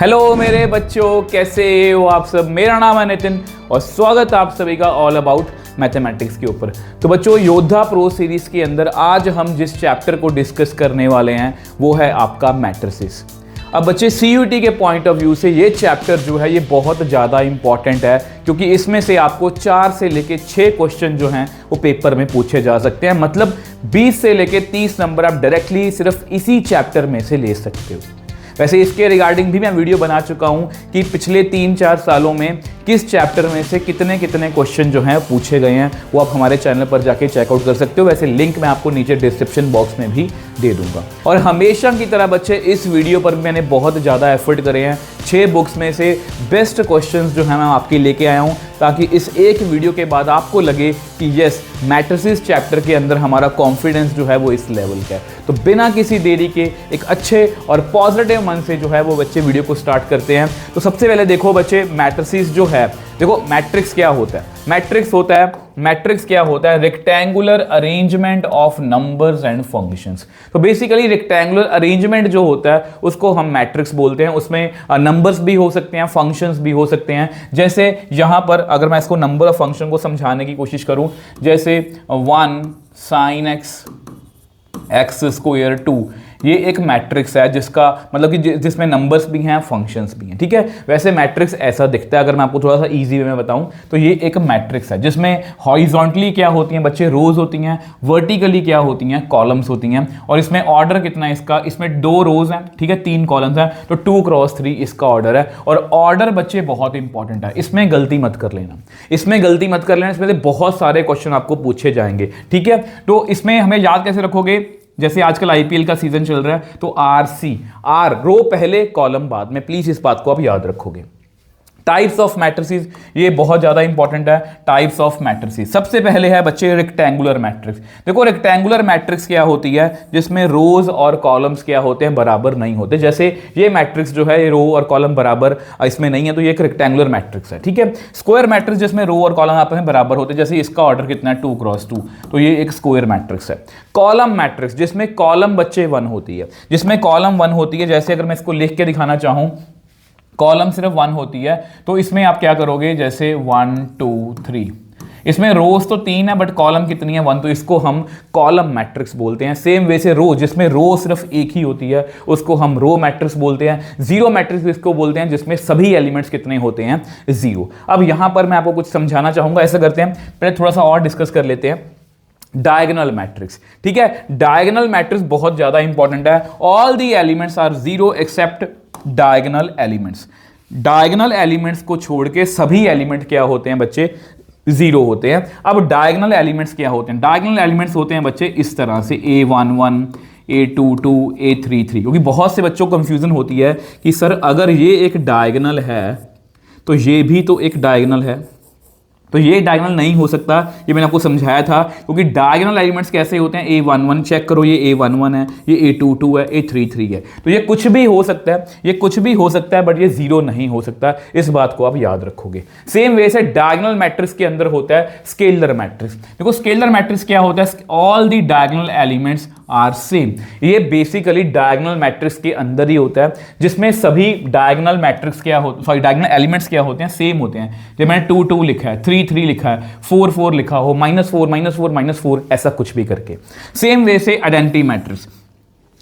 Hello मेरे बच्चों, कैसे हो आप सब। मेरा नाम है नितिन और स्वागत है आप सभी का ऑल अबाउट मैथमेटिक्स के ऊपर। तो बच्चों, योद्धा प्रो सीरीज के अंदर आज हम जिस चैप्टर को डिस्कस करने वाले हैं वो है आपका मैट्रिसेस। अब बच्चे, सीयूटी के पॉइंट ऑफ व्यू से ये चैप्टर जो है ये बहुत ज़्यादा इंपॉर्टेंट है, क्योंकि इसमें से आपको 4 से लेके 6 क्वेश्चन जो हैं वो पेपर में पूछे जा सकते हैं। मतलब 20 से लेके 30 नंबर आप डायरेक्टली सिर्फ इसी चैप्टर में से ले सकते हो। वैसे इसके रिगार्डिंग भी मैं वीडियो बना चुका हूं कि पिछले 3-4 सालों में किस चैप्टर में से कितने कितने क्वेश्चन जो हैं पूछे गए हैं, वो आप हमारे चैनल पर जाके चेकआउट कर सकते हो। वैसे लिंक मैं आपको नीचे डिस्क्रिप्शन बॉक्स में भी दे दूंगा। और हमेशा की तरह बच्चे, इस वीडियो पर मैंने बहुत ज़्यादा एफर्ट करे हैं। 6 बुक्स में से बेस्ट क्वेश्चंस जो हैं मैं आपके लेके आया हूं, ताकि इस एक वीडियो के बाद आपको लगे कि यस, मैट्रिसेस चैप्टर के अंदर हमारा कॉन्फिडेंस जो है वो इस लेवल का है। तो बिना किसी देरी के एक अच्छे और पॉजिटिव मन से जो है वो बच्चे वीडियो को स्टार्ट करते हैं। तो सबसे पहले देखो बच्चे, मैट्रिसेस जो है, देखो मैट्रिक्स क्या होता है। मैट्रिक्स क्या होता है? Rectangular arrangement of numbers and functions. तो बेसिकली रेक्टेंगुलर अरेंजमेंट जो होता है उसको हम मैट्रिक्स बोलते हैं। उसमें नंबर्स भी हो सकते हैं, फंक्शंस भी हो सकते हैं। जैसे यहां पर अगर मैं इसको नंबर ऑफ फंक्शन को समझाने की कोशिश करूं, जैसे 1 sin x स्क्वायर 2, ये एक मैट्रिक्स है जिसका मतलब कि जिसमें नंबर्स भी हैं, फंक्शंस भी हैं। ठीक है, वैसे मैट्रिक्स ऐसा दिखता है। अगर मैं आपको थोड़ा सा इजी वे में बताऊं तो ये एक मैट्रिक्स है जिसमें हॉरिजॉन्टली क्या होती हैं बच्चे? रोज होती हैं। वर्टिकली क्या होती हैं? कॉलम्स होती हैं। और इसमें ऑर्डर कितना है इसका? इसमें 2 रोज हैं, ठीक है, 3 कॉलम्स हैं, तो 2 क्रॉस 3 इसका ऑर्डर है। और ऑर्डर बच्चे बहुत इंपॉर्टेंट है, इसमें गलती मत कर लेना। इसमें से बहुत सारे क्वेश्चन आपको पूछे जाएंगे। ठीक है, तो इसमें हमें याद कैसे रखोगे? जैसे आजकल आईपीएल का सीजन चल रहा है, तो आर रो पहले कॉलम बाद में। प्लीज इस बात को आप याद रखोगे। टाइप्स ऑफ मैट्रिसेस, ये बहुत ज्यादा इंपॉर्टेंट है। टाइप्स ऑफ मैट्रिसेस, सबसे पहले है बच्चे रेक्टेंगुलर मैट्रिक्स। देखो रेक्टेंगुलर मैट्रिक्स क्या होती है? जिसमें रोज और कॉलम्स क्या होते हैं? बराबर नहीं होते। जैसे ये मैट्रिक्स जो है, ये रो और कॉलम बराबर इसमें नहीं है, तो ये एक रेक्टेंगुलर मैट्रिक्स है। ठीक है, स्क्वायर मैट्रिक्स जिसमें रो और कॉलम आपस में बराबर होते हैं, जैसे इसका ऑर्डर कितना है? 2 क्रॉस 2, तो ये एक स्क्वायर मैट्रिक्स है। कॉलम मैट्रिक्स जिसमें कॉलम बच्चे 1 होती है, जैसे अगर मैं इसको लिख के दिखाना चाहूं, कॉलम सिर्फ 1 होती है, तो इसमें आप क्या करोगे? जैसे 1 2 3, इसमें रोज तो 3 है बट कॉलम कितनी है? 1, तो इसको हम कॉलम मैट्रिक्स बोलते हैं। सेम वे से रो, जिसमें रो सिर्फ एक ही होती है, उसको हम रो मैट्रिक्स बोलते हैं। जीरो मैट्रिक्स इसको बोलते हैं जिसमें सभी एलिमेंट्स कितने होते हैं? 0। अब यहां पर मैं आपको कुछ समझाना चाहूंगा। ऐसा करते हैं, पहले थोड़ा सा और डिस्कस कर लेते हैं। डायगोनल मैट्रिक्स, ठीक है, डायगोनल मैट्रिक्स बहुत ज्यादा इंपॉर्टेंट है। All the elements are 0 except diagonal elements. Diagonal elements को छोड़ के सभी एलिमेंट क्या होते हैं बच्चे? 0 होते हैं। अब डायगोनल एलिमेंट्स क्या होते हैं? डायगोनल एलिमेंट्स होते हैं बच्चे इस तरह से, A11 A22 A33। क्योंकि बहुत से बच्चों को कंफ्यूजन होती है कि सर अगर ये एक डायगोनल है तो ये भी तो एक डायगोनल है, तो ये डायगोनल नहीं हो सकता। ये मैंने आपको समझाया था, क्योंकि डायगोनल एलिमेंट्स कैसे होते हैं? A11 चेक करो, ये A11 है, ये A22 है, A33 है। तो ये कुछ भी हो सकता है, बट ये 0 नहीं हो सकता। इस बात को आप याद रखोगे। सेम वे से डायगोनल मैट्रिक्स के अंदर होता है स्केलर मैट्रिक्स। देखो स्केलर मैट्रिक्स क्या होता है? All the diagonal elements are same. ये बेसिकली डायगोनल मैट्रिक्स के अंदर ही होता है, जिसमें सभी डायगोनल एलिमेंट्स क्या होते हैं? सेम होते हैं। जब मैंने 2 2 लिखा है, 3 3 लिखा है, 4 4 लिखा हो, -4 -4 ऐसा कुछ भी करके। सेम वे से आइडेंटिटी मैट्रिक्स।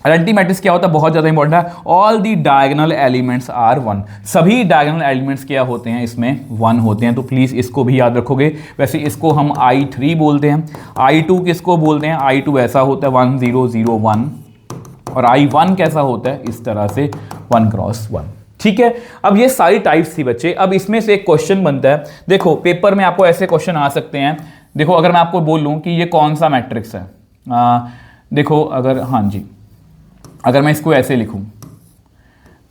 आइडेंटिटी मैट्रिक्स क्या होता है? बहुत ज्यादा इंपॉर्टेंट है। All the diagonal elements are 1। सभी डायगोनल एलिमेंट्स क्या होते हैं? इसमें 1 होते हैं। तो प्लीज इसको भी याद रखोगे। वैसे इसको हम I3 बोलते हैं। I2 किसको बोलते हैं? I2 ऐसा होता है 1 0 0 1, और I1 कैसा होता है? इस तरह से 1 क्रॉस 1। ठीक है, अब ये सारी टाइप्स थी बच्चे। अब इसमें से एक क्वेश्चन बनता है। देखो पेपर में आपको ऐसे क्वेश्चन आ सकते हैं। देखो अगर मैं आपको बोलूं कि ये कौन सा मैट्रिक्स है, देखो अगर मैं इसको ऐसे लिखूं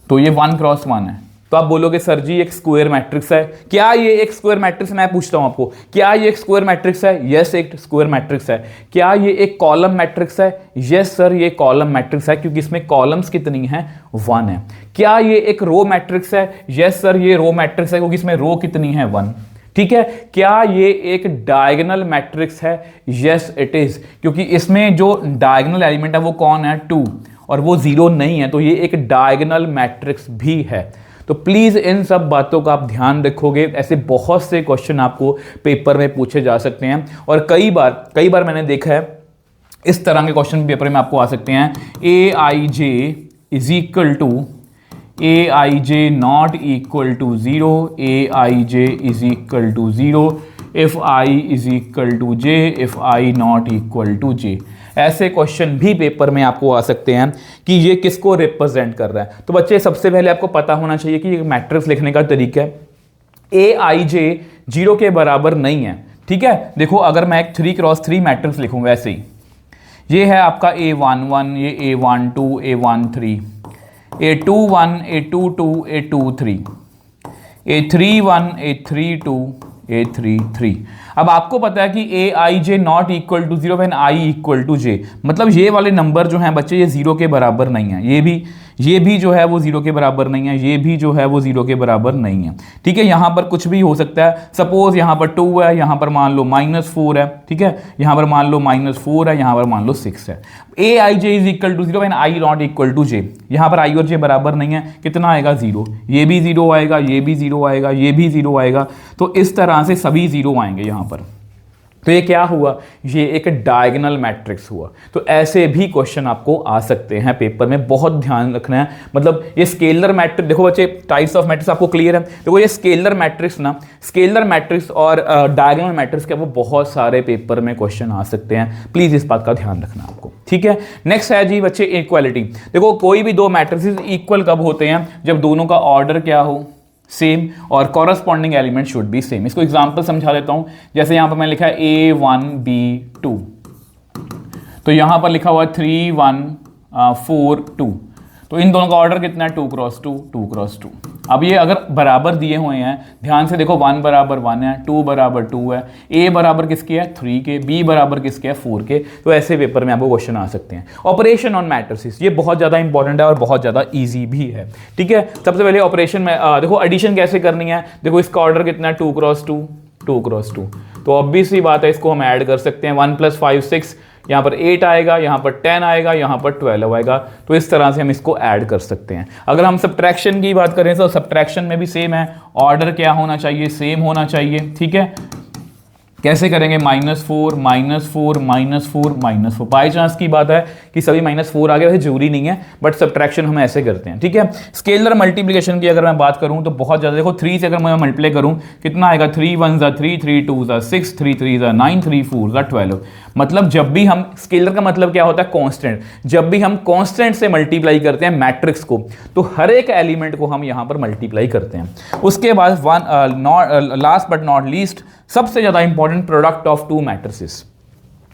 तो ये 1 क्रॉस 1 है, तो आप बोलोगे सर जी एक स्क्वायर मैट्रिक्स है। क्या ये एक स्क्वायर मैट्रिक्स? मैं पूछता हूं आपको, क्या ये एक स्क्वायर मैट्रिक्स है? यस, एक स्क्वायर मैट्रिक्स है। क्या ये एक कॉलम मैट्रिक्स है? यस सर, ये कॉलम मैट्रिक्स है, क्योंकि इसमें कॉलम्स कितनी हैं? 1 है। क्या ये एक रो मैट्रिक्स है? यस सर, ये रो मैट्रिक्स है, क्योंकि इसमें रो कितनी है? 1। ठीक है, क्या ये एक डायगोनल मैट्रिक्स है? यस इट इज, क्योंकि इसमें जो डायगोनल एलिमेंट है वो कौन है? 2, और वो 0 नहीं है, तो ये एक डायगोनल मैट्रिक्स भी है। तो प्लीज़ इन सब बातों का आप ध्यान रखोगे। ऐसे बहुत से क्वेश्चन आपको पेपर में पूछे जा सकते हैं और कई बार मैंने देखा है इस तरह के क्वेश्चन पेपर में आपको आ सकते हैं। A i j is equal to a i j not equal to 0, a i j is equal to 0, if i is equal to j, if i not equal to j. ऐसे question भी paper में आपको आ सकते हैं कि ये किसको रिप्रेजेंट कर रहा है। तो बच्चे सबसे पहले आपको पता होना चाहिए कि ये मैट्रिक्स लिखने का तरीका है। ए आई जे 0 के बराबर नहीं है, ठीक है। देखो अगर मैं एक 3x3 मैट्रिक्स लिखूंगा ऐसे ही, ये है आपका A11, ये A12, A13, A21, A22, A23, A31, A32, A33। अब आपको पता है कि a i j not equal to 0 when i equal to j, मतलब ये वाले नंबर जो हैं बच्चे ये 0 के बराबर नहीं है। ये भी जो है वो 0 के बराबर नहीं है, ये भी जो है वो 0 के बराबर नहीं है, ठीक है। यहाँ पर कुछ भी हो सकता है। सपोज यहाँ पर 2 है, यहाँ पर मान लो -4 है, ठीक है। यहाँ पर मान लो -4 है, यहाँ पर मान लो 6 है। A i j is equal to 0 when i not equal to j, यहाँ पर आई और जे बराबर नहीं है, कितना आएगा 0, ये भी 0 आएगा, ये भी 0 आएगा, ये भी 0 आएगा। तो इस तरह से सभी 0 आएंगे यहाँ पर। तो ये क्या हुआ, ये एक डायगोनल मैट्रिक्स हुआ। तो ऐसे भी क्वेश्चन आपको आ सकते हैं पेपर में, बहुत ध्यान रखना है। मतलब ये स्केलर मैट्रिक्स, देखो बच्चे टाइप्स ऑफ मैट्रिक्स आपको क्लियर है। देखो ये स्केलर मैट्रिक्स ना, स्केलर मैट्रिक्स और डायगोनल मैट्रिक्स के वो बहुत सारे पेपर में क्वेश्चन आ सकते हैं। प्लीज इस बात का ध्यान रखना आपको, ठीक है। नेक्स्ट है जी बच्चे इक्वालिटी। देखो कोई भी दो मैट्रिक्स इक्वल कब होते हैं, जब दोनों का ऑर्डर क्या हो, सेम, और corresponding element should be same. इसको एग्जांपल समझा देता हूं। जैसे यहां पर मैंने लिखा है A1B2, तो यहां पर लिखा हुआ है 3 1 4 2, तो इन दोनों का ऑर्डर कितना है 2x2 2x2। अब ये अगर बराबर दिए हुए हैं, ध्यान से देखो 1 बराबर 1 है, 2 बराबर 2 है, A बराबर किसके है 3 के, B बराबर किसके है 4 के। तो ऐसे पेपर में आपको क्वेश्चन आ सकते हैं। ऑपरेशन ऑन मैट्रिसेस, ये बहुत ज़्यादा इंपॉर्टेंट है और बहुत ज़्यादा ईजी भी है, ठीक है। सबसे पहले ऑपरेशन में देखो एडिशन कैसे करनी है। देखो इसका ऑर्डर कितना है 2x2 2x2, तो ऑब्वियसली बात है इसको हम ऐड कर सकते हैं। 1 + 5 6, यहाँ पर 8 आएगा, यहाँ पर 10 आएगा, यहाँ पर 12 आएगा। तो इस तरह से हम इसको ऐड कर सकते हैं। अगर हम सब्ट्रैक्शन की बात करें तो सब्ट्रैक्शन में भी सेम है, ऑर्डर क्या होना चाहिए, सेम होना चाहिए, ठीक है। कैसे करेंगे, -4 -4 -4 -4। बाई चांस की बात है कि सभी -4 आ गए, वैसे जरूरी नहीं है, बट सब्ट्रैक्शन हम ऐसे करते हैं, ठीक है। स्केलर मल्टीप्लिकेशन की अगर मैं बात करूं तो बहुत ज़्यादा, देखो 3 से अगर मैं मल्टीप्लाई करूं कितना आएगा, 3 1 3 3 2 6 3 3 9 3 4 12। मतलब जब भी हम, स्केलर का मतलब क्या होता है, कॉन्स्टेंट। जब भी हम कॉन्स्टेंट से मल्टीप्लाई करते हैं मैट्रिक्स को, तो हर एक एलिमेंट को हम यहाँ पर मल्टीप्लाई करते हैं। उसके बाद लास्ट बट नॉट लीस्ट, सबसे ज्यादा important, product of to matrices.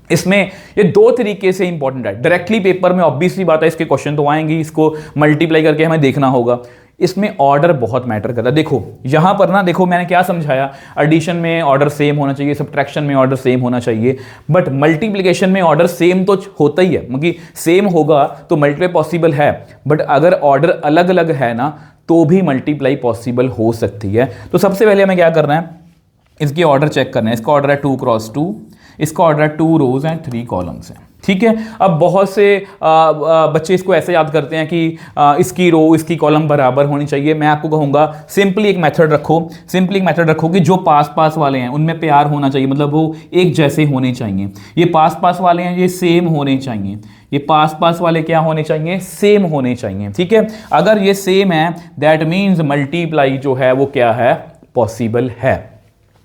इसमें ये दो तरीके से इंपॉर्टेंट है। डायरेक्टली पेपर में ऑब्वियसली बात है इसके क्वेश्चन तो आएंगे, इसको मल्टीप्लाई करके हमें देखना होगा। इसमें ऑर्डर बहुत मैटर करता है। देखो यहां पर ना, देखो मैंने क्या समझाया, एडिशन में ऑर्डर सेम होना चाहिए, सब्ट्रैक्शन में ऑर्डर सेम होना चाहिए, बट मल्टीप्लिकेशन में ऑर्डर सेम तो होता ही है, मतलब सेम होगा तो मल्टीप्लाई पॉसिबल है, बट अगर ऑर्डर अलग अलग है ना तो भी मल्टीप्लाई पॉसिबल हो सकती है। तो सबसे पहले हमें क्या करना है, इसकी ऑर्डर चेक करना है। इसका ऑर्डर है 2x2, इसका ऑर्डर है 2 रोज एंड 3 कॉलम्स हैं, ठीक है। अब बहुत से बच्चे इसको ऐसे याद करते हैं कि इसकी रो इसकी कॉलम बराबर होनी चाहिए। मैं आपको कहूँगा सिंपली एक मेथड रखो कि जो पास पास वाले हैं उनमें प्यार होना चाहिए, मतलब वो एक जैसे होने चाहिए। ये पास पास वाले हैं, ये सेम होने चाहिए। ये पास पास वाले क्या होने चाहिए, सेम होने चाहिए, ठीक है। अगर ये सेम है दैट मीन्स मल्टीप्लाई जो है वो क्या है, पॉसिबल है,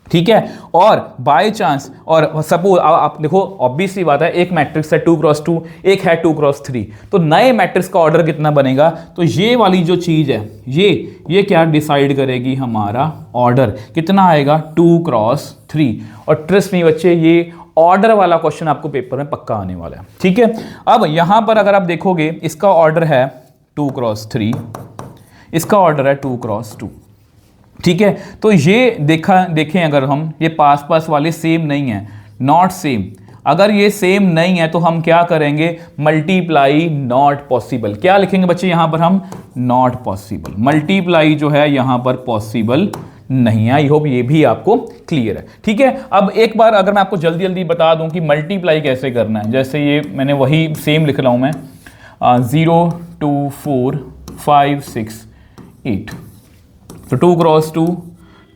ठीक है। और बाय चांस, और सपोज आप देखो ऑब्वियसली बात है, एक मैट्रिक्स है 2x2, एक है 2x3, तो नए मैट्रिक्स का ऑर्डर कितना बनेगा, तो ये वाली जो चीज है ये क्या डिसाइड करेगी, हमारा ऑर्डर कितना आएगा 2x3। और ट्रस्ट मी बच्चे, ये ऑर्डर वाला क्वेश्चन आपको पेपर में पक्का आने वाला है, ठीक है। अब यहां पर अगर आप देखोगे इसका ऑर्डर है 2x3, इसका ऑर्डर है 2x2, ठीक है। तो ये देखें अगर हम, ये पास पास वाले सेम नहीं है, नॉट सेम। अगर ये सेम नहीं है तो हम क्या करेंगे, मल्टीप्लाई नॉट पॉसिबल। क्या लिखेंगे बच्चे यहां पर हम, नॉट पॉसिबल। मल्टीप्लाई जो है यहां पर पॉसिबल नहीं है। आई होप ये भी आपको क्लियर है, ठीक है। अब एक बार अगर मैं आपको जल्दी जल्दी बता दूं कि मल्टीप्लाई कैसे करना है, जैसे ये मैंने वही सेम लिख रहा हूं मैं, 0 2 4 5 6 8, तो 2 क्रॉस 2,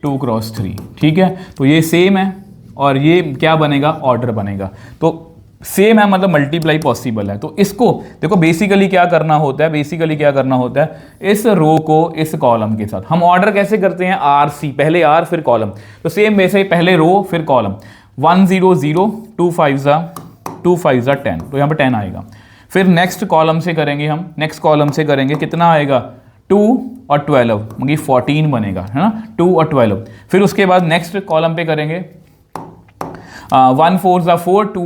2 क्रॉस 3, ठीक है। तो ये सेम है और ये क्या बनेगा, ऑर्डर बनेगा। तो सेम है मतलब मल्टीप्लाई पॉसिबल है। तो इसको देखो बेसिकली क्या करना होता है, बेसिकली क्या करना होता है, इस रो को इस कॉलम के साथ हम ऑर्डर कैसे करते हैं, आर सी, पहले आर फिर कॉलम। तो सेम वैसे ही पहले रो फिर कॉलम, 1 0 0, 2 5 ज़ा 10, तो यहाँ पर 10 आएगा। फिर नेक्स्ट कॉलम से करेंगे हम, नेक्स्ट कॉलम से करेंगे, कितना आएगा, 2 और 12 मतलब 14 बनेगा, है ना, 2 और 12। फिर उसके बाद नेक्स्ट कॉलम पे करेंगे 1 4 ज़ा 4, 2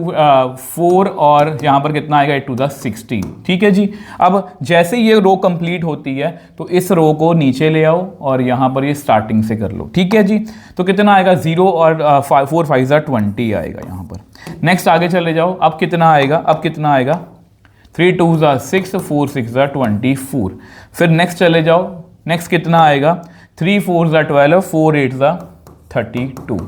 4 और यहाँ पर कितना आएगा, 8 2 ज़ा 16, ठीक है जी। अब जैसे ये रो कंप्लीट होती है तो इस रो को नीचे ले आओ और यहाँ पर ये स्टार्टिंग से कर लो, ठीक है जी। तो कितना आएगा, 0 और 4 5 ज़ा 20 आएगा यहाँ पर। नेक्स्ट आगे चले जाओ, अब कितना आएगा, अब कितना आएगा, 3 2 ज़ा 6, 4 6 ज़ा 24। फिर नेक्स्ट चले जाओ, नेक्स्ट कितना आएगा, 3 4 ज़ा 12, 4 8 ज़ा 32।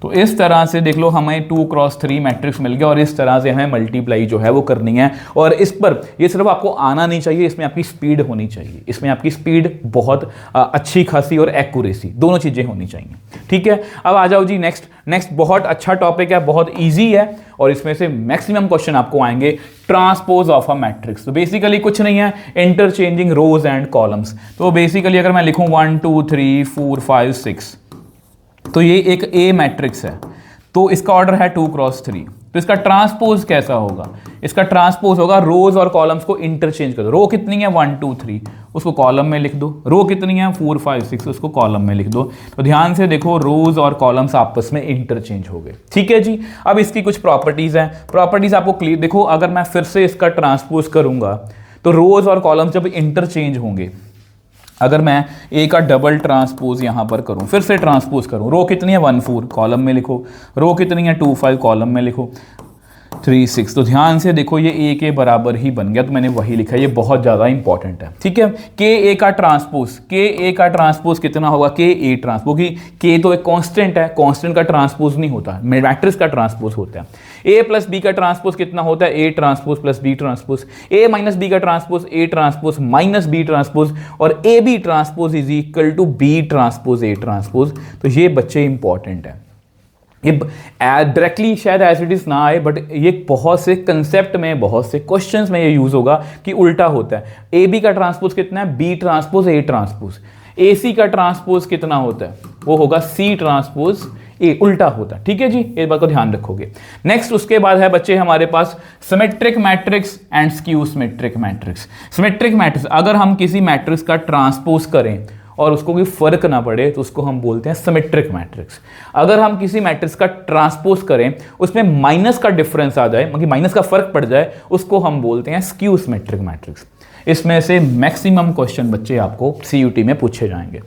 तो इस तरह से देख लो हमें 2 क्रॉस 3 मैट्रिक्स मिल गया और इस तरह से हमें मल्टीप्लाई जो है वो करनी है। और इस पर ये सिर्फ आपको आना नहीं चाहिए, इसमें आपकी स्पीड होनी चाहिए, इसमें आपकी स्पीड बहुत अच्छी खासी और एक्यूरेसी दोनों चीज़ें होनी चाहिए, ठीक है। अब आ जाओ जी नेक्स्ट बहुत अच्छा टॉपिक है, बहुत ईजी है और इसमें से मैक्सिमम क्वेश्चन आपको आएंगे, ट्रांसपोज ऑफ अ मैट्रिक्स। तो बेसिकली कुछ नहीं है, इंटरचेंजिंग रोज एंड कॉलम्स। तो बेसिकली अगर मैं लिखूं 1 2 3 4 5 6, तो ये एक ए मैट्रिक्स है, तो इसका ऑर्डर है 2 क्रॉस 3। तो इसका ट्रांसपोज कैसा होगा, इसका ट्रांसपोज होगा रोज और कॉलम्स को इंटरचेंज कर दो। रो कितनी है 1 2 3, उसको कॉलम में लिख दो। रो कितनी है 4 5 6, उसको कॉलम में लिख दो। तो ध्यान से देखो, रोज और कॉलम्स आपस में इंटरचेंज हो गए, ठीक है जी। अब इसकी कुछ प्रॉपर्टीज हैं, प्रॉपर्टीज आपको क्लियर देखो। अगर मैं फिर से इसका ट्रांसपोज करूंगा तो रोज और कॉलम्स जब इंटरचेंज होंगे, अगर मैं ए का डबल ट्रांसपोज यहां पर करूं, फिर से ट्रांसपोज करूं, रो कितनी है 1 4, कॉलम में लिखो। रो कितनी है 2 5, कॉलम में लिखो। 3 6, तो ध्यान से देखो ये ए के बराबर ही बन गया, तो मैंने वही लिखा है, ये बहुत ज़्यादा इंपॉर्टेंट है, ठीक है। के ए का ट्रांसपोज कितना होगा, के ए ट्रांसपोज, की के तो एक कांस्टेंट है, कांस्टेंट का ट्रांसपोज नहीं होता, मैट्रिक्स का ट्रांसपोज होता है। ए प्लस बी का ट्रांसपोज कितना होता है, a transpose plus B transpose. A minus B का ट्रांसपोज, ए ट्रांसपोज माइनस बी ट्रांसपोज। और a B transpose is equal to b transpose A transpose. तो ये बच्चे इंपॉर्टेंट है, ये डायरेक्टली शायद एज इट इज ना आए, बट ये बहुत से कंसेप्ट में, बहुत से क्वेश्चंस में ये यूज होगा कि उल्टा होता है। ए बी का ट्रांसपोज कितना है, बी ट्रांसपोज ए ट्रांसपोज। ए सी का ट्रांसपोज कितना होता है, वो होगा सी ट्रांसपोज ए, उल्टा होता है, ठीक है जी। इस बात को ध्यान रखोगे। नेक्स्ट उसके बाद है बच्चे हमारे पास symmetric matrix and skew symmetric matrix. Symmetric matrix, अगर हम किसी मैट्रिक्स का ट्रांसपोज करें और उसको कोई फर्क ना पड़े तो उसको हम बोलते हैं सिमेट्रिक मैट्रिक्स। अगर हम किसी मैट्रिक्स का ट्रांसपोज करें, उसमें माइनस का डिफरेंस आ जाए, मतलब माइनस का फर्क पड़ जाए, उसको हम बोलते हैं स्क्यू सिमेट्रिक मैट्रिक्स। इसमें से मैक्सिमम क्वेश्चन बच्चे आपको सीयूटी में पूछे जाएंगे।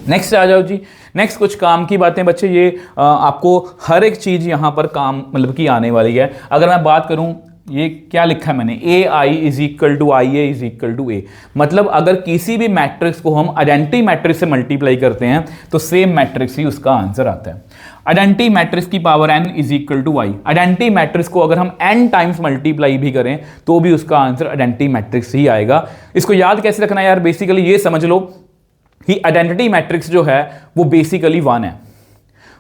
नेक्स्ट आ जाओ जी, नेक्स्ट कुछ काम की बातें बच्चे, ये आपको हर एक चीज यहां पर काम मतलब की आने वाली है। अगर मैं बात करूं, ये क्या लिखा है मैंने, a i is equal to i a is equal to a, मतलब अगर किसी भी मैट्रिक्स को हम आइडेंटिटी मैट्रिक्स से मल्टीप्लाई करते हैं तो सेम मैट्रिक्स ही उसका आंसर आता है। आइडेंटिटी मैट्रिक्स की power n is equal to I. Identity matrix को अगर हम n टाइम्स मल्टीप्लाई भी करें तो भी उसका आंसर आइडेंटिटी मैट्रिक्स ही आएगा। इसको याद कैसे रखना है यार, बेसिकली ये समझ लो कि आइडेंटिटी मैट्रिक्स जो है वो बेसिकली 1 है।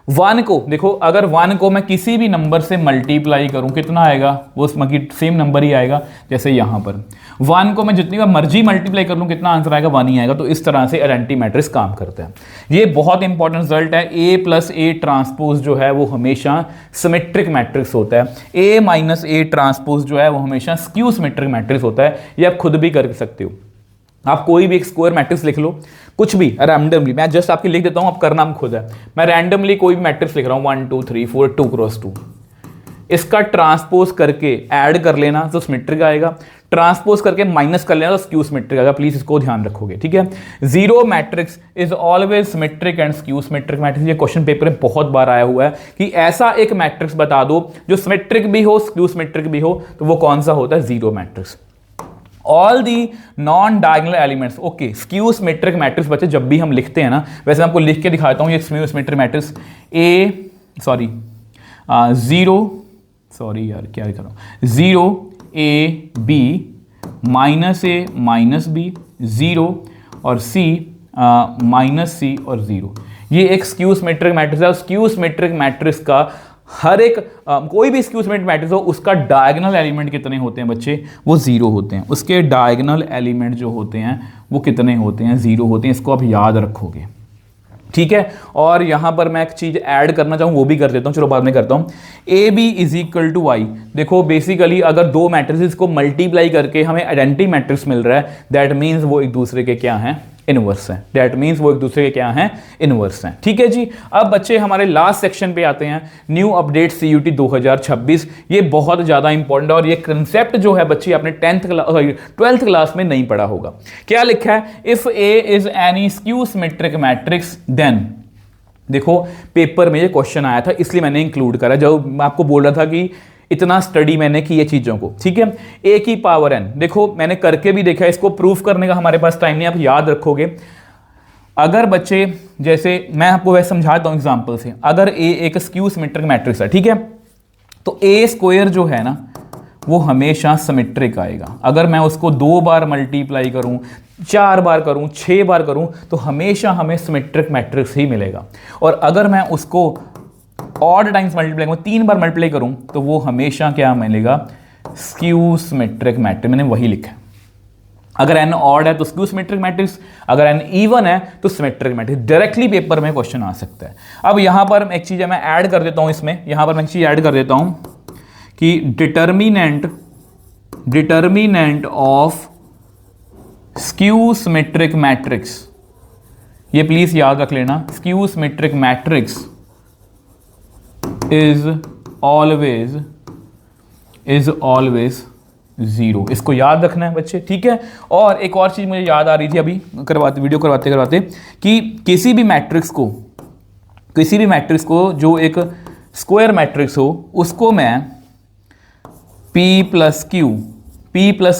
1 को देखो, अगर 1 को मैं किसी भी नंबर से मल्टीप्लाई करूं कितना आएगा, वो सेम नंबर ही आएगा। जैसे यहां पर 1 को मैं जितनी बार मर्जी मल्टीप्लाई कर लूं कितना आंसर आएगा, 1 ही आएगा। तो इस तरह से आइडेंटिटी मैट्रिक्स काम करता है। ये बहुत इंपॉर्टेंट रिजल्ट है। ए प्लस ए ट्रांसपोज जो है वो हमेशा सिमेट्रिक मैट्रिक्स होता है। ए माइनस ए ट्रांसपोज जो है वो हमेशा स्क्यू सिमेट्रिक मैट्रिक्स होता है। ये आप खुद भी कर सकते हो। आप कोई भी एक स्क्वायर मैट्रिक्स लिख लो, कुछ भी रैंडमली, मैं जस्ट आपके लिख देता हूं, आप करना हम खुद है। मैं रैंडमली कोई भी मैट्रिक्स लिख रहा हूं 1 2 3 4 2 क्रॉस 2, इसका ट्रांसपोज करके ऐड कर लेना तो सिमेट्रिक आएगा, ट्रांसपोज करके माइनस कर लेना तो स्क्यू सिमेट्रिक आएगा। प्लीज इसको ध्यान रखोगे, ठीक है। Zero matrix is always symmetric and skew symmetric matrix. ये क्वेश्चन पेपर में बहुत बार आया हुआ है कि ऐसा एक मैट्रिक्स बता दो जो सिमेट्रिक भी हो स्क्यू सिमेट्रिक भी हो, तो वो कौन सा होता है, zero matrix. All the non diagonal elements, okay. Skew symmetric matrix बच्चे जब भी हम लिखते हैं ना, वैसे मैं आपको लिख के दिखाता हूं, ये स्क्यू सिमेट्रिक मैट्रिक्स क्या लिख रहा हूं, 0 A B minus A minus B 0 और C -c और 0। ये एक स्क्यू सिमेट्रिक मैट्रिक्स है। स्क्यू सिमेट्रिक मैट्रिक्स का हर एक कोई भी स्क्यू सिमेट्रिक मैट्रिक्स हो उसका डायगोनल एलिमेंट कितने होते हैं बच्चे? वो 0 होते हैं। उसके डायगोनल एलिमेंट जो होते हैं वो कितने होते हैं? 0 होते हैं। इसको आप याद रखोगे, ठीक है। और यहां पर मैं एक चीज ऐड करना चाहूँ, वो भी कर देता हूँ, चलो बाद में करता हूँ। A B is equal to Y. देखो बेसिकली अगर दो मैट्रिसेस को मल्टीप्लाई करके हमें आइडेंटिटी मैट्रिक्स मिल रहा है, दैट मीन्स वो एक दूसरे के क्या हैं? इनवर्स हैं। दैट मीन्स वो एक दूसरे के क्या हैं? इनवर्स हैं। ठीक है जी। अब बच्चे हमारे लास्ट सेक्शन पे आते हैं, न्यू अपडेट CUT 2026। ये बहुत ज़्यादा इंपॉर्टेंट और ये कंसेप्ट जो है बच्चे आपने 12th क्लास में नहीं पढ़ा होगा। क्या लिखा है? If A is any skew symmetric matrix then, देखो पेपर में ये क्वेश्चन आया था इसलिए मैंने इंक्लूड करा, जब मैं आपको बोल रहा था कि इतना स्टडी मैंने की ये चीज़ों को, ठीक है। a की पावर n, देखो मैंने करके भी देखा, इसको प्रूफ करने का हमारे पास टाइम नहीं, आप याद रखोगे। अगर बच्चे, जैसे मैं आपको वैसे समझाता हूँ एग्जांपल से, अगर a एक स्क्यू सिमेट्रिक मैट्रिक्स है, ठीक है, तो a स्क्वायर जो है ना वो हमेशा सिमेट्रिक आएगा। अगर मैं उसको 2 बार मल्टीप्लाई करूं, 4 बार करूं, 6 बार करूं, तो हमेशा हमें सिमेट्रिक मैट्रिक्स ही मिलेगा। और अगर मैं उसको ऑड टाइम्स मल्टीप्लाई करूं, 3 बार मल्टीप्लाई करूं, तो वो हमेशा क्या मिलेगा? Skew symmetric matrix. मैंने वही लिखा है। अगर n ऑड है तो स्क्यू सिमेट्रिक मैट्रिक्स, अगर n इवन है तो सिमेट्रिक मैट्रिक्स। डायरेक्टली पेपर में क्वेश्चन आ सकता है। अब यहां पर एक चीज मैं ऐड कर देता हूं इसमें, यहां पर मैं एक चीज ऐड कर देता हूं कि determinant of skew symmetric matrix, ये प्लीज याद रख लेना, skew symmetric matrix is always 0। इसको याद रखना है बच्चे, ठीक है। और एक और चीज मुझे याद आ रही थी अभी वीडियो करवाते कि किसी भी मैट्रिक्स को जो एक स्क्वायर मैट्रिक्स हो उसको मैं P प्लस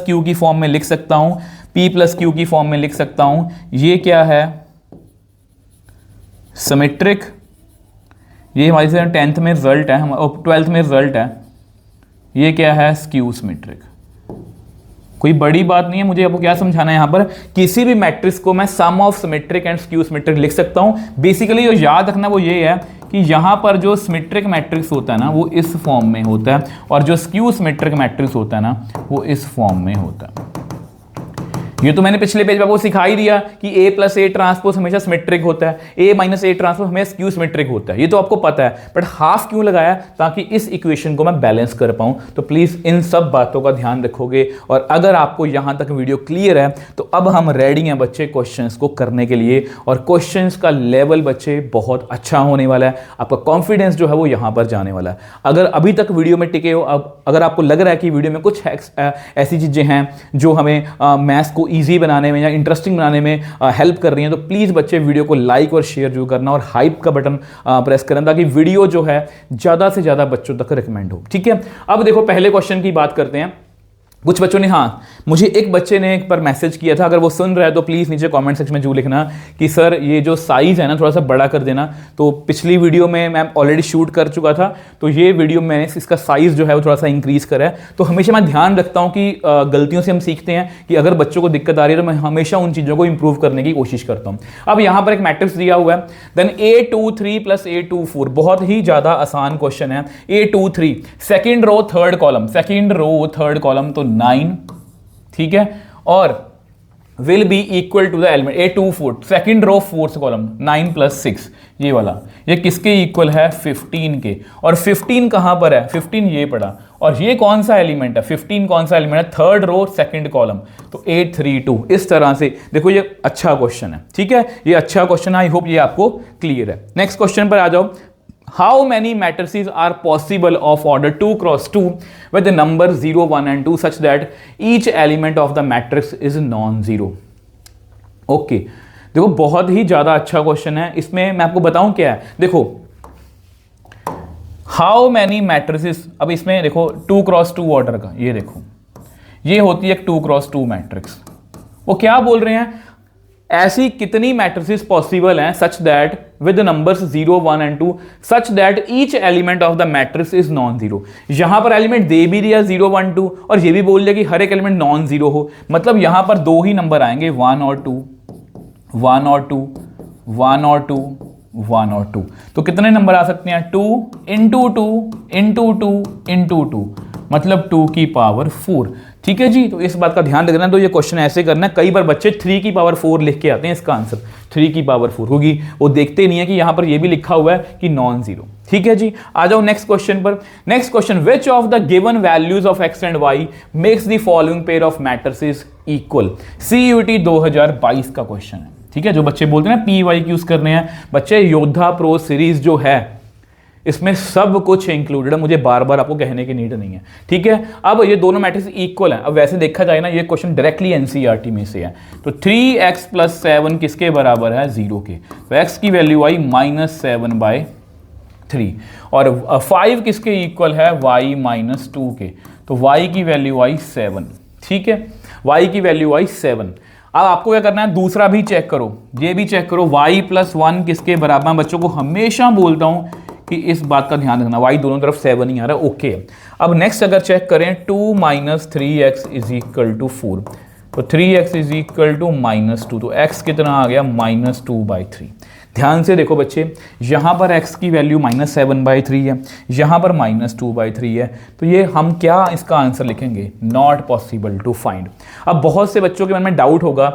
क्यू की फॉर्म में लिख सकता हूं। P प्लस क्यू की फॉर्म में लिख सकता हूं। ये क्या है? सिमेट्रिक। ये हमारी 10th में रिजल्ट है, 12th में रिजल्ट है। ये क्या है? Skew symmetric. कोई बड़ी बात नहीं है। मुझे आपको क्या समझाना है यहां पर, किसी भी मैट्रिक्स को मैं sum of symmetric and skew symmetric लिख सकता हूं। बेसिकली जो याद रखना वो ये है कि यहां पर जो सिमेट्रिक मैट्रिक्स होता है ना वो इस फॉर्म में होता है, और जो स्क्यू सिमेट्रिक मैट्रिक्स होता है ना वो इस फॉर्म में होता है। ये तो मैंने पिछले पेज में आपको सिखा ही दिया कि A प्लस A ट्रांसपोज हमेशा सिमेट्रिक होता है, A माइनस A ट्रांसपोज हमेशा स्क्यू सिमेट्रिक होता है। ये तो आपको पता है, बट हाफ क्यों लगाया? ताकि इस इक्वेशन को मैं बैलेंस कर पाऊं। तो प्लीज इन सब बातों का ध्यान रखोगे। और अगर आपको यहां तक वीडियो क्लियर है तो अब हम रेडी हैं बच्चे क्वेश्चंस को करने के लिए। और क्वेश्चंस का लेवल बच्चे बहुत अच्छा होने वाला है, आपका कॉन्फिडेंस जो है वो यहां पर जाने वाला है। अगर अभी तक वीडियो में टिके हो, अब अगर आपको लग रहा है कि वीडियो में कुछ ऐसी चीजें हैं जो हमें मैथ्स को ईजी बनाने में या इंटरेस्टिंग बनाने में हेल्प कर रही हैं, तो प्लीज़ बच्चे वीडियो को लाइक और शेयर जरूर करना और हाइप का बटन प्रेस करना, ताकि वीडियो जो है ज़्यादा से ज़्यादा बच्चों तक रिकमेंड हो। ठीक है। अब देखो पहले क्वेश्चन की बात करते हैं। कुछ बच्चों ने, हाँ मुझे एक बच्चे ने एक बार मैसेज किया था, अगर वो सुन रहा है तो प्लीज़ नीचे कमेंट सेक्शन में जरूर लिखना कि सर ये जो साइज़ है ना थोड़ा सा बड़ा कर देना। तो पिछली वीडियो में मैं ऑलरेडी शूट कर चुका था, तो ये वीडियो मैंने इसका साइज़ जो है वो थोड़ा सा इंक्रीज़ करा है। तो हमेशा मैं ध्यान रखता हूँ कि गलतियों से हम सीखते हैं, कि अगर बच्चों को दिक्कत आ रही है तो मैं हमेशा उन चीज़ों को इंप्रूव करने की कोशिश करता हूँ। अब यहाँ पर एक मैट्रिक्स दिया हुआ है, देन A23 + A24, बहुत ही ज़्यादा आसान क्वेश्चन है। A23 second row third column तो 9, ठीक है, और will be equal to the element A24 second row fourth column 9 + 6, ये वाला, ये किसके इक्वल है? 15 के। और 15 कहां पर है? 15 ये पड़ा। और ये कौन सा एलिमेंट है? 15 कौन सा एलिमेंट है? थर्ड रो सेकंड कॉलम, तो 832। इस तरह से देखो, ये अच्छा क्वेश्चन है, ठीक है, ये अच्छा क्वेश्चन है। आई होप ये आपको क्लियर है। नेक्स्ट क्वेश्चन पर आ जाओ। How many matrices are possible of order 2 × 2 with the number 0, 1 and 2 such that each element of the matrix is non-zero? Okay, देखो बहुत ही ज्यादा अच्छा क्वेश्चन है। इसमें मैं आपको बताऊं क्या है। देखो हाउ मैनी मैट्रिसेस, अब इसमें देखो 2 × 2 ऑर्डर का, ये देखो ये होती है 2 × 2 मैट्रिक्स। वो क्या बोल रहे हैं? ऐसी कितनी मैट्रिसेस पॉसिबल हैं such that with numbers 0, 1 and 2 such that each element of the matrix is non zero. यहां पर एलिमेंट दे भी दिया 0, 1, 2, और ये भी बोल दिया कि हर एक एलिमेंट नॉन जीरो हो। मतलब यहां पर दो ही नंबर आएंगे 1 और 2, 1 और 2, 1 और 2, 1 और 2, तो कितने नंबर आ सकते हैं? 2 इंटू 2 इंटू 2 इंटू 2, मतलब 2 की पावर 4। ठीक है जी, तो इस बात का ध्यान रखना। तो ये क्वेश्चन ऐसे करना है, कई बार बच्चे 3 की पावर 4 लिख के आते हैं इसका आंसर, 3 की पावर 4 होगी, वो देखते नहीं है कि यहां पर ये भी लिखा हुआ है कि नॉन जीरो। ठीक है जी, आ जाओ नेक्स्ट क्वेश्चन पर। Next question, which of the given values of X and Y makes the following pair of matrices equal? CUT 2022 का क्वेश्चन है। ठीक है, जो बच्चे बोलते हैं ना PY यूज करने हैं, बच्चे योद्धा प्रो सीरीज जो है इसमें सब कुछ इंक्लूडेड है, मुझे बार बार आपको कहने की नीड नहीं है। ठीक है, अब ये दोनों मैट्रिक्स इक्वल हैं। अब वैसे देखा जाए ना, ये क्वेश्चन डायरेक्टली NCERT में से है, तो 3x + 7 किसके बराबर है? 0 के। तो x की वैल्यू आई -7/3 और 5 किसके इक्वल है? y -2 के। तो y की वैल्यू आई 7। ठीक है, y की वैल्यू आई 7। अब आपको क्या करना है? दूसरा भी चेक करो, ये भी चेक करो, y + 1 किसके बराबर? मैं बच्चों को हमेशा बोलता हूं कि इस बात का ध्यान रखना, y दोनों तरफ 7 ही आ रहा है। ओके, अब नेक्स्ट अगर चेक करें, 2 - 3x = 4, तो 3x = -2, तो x कितना आ गया? -2/3। ध्यान से देखो बच्चे, यहां पर x की वैल्यू -7/3 है, यहां पर -2/3 है, तो ये हम क्या इसका आंसर लिखेंगे? Not possible to find. अब बहुत से बच्चों के मन में डाउट होगा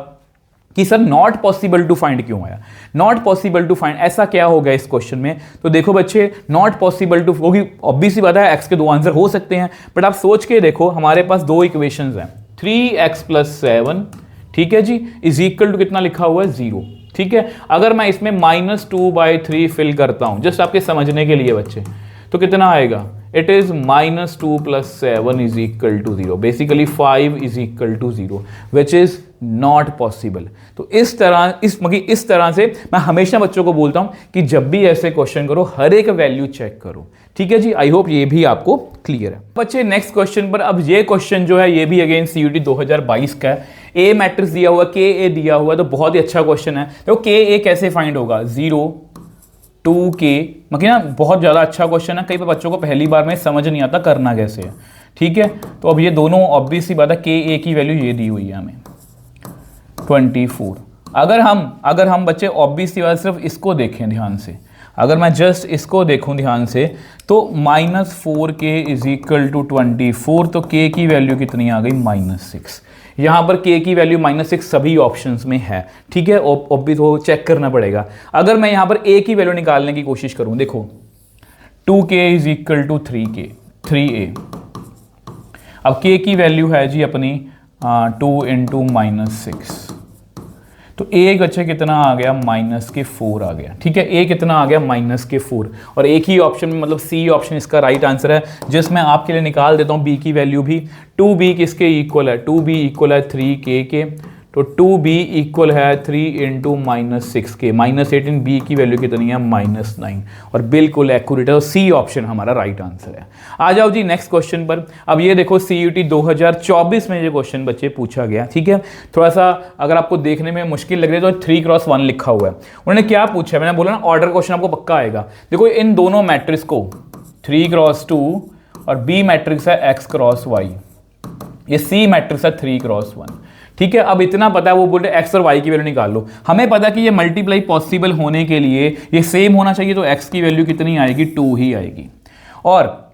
कि sir not possible to find क्यों आया? नॉट पॉसिबल टू फाइंड ऐसा क्या हो गया इस क्वेश्चन में? तो देखो बच्चे, नॉट पॉसिबल टू, वो भी ऑब्वियसली बात है, एक्स के दो आंसर हो सकते हैं, बट आप सोच के देखो, हमारे पास दो इक्वेशंस हैं, 3x + 7, ठीक है जी, = कितना लिखा हुआ है? 0। ठीक है, अगर मैं इसमें -2/3 फिल करता हूं, जस्ट आपके समझने के लिए बच्चे, तो कितना आएगा? It is -2 + 7 = 0, basically 5 = 0, which is not possible. तो इस तरह से मैं हमेशा बच्चों को बोलता हूं कि जब भी ऐसे क्वेश्चन करो, हर एक वैल्यू चेक करो। ठीक है जी, आई होप ये भी आपको क्लियर है बच्चे। नेक्स्ट क्वेश्चन पर, अब ये क्वेश्चन जो है ये भी अगेन CUT 2022 का है। ए मैट्रिक्स दिया हुआ, KA दिया हुआ, तो बहुत ही अच्छा क्वेश्चन है। तो KA कैसे फाइंड होगा? 0 2K, मतलब ना बहुत ज़्यादा अच्छा क्वेश्चन है, कई बार बच्चों को पहली बार में समझ नहीं आता करना कैसे है। ठीक है, तो अब ये दोनों ऑब्वियस सी बात है, KA की वैल्यू ये दी हुई है हमें 24। अगर हम बच्चे ऑब्वियस सी बात सिर्फ इसको देखें ध्यान से, अगर मैं जस्ट इसको देखूं ध्यान से, तो -4K = 24, तो K की वैल्यू कितनी आ गई? -6। यहाँ पर K की वैल्यू -6 सभी ऑप्शंस में है। ठीक है, ऑब्वियस वो चेक करना पड़ेगा। अगर मैं यहाँ पर A की वैल्यू निकालने की कोशिश करूँ, देखो 2K = 3A। अब K की वैल्यू है जी अपनी 2 × -6, तो A बच्चे कितना आ गया? -4 आ गया। ठीक है, A कितना आ गया? -4, और एक ही ऑप्शन में, मतलब C ऑप्शन इसका राइट आंसर है, जिसमें आपके लिए निकाल देता हूँ B की वैल्यू भी। 2B किसके इक्वल है? 2B इक्वल है 3K के, तो 2B इक्वल है 3 × -6K, -18, B की वैल्यू कितनी है? -9, और बिल्कुल एक्यूरेट है, C ऑप्शन हमारा राइट आंसर है। आ जाओ जी नेक्स्ट क्वेश्चन पर। अब ये देखो CUT 2024 में ये क्वेश्चन बच्चे पूछा गया। ठीक है, थोड़ा सा अगर आपको देखने में मुश्किल लग रही है तो 3x1 लिखा हुआ है। उन्होंने क्या पूछा है? मैंने बोला ना ऑर्डर क्वेश्चन आपको पक्का आएगा। देखो इन दोनों मैट्रिक्स को 3x2 और B मैट्रिक्स है x×y, ये C मैट्रिक्स है 3x1। ठीक है, अब इतना पता है, वो बोलते x और y की वैल्यू निकाल लो। हमें पता कि ये मल्टीप्लाई पॉसिबल होने के लिए ये सेम होना चाहिए, तो x की वैल्यू कितनी आएगी? 2 ही आएगी। और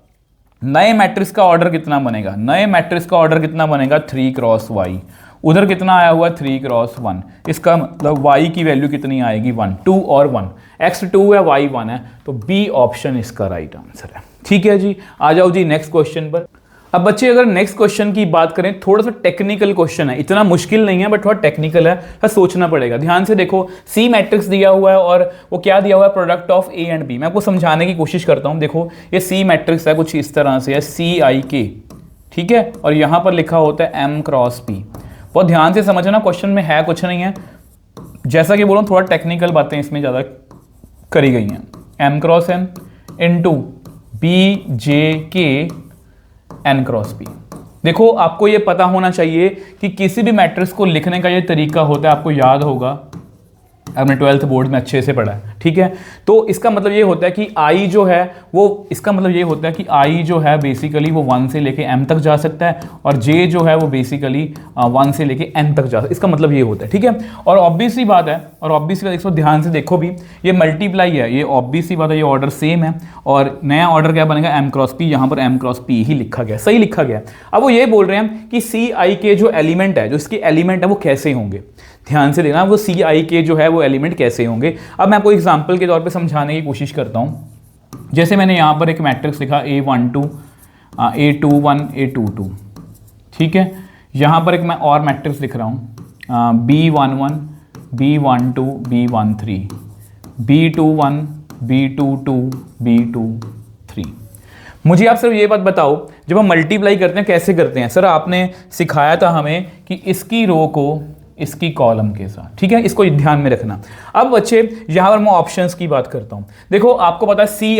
नए मैट्रिक्स का ऑर्डर कितना बनेगा? नए मैट्रिक्स का ऑर्डर कितना बनेगा? 3x y। उधर कितना आया हुआ? 3x1। इसका मतलब y की वैल्यू कितनी आएगी? 1, 2 और 1, x 2 है, y 1 है, तो B ऑप्शन इसका राइट आंसर है। ठीक है जी, आ जाओ जी नेक्स्ट क्वेश्चन पर। अब बच्चे अगर नेक्स्ट क्वेश्चन की बात करें, थोड़ा सा टेक्निकल क्वेश्चन है, इतना मुश्किल नहीं है बट थोड़ा टेक्निकल है, थोड़ा सोचना पड़ेगा। ध्यान से देखो, C मैट्रिक्स दिया हुआ है और वो क्या दिया हुआ है? Product of A and B। मैं आपको समझाने की कोशिश करता हूं। देखो ये C मैट्रिक्स है, कुछ इस तरह से है, CIK, ठीक है, और यहां पर लिखा होता है M×P। बहुत ध्यान से समझना, क्वेश्चन में है कुछ नहीं है, जैसा कि बोलो थोड़ा टेक्निकल बातें इसमें ज़्यादा करी गई हैं। M×N into BJK N×P। देखो आपको ये पता होना चाहिए कि किसी भी मैट्रिक्स को लिखने का ये तरीका होता है, आपको याद होगा, आपने 12th बोर्ड में अच्छे से पढ़ा है। ठीक है। तो इसका मतलब ये होता है कि i जो है वो, इसका मतलब ये होता है कि i जो है बेसिकली वो 1 से लेके m तक जा सकता है और j जो है वो बेसिकली 1 से लेके n तक जा सकता है, इसका मतलब ये होता है, ठीक है। और ऑब्वियस सी बात है, और ऑब्वियस देखो ध्यान से देखो भी, ये मल्टीप्लाई है, ये ऑब्वियस सी बात है, ये ऑर्डर सेम है और नया ऑर्डर क्या बनेगा, m क्रॉस p, यहाँ पर m क्रॉस p ही लिखा गया, सही लिखा गया। अब वो ये बोल रहे हैं कि ci के जो एलिमेंट है, जो इसके एलिमेंट है वो कैसे होंगे, ध्यान से देखना, वो ci के जो है वो एलिमेंट कैसे होंगे। अब मैं आपको एग्जांपल के तौर पे समझाने की कोशिश करता हूँ। जैसे मैंने यहाँ पर एक मैट्रिक्स लिखा A12 A21 A22, ठीक है। यहाँ पर एक मैं और मैट्रिक्स लिख रहा हूँ B11 B12 B13 B21 B22 B23। मुझे आप सिर्फ ये बात बताओ, जब हम मल्टीप्लाई करते हैं कैसे करते हैं? सर आपने सिखाया था हमें कि इसकी रो को इसकी कॉलम के साथ, ठीक है, इसको ध्यान में रखना। अब बच्चे यहाँ पर मैं ऑप्शंस की बात करता हूँ। देखो आपको पता है ci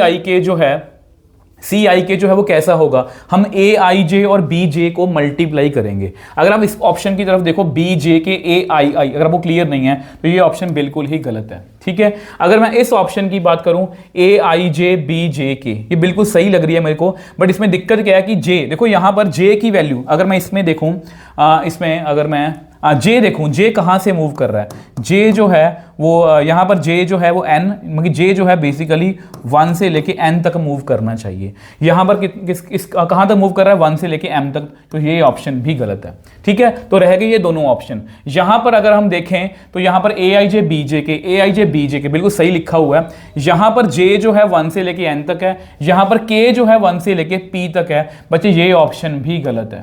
के जो है वो कैसा होगा, हम aij और bj को मल्टीप्लाई करेंगे। अगर आप इस ऑप्शन की तरफ देखो bj के aii, अगर आपको क्लियर नहीं है तो ये ऑप्शन बिल्कुल ही गलत है, ठीक है। अगर मैं इस ऑप्शन की बात करूं aij bj के, ये बिल्कुल सही लग रही है मेरे को, बट इसमें दिक्कत क्या है कि j, देखो यहां पर j की वैल्यू अगर मैं इसमें देखूं, इसमें अगर मैं j देखूं, j कहां से मूव कर रहा है, j जो है वो यहाँ पर j जो है वो n, मतलब j जो है बेसिकली 1 से लेके n तक मूव करना चाहिए। यहाँ पर कहाँ तक मूव कर रहा है, 1 से लेके m तक, तो ये ऑप्शन भी गलत है, ठीक है। तो रह गए ये दोनों ऑप्शन। यहाँ पर अगर हम देखें तो यहाँ पर aij bj के बिल्कुल सही लिखा हुआ है। यहाँ पर j जो है 1 से लेके n तक है, यहाँ पर k जो है 1 से लेके p तक है। बच्चे ये ऑप्शन भी गलत है,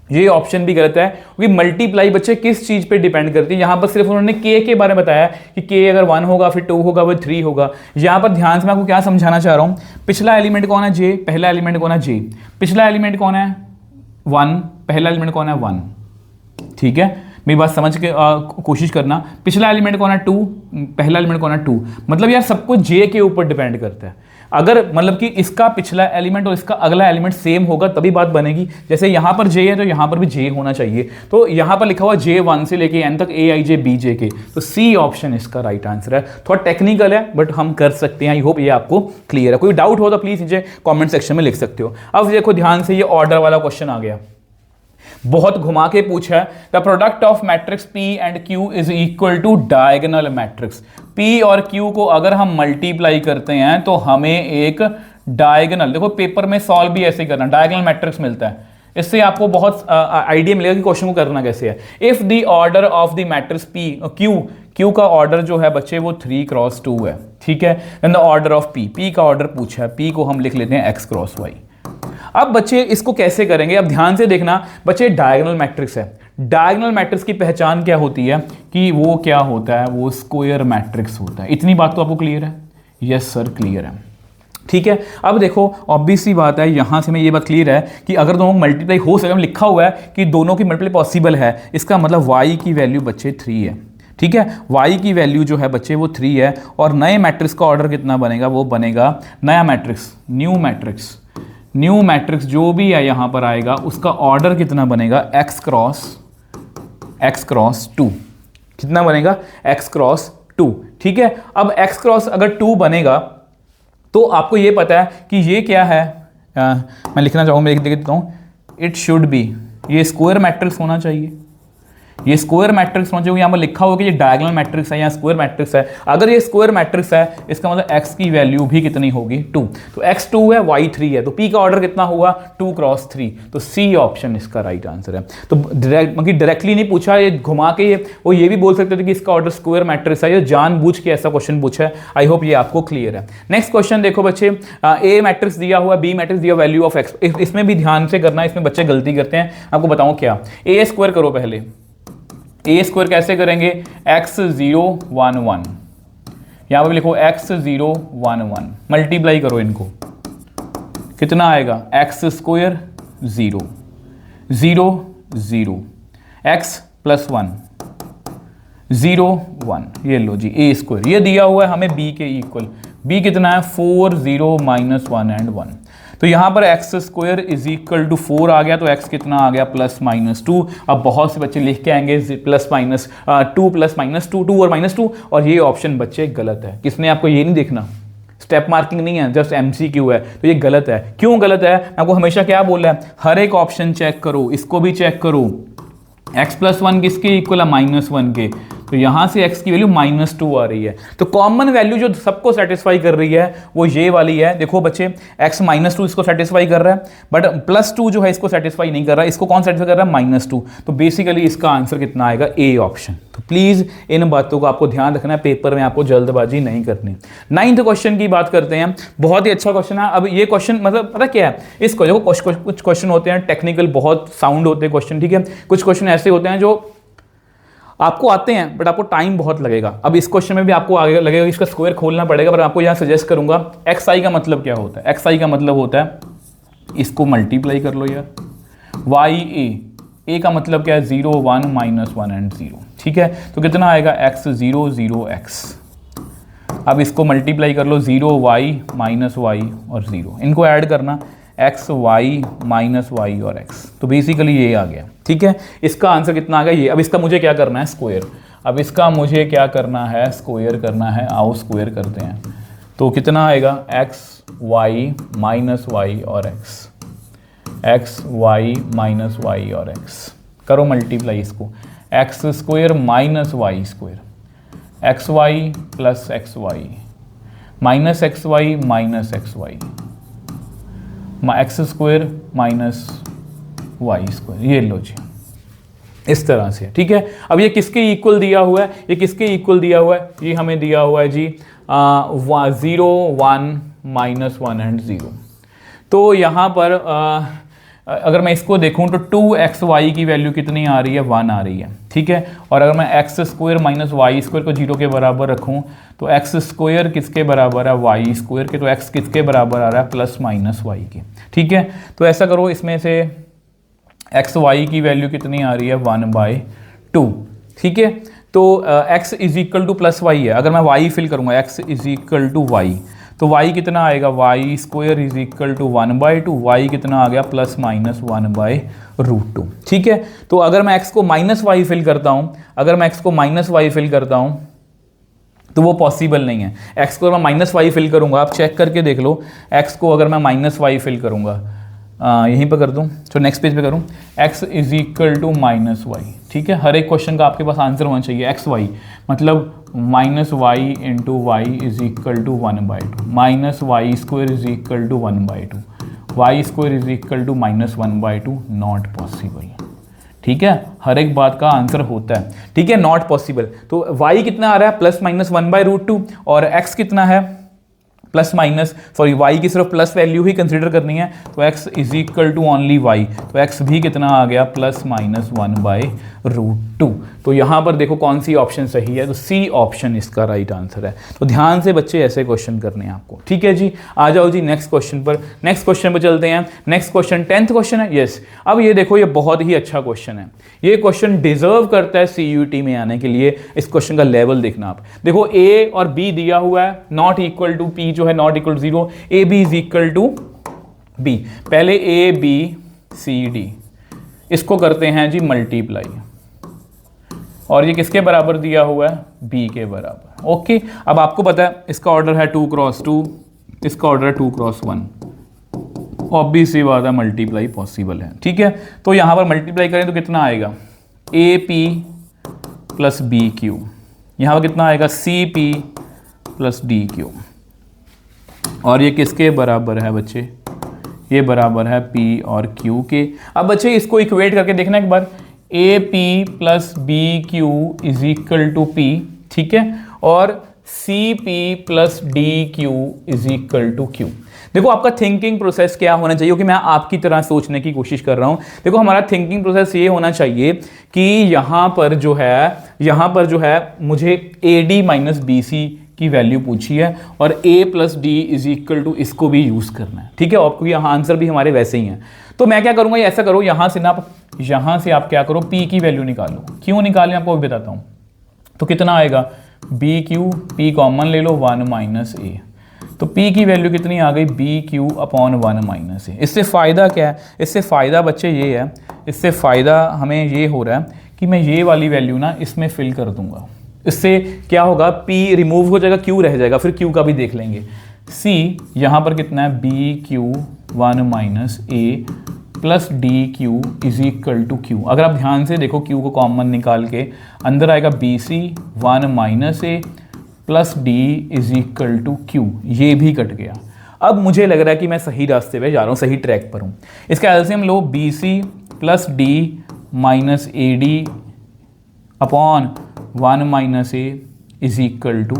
ये ऑप्शन भी गलत है, क्योंकि मल्टीप्लाई बच्चे किस चीज पे डिपेंड करती है। यहां पर सिर्फ उन्होंने k के बारे में बताया कि k अगर 1 होगा फिर 2 होगा फिर 3 होगा। यहां पर ध्यान से मैं आपको क्या समझाना चाह रहा हूं, पिछला एलिमेंट कौन है j, पहला एलिमेंट कौन है j, पिछला एलिमेंट कौन है 1, पहला एलिमेंट कौन है 1, ठीक है। मेरी बात समझ के कोशिश करना, पिछला एलिमेंट कौन है 2, पहला एलिमेंट कौन है 2, मतलब यार सब कुछ j के ऊपर डिपेंड करता है। अगर मतलब कि इसका पिछला एलिमेंट और इसका अगला एलिमेंट सेम होगा तभी बात बनेगी। जैसे यहाँ पर j है तो यहाँ पर भी j होना चाहिए। तो यहाँ पर लिखा हुआ j 1 से लेके n तक aij bj के, तो C ऑप्शन इसका राइट आंसर है। थोड़ा टेक्निकल है बट हम कर सकते हैं। आई होप ये आपको क्लियर है। कोई डाउट हो तो प्लीज मुझे कमेंट सेक्शन में लिख सकते हो। अब देखो ध्यान से, ये ऑर्डर वाला क्वेश्चन आ गया, बहुत घुमा के पूछा है। The product of matrix P and Q is equal to diagonal matrix. P और Q को अगर हम मल्टीप्लाई करते हैं तो हमें एक डायगोनल, देखो पेपर में सॉल्व भी ऐसे करना, डायगोनल मैट्रिक्स मिलता है। इससे आपको बहुत आइडिया मिलेगा कि क्वेश्चन को करना कैसे है। If the order of the matrix Q का ऑर्डर जो है बच्चे वो 3 क्रॉस 2 है, ठीक है। Then the order of P का ऑर्डर पूछा है, P को हम लिख लेते हैं x क्रॉस y। अब बच्चे इसको कैसे करेंगे, अब ध्यान से देखना बच्चे, डायगोनल मैट्रिक्स है। डायगोनल मैट्रिक्स की पहचान क्या होती है कि वो क्या होता है, वो स्क्वायर मैट्रिक्स होता है। इतनी बात तो आपको क्लियर है? यस सर क्लियर है, ठीक है। अब देखो ऑब्वियस सी बात है, यहां से मैं ये बात क्लियर है कि अगर दोनों मल्टीप्लाई हो सके, लिखा हुआ है कि दोनों की मल्टीप्लाई पॉसिबल है, इसका मतलब y की वैल्यू बच्चे 3 है, ठीक है। y की वैल्यू जो है बच्चे वो 3 है। और नए मैट्रिक्स का ऑर्डर कितना बनेगा, वो बनेगा नया मैट्रिक्स, न्यू मैट्रिक्स जो भी है यहां पर आएगा, उसका ऑर्डर कितना बनेगा, x क्रॉस 2, कितना बनेगा, x क्रॉस 2, ठीक है। अब x क्रॉस अगर 2 बनेगा तो आपको ये पता है कि ये क्या है, मैं लिखना चाहूँगा, मैं देख देता हूँ, इट शुड बी, ये स्क्वायर मैट्रिक्स होना चाहिए, ये स्क्वायर मैट्रिक्स होना चाहिए। यहाँ पर लिखा होगा कि ये डायगोनल मैट्रिक्स है या स्क्वायर मैट्रिक्स है। अगर ये स्क्वायर मैट्रिक्स है इसका मतलब x की वैल्यू भी कितनी होगी, 2। तो x 2 है, y 3 है, तो P का ऑर्डर कितना हुआ, 2 क्रॉस 3। तो C ऑप्शन इसका राइट आंसर है। तो डायरेक्टली नहीं पूछा, ये घुमा के वो ये भी बोल सकते थे कि इसका ऑर्डर स्क्वायर मैट्रिक्स है, ये जानबूझ के ऐसा क्वेश्चन पूछा है। आई होप ये आपको क्लियर है। नेक्स्ट क्वेश्चन देखो बच्चे, A मैट्रिक्स दिया हुआ, B मैट्रिक्स दिया, वैल्यू ऑफ x, इसमें भी ध्यान से करना, इसमें बच्चे गलती करते हैं। आपको बताऊं क्या, A स्क्वायर करो पहले, ए स्क्वायर कैसे करेंगे, x 0 1 1, यहां पर लिखो x 0 1 1, मल्टीप्लाई करो इनको, कितना आएगा, x स्क्वायर 0 0 0, x प्लस 1 0 1, ये लो जी ए स्क्वायर, ये दिया हुआ है हमें b के इक्वल। b कितना है, 4 0 -1 एंड 1। तो यहाँ पर X square is equal to 4 आ गया, तो एक्स कितना आ गया +-2। अब बहुत से बच्चे लिख के आएंगे +-2 +-2 2 और -2, और ये ऑप्शन बच्चे गलत है। किसने आपको ये नहीं देखना, स्टेप मार्किंग नहीं है, जस्ट MCQ है, तो ये गलत है। क्यों गलत है? आपको हमेशा क्या बोला है, हर एक ऑप्शन चेक करो, इसको भी चेक करो। x+1 किसके इक्वल है, -1 के, तो यहां से x की वैल्यू -2 आ रही है। तो कॉमन वैल्यू जो सबको सेटिस्फाई कर रही है वो ये वाली है। देखो बच्चे, x -2 इसको सेटिस्फाई कर रहा है, बट +2 जो है इसको सेटिस्फाई नहीं कर रहा है। इसको कौन सेटिस्फाई कर रहा है, -2। तो बेसिकली इसका आंसर कितना आएगा, ए ऑप्शन। तो प्लीज इन बातों को आपको ध्यान रखना है, पेपर में आपको जल्दबाजी नहीं करनी। 9th क्वेश्चन की बात करते हैं। बहुत ही अच्छा क्वेश्चन है। अब ये क्वेश्चन मतलब पता क्या है, इसको देखो कुछ क्वेश्चन होते हैं टेक्निकल, बहुत साउंड होते हैं क्वेश्चन, ठीक है। कुछ क्वेश्चन ऐसे होते हैं जो आपको आते हैं बट आपको टाइम बहुत लगेगा। अब इस क्वेश्चन में भी आपको आगे लगेगा इसका स्क्वायर खोलना पड़ेगा, पर आपको यहाँ सजेस्ट करूंगा xi का मतलब क्या होता है। xi का मतलब होता है, इसको मल्टीप्लाई कर लो यार, a का मतलब क्या है, 0 1 -1 एंड 0, ठीक है। तो कितना आएगा, x 0 0 x। अब इसको मल्टीप्लाई कर लो, 0 y -y और 0, इनको ऐड करना, x y -y और x, तो बेसिकली ये आ गया, ठीक है। इसका आंसर कितना आ गया ये। अब इसका मुझे क्या करना है, स्क्वायर। अब इसका मुझे क्या करना है, स्क्वायर करना है। आओ स्क्वायर करते हैं। तो कितना आएगा, x y -y और x, x y -y और x, करो मल्टीप्लाई इसको, x square -y square, X Y plus X Y minus X Y minus X Y, X square minus Y square, ये लो जी इस तरह से, ठीक है। अब ये किसके इक्वल दिया हुआ है, ये किसके इक्वल दिया हुआ है, ये हमें दिया हुआ है जी 0 1 -1 एंड 0। तो यहाँ पर अगर मैं इसको देखूँ तो 2xy की वैल्यू कितनी आ रही है, 1 आ रही है, ठीक है। और अगर मैं X square minus Y square को 0 के बराबर रखूँ तो एक्स स्क्वायर किसके बराबर है, वाई स्क्वायर के, तो एक्स किसके बराबर आ रहा है, प्लस माइनस वाई के, ठीक है। तो ऐसा करो, इसमें से एक्स वाई की वैल्यू कितनी आ रही है, 1/2, ठीक है। तो x is equal to plus Y है, अगर मैं y फिल करूँगा x is equal to Y, तो y कितना आएगा, Y square is equal to 1/2, y कितना आ गया, प्लस माइनस 1/√2, ठीक है। तो अगर मैं x को माइनस वाई फिल करता हूँ, अगर मैं x को माइनस वाई फिल करता हूँ तो वो पॉसिबल नहीं है। x को अगर मैं माइनस वाई फिल करूँगा, आप चेक करके देख लो, x को अगर मैं माइनस वाई फिल करूँगा, यहीं पर कर दूं, तो नेक्स्ट पेज पे करूं, x is equal to minus Y, ठीक है। हर एक क्वेश्चन का आपके पास आंसर होना चाहिए, एक्स वाई मतलब minus Y into Y is equal to 1/2, minus Y square is equal to 1/2, Y square is equal to minus 1/2, not possible, ठीक है। हर एक बात का आंसर होता है, ठीक है, नॉट पॉसिबल। तो y कितना आ रहा है, प्लस माइनस 1/√2, और x कितना है, प्लस माइनस, सॉरी y की सिर्फ प्लस वैल्यू ही कंसीडर करनी है, तो x is equal to only y, तो x भी कितना आ गया, प्लस माइनस 1/√2। तो यहाँ पर देखो कौन सी ऑप्शन सही है, तो सी ऑप्शन इसका राइट आंसर है। तो ध्यान से बच्चे ऐसे क्वेश्चन करने हैं आपको, ठीक है जी। आ जाओ जी नेक्स्ट क्वेश्चन पर, नेक्स्ट क्वेश्चन पर चलते हैं। नेक्स्ट क्वेश्चन 10th क्वेश्चन है, यस। अब ये देखो, ये बहुत ही अच्छा क्वेश्चन है, ये क्वेश्चन डिजर्व करता है CUET में आने के लिए। इस क्वेश्चन का लेवल देखना आप, देखो a और b दिया हुआ है, नॉट इक्वल टू p जो है not equal to 0, A B is equal to B. पहले ए बी सी डी, इसको करते हैं जी मल्टीप्लाई, और ये किसके बराबर दिया हुआ है, बी के बराबर, ओके। अब आपको पता है इसका ऑर्डर है 2x2, इसका ऑर्डर है 2x1, ऑब्वियस सी बात है मल्टीप्लाई पॉसिबल है, ठीक है। तो यहां पर मल्टीप्लाई करें तो कितना आएगा, A P plus B Q, यहां पर कितना आएगा, C P plus D Q, और ये किसके बराबर है बच्चे, ये बराबर है P और Q के। अब बच्चे इसको इक्वेट करके देखना एक बार, AP plus BQ is equal to P, ठीक है, और CP plus DQ is equal to Q। देखो आपका थिंकिंग प्रोसेस क्या होना चाहिए, क्योंकि मैं आपकी तरह सोचने की कोशिश कर रहा हूं। देखो हमारा थिंकिंग प्रोसेस ये होना चाहिए कि यहाँ पर जो है मुझे AD माइनस BC की वैल्यू पूछी है, और a plus D is equal to इसको भी यूज करना है, ठीक है। आपको यहाँ आंसर भी हमारे वैसे ही हैं। तो मैं क्या करूँगा, ऐसा करो, यहाँ से आप क्या करो, p की वैल्यू निकालो। क्यों निकालें आपको भी बताता हूँ। तो कितना आएगा, बी क्यू, पी कॉमन ले लो, 1 माइनस ए, तो P की वैल्यू कितनी आ गई, बी क्यू अपॉन 1 माइनस ए। इससे फ़ायदा क्या है, इससे फ़ायदा बच्चे ये है, इससे फ़ायदा हमें ये हो रहा है कि मैं ये वाली वैल्यू ना इसमें फिल कर दूंगा। इससे क्या होगा, P रिमूव हो जाएगा, Q रह जाएगा, फिर Q का भी देख लेंगे। C यहाँ पर कितना है, B Q 1 minus A plus D Q is equal to Q. अगर आप ध्यान से देखो Q को कॉमन निकाल के अंदर आएगा B C 1 minus A plus D is equal to Q, ये भी कट गया। अब मुझे लग रहा है कि मैं सही रास्ते पे जा रहा हूँ, सही ट्रैक पर हूँ। इसका एलसीएम लो, B C plus D minus A D upon 1 minus A is equal to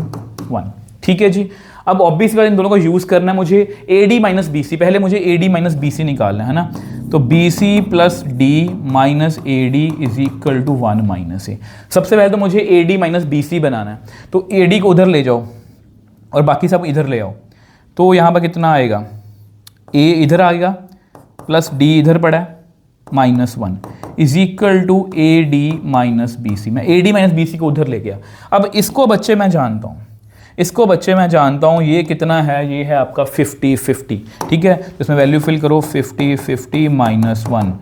1। ठीक है जी। अब ऑब्वियस बात इन दोनों को यूज़ करना है मुझे, a D minus B c, पहले मुझे a D minus B c निकालना है ना। तो b C plus D minus A d is equal to 1 minus a. सबसे पहले तो मुझे a D minus B c बनाना है, तो ए डी को उधर ले जाओ और बाकी सब इधर ले आओ। तो यहाँ पर कितना आएगा, ए इधर आएगा प्लस डी इधर पड़ा है -1 is equal to a D minus B c. मैं a D minus B c को उधर ले गया। अब इसको बच्चे मैं जानता हूँ, ये कितना है, ये है आपका 50-50। ठीक है, तो इसमें वैल्यू फिल करो, 50-50 -1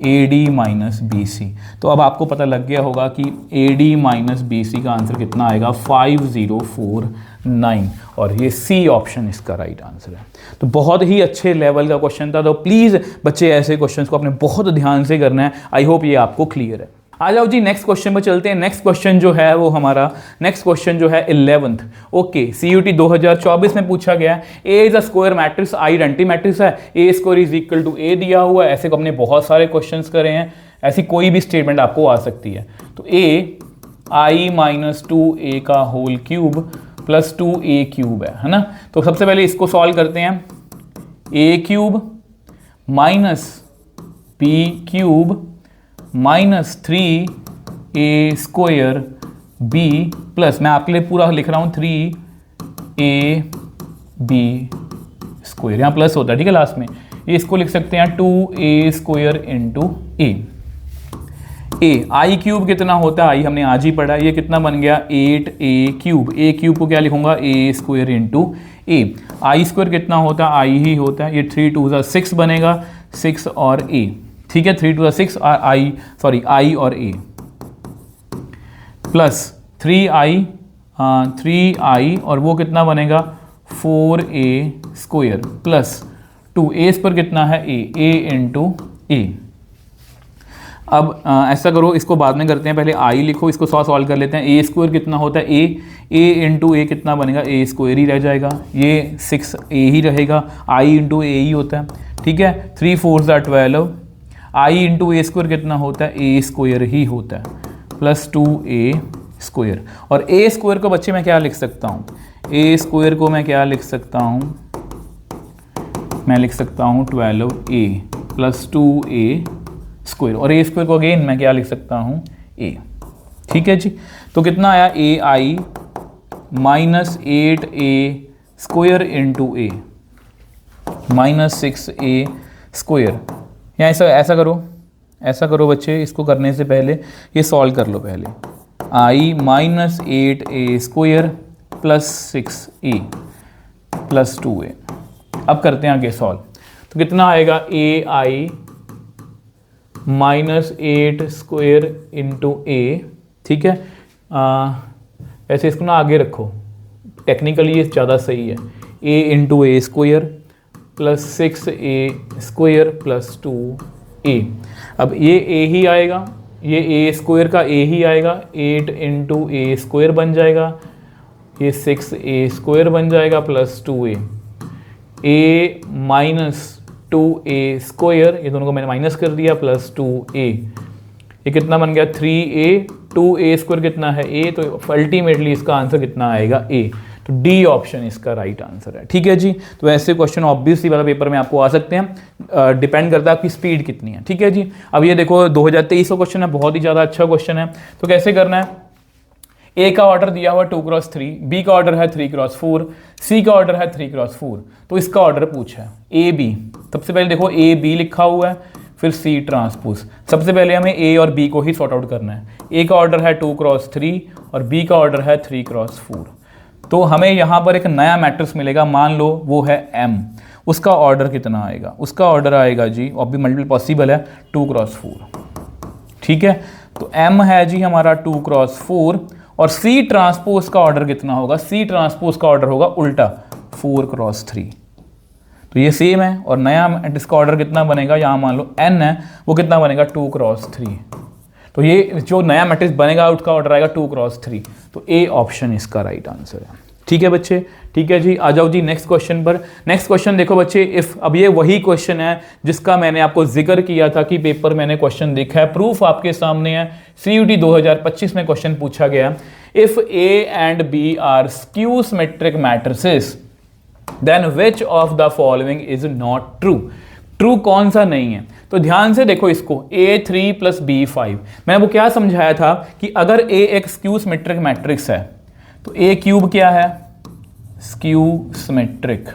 A D minus B C. तो अब आपको पता लग गया होगा कि A D minus B C का आंसर कितना आएगा, 5049, और ये सी ऑप्शन इसका राइट आंसर है। तो बहुत ही अच्छे लेवल का क्वेश्चन था। तो प्लीज़ बच्चे ऐसे क्वेश्चंस को अपने बहुत ध्यान से करना है। आई होप ये आपको क्लियर है। आ जाओ जी नेक्स्ट क्वेश्चन पर चलते हैं। नेक्स्ट क्वेश्चन जो है वो हमारा नेक्स्ट क्वेश्चन जो है 11th। ओके, CUT 2024 में पूछा गया, a is a square matrix, i identity matrix है, a square is equal to a दिया हुआ है। ऐसे को हमने बहुत सारे क्वेश्चंस करे हैं, ऐसी कोई भी स्टेटमेंट आपको आ सकती है। तो ए आई माइनस 2a का whole cube plus 2a cube है ना। तो सबसे पहले इसको सॉल्व करते हैं, a cube minus b cube minus 3a square b plus, मैं आपके लिए पूरा लिख रहा हूँ, 3ab स्क्वायर, यहाँ प्लस होता है ठीक है लास्ट में। ये इसको लिख सकते हैं 2a स्क्वायर इंटू ए। आई क्यूब कितना होता है, आई हमने आज ही पढ़ा, ये कितना बन गया 8a क्यूब। ए क्यूब को क्या लिखूंगा, ए स्क्वायर इंटू ए। आई स्क्वायर कितना होता है, आई ही होता है, ये 3 2 6 बनेगा, 6 और a। ठीक है, 3 2 6 आई और a प्लस 3i और वो कितना बनेगा 4a स्क्वायर प्लस 2a पर कितना है a इंटू ए। अब ऐसा करो, इसको बाद में करते हैं, पहले i लिखो, इसको सॉल्व कर लेते हैं। a स्क्वायर कितना होता है a इंटू ए कितना बनेगा, a स्क्वायर ही रह जाएगा, ये 6a ही रहेगा, i इंटू ए ही होता है। ठीक है, 3 4 12, i इंटू ए स्क्वायर कितना होता है, a स्क्वायर ही होता है, प्लस 2a स्क्वायर। और a स्क्वायर को बच्चे मैं क्या लिख सकता हूँ, a स्क्वायर को मैं क्या लिख सकता हूँ, मैं लिख सकता हूँ 12a प्लस 2a स्क्वायर, और a स्क्वायर को अगेन मैं क्या लिख सकता हूँ, a। ठीक है जी, तो कितना आया, ai minus 8a square into a minus 6a square. यहाँ ऐसा करो बच्चे, इसको करने से पहले ये सॉल्व कर लो पहले, i minus 8a square plus 6a plus 2a। अब करते हैं आगे सॉल्व, तो कितना आएगा, a i minus 8 square into a. ठीक है, ऐसे इसको ना आगे रखो, टेक्निकली ये ज़्यादा सही है, a into A square plus 6a square plus 2a। अब ये a ही आएगा, ये a स्क्वायर का a ही आएगा, 8 इंटू ए स्क्वायर बन जाएगा, ये 6a स्क्वायर बन जाएगा plus 2a। a minus 2a square, ये दोनों को मैंने माइनस कर दिया, प्लस 2a, ये कितना बन गया 3a, 2a स्क्वायर कितना है a, तो अल्टीमेटली इसका आंसर कितना आएगा a। तो डी ऑप्शन इसका राइट आंसर है। ठीक है जी, तो ऐसे क्वेश्चन ऑब्वियसली वाला पेपर में आपको आ सकते हैं, डिपेंड करता है आपकी स्पीड कितनी है। ठीक है जी, अब ये देखो 2023 का क्वेश्चन है, बहुत ही ज़्यादा अच्छा क्वेश्चन है। तो कैसे करना है, ए का ऑर्डर दिया हुआ 2x3, बी का ऑर्डर है 3x4, सी का ऑर्डर है 3x4, तो इसका ऑर्डर पूछा है ए बी। सबसे पहले देखो ए बी लिखा हुआ है, फिर सी ट्रांसपोज। सबसे पहले हमें ए और बी को ही सॉर्ट आउट करना है। ए का ऑर्डर है 2x3 और बी का ऑर्डर है 3x4। तो हमें यहाँ पर एक नया मैट्रिक्स मिलेगा, मान लो वो है M, उसका ऑर्डर कितना आएगा, उसका ऑर्डर आएगा जी, और भी मल्टीपल पॉसिबल है 2 क्रॉस 4, ठीक है। तो M है जी हमारा 2 क्रॉस 4, और C ट्रांसपोज का ऑर्डर कितना होगा, C ट्रांसपोज का ऑर्डर होगा उल्टा 4 क्रॉस 3। तो ये सेम है, और नया इसका ऑर्डर कितना बनेगा, यहाँ मान लो N है, वो कितना बनेगा 2 क्रॉस 3। तो ये जो नया मैट्रिक्स बनेगा उसका ऑर्डर आएगा 2 क्रॉस 3। तो ए ऑप्शन इसका राइट आंसर है। ठीक है बच्चे, ठीक है जी। आ जाओ जी नेक्स्ट क्वेश्चन पर। नेक्स्ट क्वेश्चन देखो बच्चे, इफ, अब ये वही क्वेश्चन है जिसका मैंने आपको जिक्र किया था कि पेपर मैंने क्वेश्चन देखा है, प्रूफ आपके सामने है। CUT 2025 में क्वेश्चन पूछा गया, if A and B are skew symmetric matrices then which of the following is not true. True कौन सा नहीं है, तो ध्यान से देखो इसको, A3 प्लस B5। मैंने वो क्या समझाया था कि अगर A एक स्क्यू सिमेट्रिक मैट्रिक्स है तो A क्यूब क्या है, स्क्यू सिमेट्रिक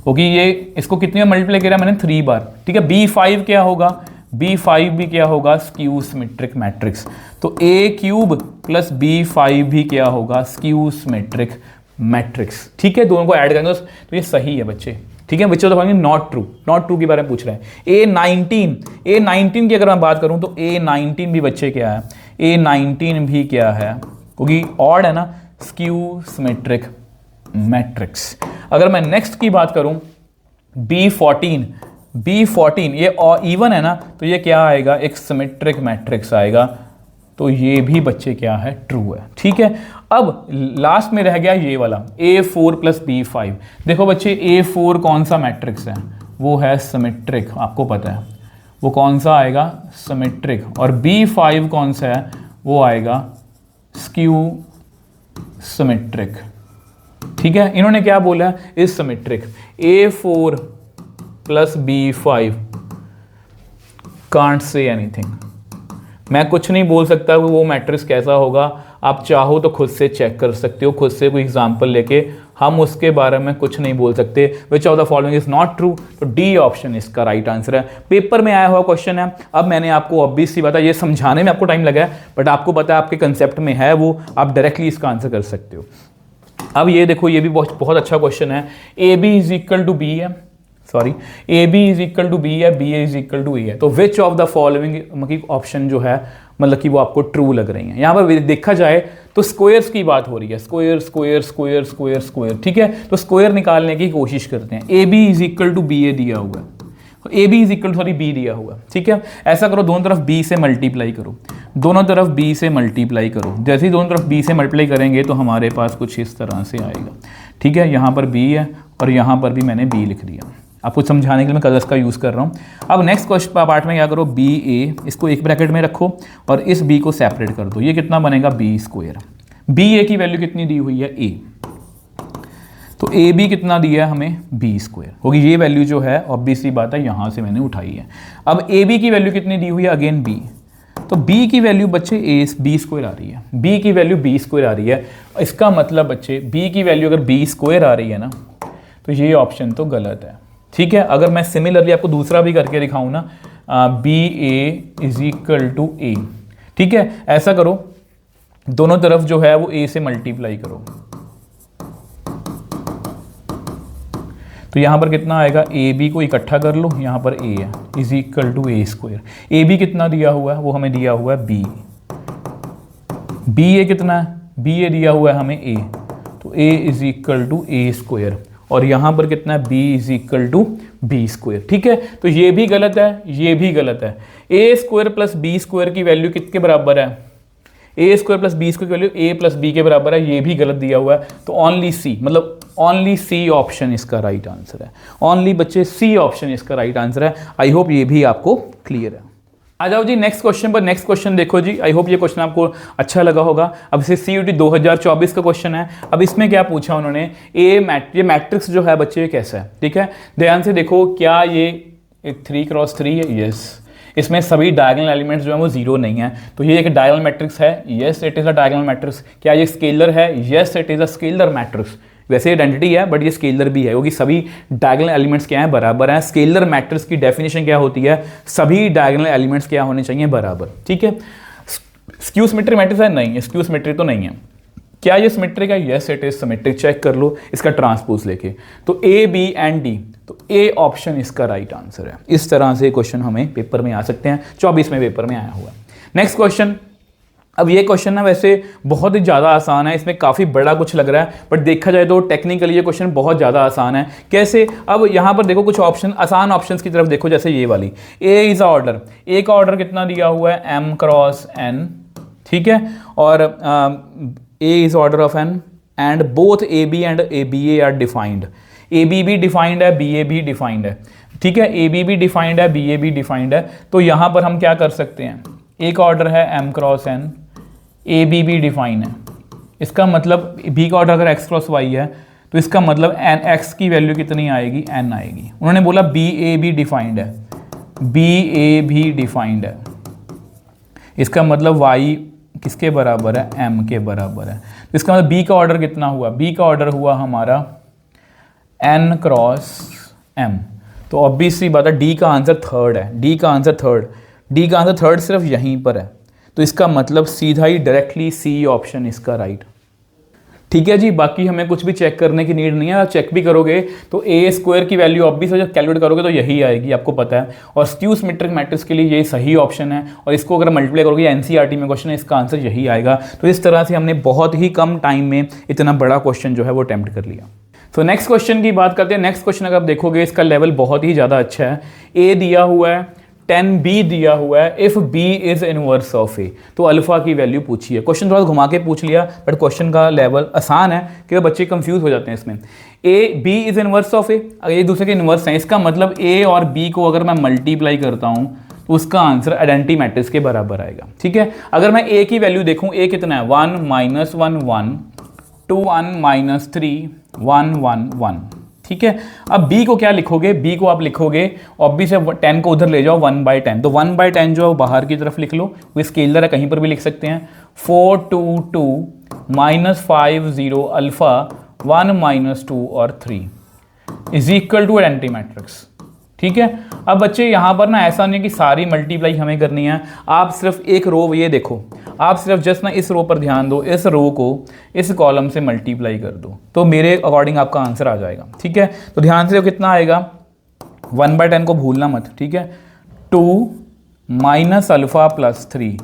होगी। ये इसको कितनी बार मल्टीप्लाई किया मैंने, 3 बार, ठीक है। B5 क्या होगा, B5 भी क्या होगा, स्क्यू सिमेट्रिक मैट्रिक्स। तो A क्यूब प्लस B5 भी क्या होगा, स्क्यू सिमेट्रिक मैट्रिक्स, ठीक है। दोनों को ऐड करेंगे तो ये सही है बच्चे, ठीक है। बच्चों तो नॉट ट्रू, नॉट ट्रू के बारे में पूछ रहे हैं। A19 की अगर मैं बात करूं तो A19 भी बच्चे क्या है, A19 भी क्या है, क्योंकि ऑड है ना, स्क्यू सिमेट्रिक मैट्रिक्स। अगर मैं नेक्स्ट की बात करूं B14 ये इवन है ना, तो ये क्या आएगा, एक सिमेट्रिक मैट्रिक्स आएगा। तो ये भी बच्चे क्या है, ट्रू है, ठीक है। अब लास्ट में रह गया ये वाला A4 प्लस B5। देखो बच्चे A4 कौन सा मैट्रिक्स है, वो है सिमेट्रिक, आपको पता है वो कौन सा आएगा, सिमेट्रिक। और B5 कौन सा है, वो आएगा स्क्यू सिमेट्रिक, ठीक है। इन्होंने क्या बोला, is symmetric. A4 plus B5 can't say anything, मैं कुछ नहीं बोल सकता वो मैट्रिक्स कैसा होगा। आप चाहो तो खुद से चेक कर सकते हो, खुद से कोई एग्जांपल लेके, हम उसके बारे में कुछ नहीं बोल सकते। विच of the following is not true, तो डी ऑप्शन इसका राइट आंसर है। पेपर में आया हुआ क्वेश्चन है। अब मैंने आपको ऑब्वियस सी बात है, ये समझाने में आपको टाइम लगा है, बट आपको पता है आपके कंसेप्ट में है वो, आप डायरेक्टली इसका आंसर कर सकते हो। अब ये देखो, ये भी बहुत अच्छा क्वेश्चन है। AB is equal to b है, sorry, AB is equal to b है, BA is equal to A है। तो which of the following option जो है, मतलब कि वो आपको ट्रू लग रही है। यहाँ पर देखा जाए तो स्क्वायर्स की बात हो रही है, square square square square square, ठीक है। तो स्क्वायर निकालने की कोशिश करते हैं। AB is equal to BA दिया हुआ है, AB is equal to B दिया हुआ है, ठीक है। ऐसा करो, दोनों तरफ B से मल्टीप्लाई करो, दोनों तरफ B से मल्टीप्लाई करो। जैसे ही दोनों तरफ B से मल्टीप्लाई करेंगे तो हमारे पास कुछ इस तरह से आएगा, ठीक है। यहाँ पर B है और यहाँ पर भी मैंने B लिख दिया, आपको समझाने के लिए मैं कलर्स का यूज़ कर रहा हूँ। अब नेक्स्ट क्वेश्चन पार्ट में क्या करो, BA इसको एक ब्रैकेट में रखो और इस B को सेपरेट कर दो। ये कितना बनेगा, B स्क्वायर। BA की वैल्यू कितनी दी हुई है, A, तो AB कितना दिया है हमें, B स्क्वायर होगी। ये वैल्यू जो है ऑब्वियसली बात है यहाँ से मैंने उठाई है। अब AB की वैल्यू कितनी दी हुई है, अगेन B, तो B की वैल्यू बच्चे B स्क्वायर आ रही है, B की वैल्यू B स्क्वायर आ रही है। इसका मतलब बच्चे B की वैल्यू अगर B स्क्वायर आ रही है ना, तो ये ऑप्शन तो गलत है, ठीक है। अगर मैं सिमिलरली आपको दूसरा भी करके दिखाऊं ना, BA is equal to A, ठीक है। ऐसा करो, दोनों तरफ जो है वो A से मल्टीप्लाई करो, तो यहां पर कितना आएगा, AB को इकट्ठा कर लो, यहां पर A है, is equal to A square. AB कितना दिया हुआ है, वो हमें दिया हुआ है B। BA कितना है, BA दिया हुआ है हमें A, तो A is equal to A square. और यहाँ पर कितना है, B is equal to B square, ठीक है। तो ये भी गलत है, ये भी गलत है। A square plus B square की वैल्यू किसके बराबर है, A square plus B square की वैल्यू A प्लस B के बराबर है, ये भी गलत दिया हुआ है। तो ओनली C, मतलब ओनली C ऑप्शन इसका राइट आंसर है। ओनली बच्चे C ऑप्शन इसका राइट आंसर है। आई होप ये भी आपको क्लियर है। आ जाओ जी नेक्स्ट क्वेश्चन पर। नेक्स्ट क्वेश्चन देखो जी, आई होप ये क्वेश्चन आपको अच्छा लगा होगा। अब इसे CUT 2024 का क्वेश्चन है। अब इसमें क्या पूछा उन्होंने, ये मैट्रिक्स जो है बच्चे ये कैसा है, ठीक है। ध्यान से देखो, क्या ये 3 क्रॉस 3 है, यस। इसमें सभी डायगोनल एलिमेंट्स जो है वो 0 नहीं है, तो ये एक डायगोनल मैट्रिक्स है, yes it is a diagonal matrix. क्या ये स्केलर है, yes it is a scalar matrix. वैसे आइडेंटिटी है बट ये स्केलर भी है, क्योंकि सभी डायगोनल एलिमेंट्स क्या हैं, बराबर हैं। स्केलर मैट्रिक्स की डेफिनेशन क्या होती है, सभी डायगोनल एलिमेंट्स क्या होने चाहिए, बराबर, ठीक है। स्क्यू सिमेट्रिक मैट्रिक्स है, नहीं, स्क्यू सिमेट्रिक तो नहीं है। क्या ये सिमेट्रिक है? Yes it is symmetric. Check कर लो इसका ट्रांसपोज लेके। तो ए बी एंड डी, तो ए ऑप्शन इसका राइट आंसर है। इस तरह से क्वेश्चन हमें पेपर में आ सकते हैं, 24वें पेपर में आया हुआ है। Next question. अब ये क्वेश्चन ना वैसे बहुत ही ज़्यादा आसान है, इसमें काफ़ी बड़ा कुछ लग रहा है, बट देखा जाए तो टेक्निकली ये क्वेश्चन बहुत ज़्यादा आसान है। कैसे? अब यहाँ पर देखो कुछ ऑप्शन, आसान ऑप्शंस की तरफ देखो, जैसे ये वाली ए इज ऑर्डर, ए का ऑर्डर कितना दिया हुआ है? एम क्रॉस एन, ठीक है। और a is order of n and both A B and a B a are defined. A B भी डिफाइंड है, बी ए भी डिफाइंड है, ठीक है। ए बी भी डिफाइंड है, बी ए भी डिफाइंड है। तो यहाँ पर हम क्या कर सकते हैं? ए का ऑर्डर है M cross N, A B भी डिफाइन है, इसका मतलब बी का ऑर्डर अगर एक्स क्रॉस वाई है तो इसका मतलब एन एक्स की वैल्यू कितनी आएगी? एन आएगी। उन्होंने बोला बी ए भी डिफाइंड है, बी ए भी डिफाइंड है, इसका मतलब वाई किसके बराबर है? एम के बराबर है। तो इसका मतलब बी का ऑर्डर कितना हुआ? बी का ऑर्डर हुआ हमारा एन क्रॉस एम। तो ऑब्वियसली बात है डी का आंसर थर्ड है, डी का आंसर थर्ड, डी का आंसर थर्ड सिर्फ यहीं पर है। तो इसका मतलब सीधा ही डायरेक्टली सी ऑप्शन इसका राइट, ठीक है जी। बाकी हमें कुछ भी चेक करने की नीड नहीं है, चेक भी करोगे तो ए स्क्वायर की वैल्यू ऑब्वियसली जब कैलकुलेट करोगे तो यही आएगी, आपको पता है। और स्क्यू सिमेट्रिक मैट्रिक्स के लिए ये सही ऑप्शन है, और इसको अगर मल्टीप्लाई करोगे एनसीईआरटी में क्वेश्चन है, इसका आंसर यही आएगा। तो इस तरह से हमने बहुत ही कम टाइम में इतना बड़ा क्वेश्चन जो है वो अटेम्प्ट कर लिया। तो नेक्स्ट क्वेश्चन की बात करते हैं। नेक्स्ट क्वेश्चन अगर आप देखोगे इसका लेवल बहुत ही ज़्यादा अच्छा है। ए दिया हुआ है, 10b दिया हुआ है, if b is inverse of a, तो अल्फा की वैल्यू पूछी है। क्वेश्चन थोड़ा घुमा के पूछ लिया, बट क्वेश्चन का लेवल आसान है कि बच्चे कंफ्यूज हो जाते हैं इसमें। a b is inverse of a, अगर एक दूसरे के इनवर्स हैं, इसका मतलब a और b को अगर मैं मल्टीप्लाई करता हूं तो उसका आंसर आइडेंटिटी मैट्रिक्स के बराबर आएगा, ठीक है। अगर मैं a की वैल्यू देखूं, a कितना है? 1 -1 1 2 1 -3 1 1 1, ठीक है। अब b को क्या लिखोगे? b को आप लिखोगे ऑब्वियस है 10 को उधर ले जाओ 1/10, तो 1/10 जो है बाहर की तरफ लिख लो, वो स्केलर है कहीं पर भी लिख सकते हैं। 4 2 2 -5 0 अल्फा 1 -2 और 3 is equal to identity matrix, ठीक है। अब बच्चे यहाँ पर ना ऐसा नहीं कि सारी मल्टीप्लाई हमें करनी है, आप सिर्फ एक रो, ये देखो, आप सिर्फ जस्ट ना इस रो पर ध्यान दो, इस रो को इस कॉलम से मल्टीप्लाई कर दो, तो मेरे अकॉर्डिंग आपका आंसर आ जाएगा, ठीक है। तो ध्यान से कितना आएगा? 1/10 को भूलना मत, ठीक है। 2 - अल्फा + 3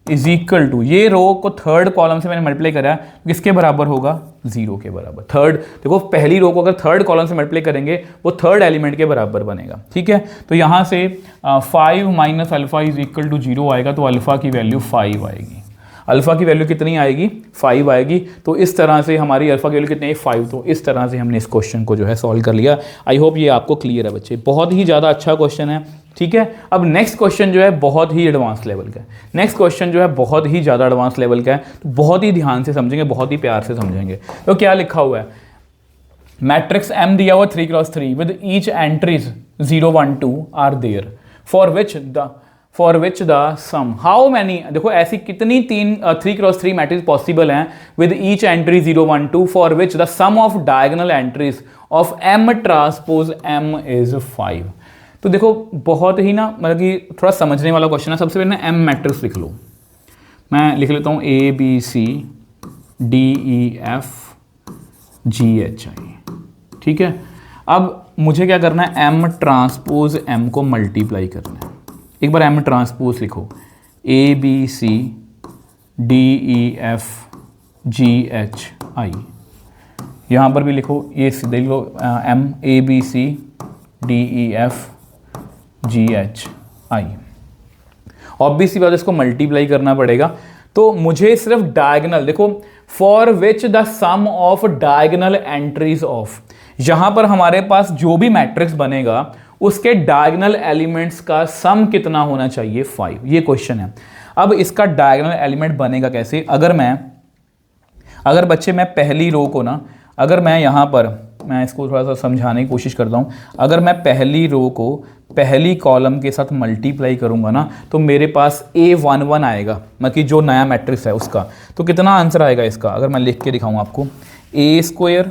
इज इक्वल टू, ये रो को थर्ड कॉलम से मैंने मल्टीप्लाई करा है, किसके बराबर होगा? 0 के बराबर। थर्ड देखो, पहली रो को अगर थर्ड कॉलम से मल्टीप्लाई करेंगे वो थर्ड एलिमेंट के बराबर बनेगा, ठीक है। तो यहाँ से 5 - अल्फा इज इक्वल टू 0 आएगा, तो अल्फा की वैल्यू 5 आएगी। अल्फा की वैल्यू कितनी आएगी? 5 आएगी। तो इस तरह से हमारी अल्फा की वैल्यू कितनी है? 5। तो इस तरह से हमने इस क्वेश्चन को जो है सॉल्व कर लिया। आई होप ये आपको क्लियर है बच्चे, बहुत ही ज़्यादा अच्छा क्वेश्चन है, ठीक है। अब नेक्स्ट क्वेश्चन जो है बहुत ही एडवांस लेवल का है। नेक्स्ट क्वेश्चन जो है बहुत ही ज़्यादा एडवांस लेवल का है, तो बहुत ही ध्यान से समझेंगे, बहुत ही प्यार से समझेंगे। तो क्या लिखा हुआ है? मैट्रिक्स M दिया हुआ 3 × 3 with each entries 0 1 2 are there for which the sum how many, देखो ऐसी कितनी 3 × 3 मैट्रिक्स पॉसिबल हैं with each entry 0 1 2 for which the sum of diagonal entries of M transpose M is 5। तो देखो बहुत ही ना मतलब कि थोड़ा समझने वाला क्वेश्चन है। सबसे पहले ना M मैट्रिक्स लिख लो, मैं लिख लेता हूँ A B C D E F G H I, ठीक है। अब मुझे क्या करना है? M ट्रांसपोज M को मल्टीप्लाई करना है। एक बार M ट्रांसपोज लिखो, A B C D E F G H I, यहाँ पर भी लिखो, ये सीधे लिखो M A B C D E F G H I। Obviously बात इसको मल्टीप्लाई करना पड़ेगा, तो मुझे सिर्फ डायगोनल देखो, for which the sum of diagonal entries of, यहाँ पर हमारे पास जो भी मैट्रिक्स बनेगा उसके डायगोनल एलिमेंट्स का सम कितना होना चाहिए? 5, ये क्वेश्चन है। अब इसका डायगोनल एलिमेंट बनेगा कैसे? अगर बच्चे मैं पहली रो को ना, अगर मैं यहाँ पर, मैं इसको थोड़ा सा समझाने की कोशिश करता हूँ, अगर मैं पहली रो को पहली कॉलम के साथ मल्टीप्लाई करूँगा ना, तो मेरे पास A11 आएगा, मतलब कि जो नया मैट्रिक्स है उसका। तो कितना आंसर आएगा इसका? अगर मैं लिख के दिखाऊँ आपको, A²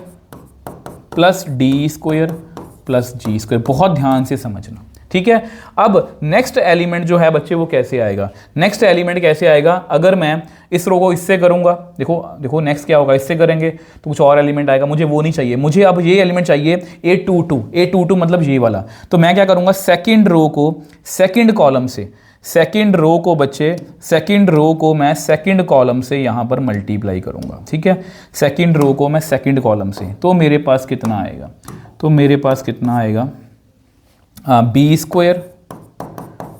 + D² + G²। बहुत ध्यान से समझना, ठीक है। अब नेक्स्ट एलिमेंट जो है बच्चे वो कैसे आएगा, नेक्स्ट एलिमेंट कैसे आएगा, अगर मैं इस रो को इससे करूंगा, देखो देखो नेक्स्ट क्या होगा, इससे करेंगे तो कुछ और एलिमेंट आएगा, मुझे वो नहीं चाहिए, मुझे अब ये एलिमेंट चाहिए A22 मतलब ये वाला। तो मैं क्या करूंगा, सेकंड रो को सेकंड कॉलम से, सेकंड रो को बच्चे, सेकंड रो को मैं सेकंड कॉलम से यहां पर मल्टीप्लाई करूंगा, ठीक है। सेकंड रो को मैं सेकंड कॉलम से, तो मेरे पास कितना आएगा, तो मेरे पास कितना आएगा, B square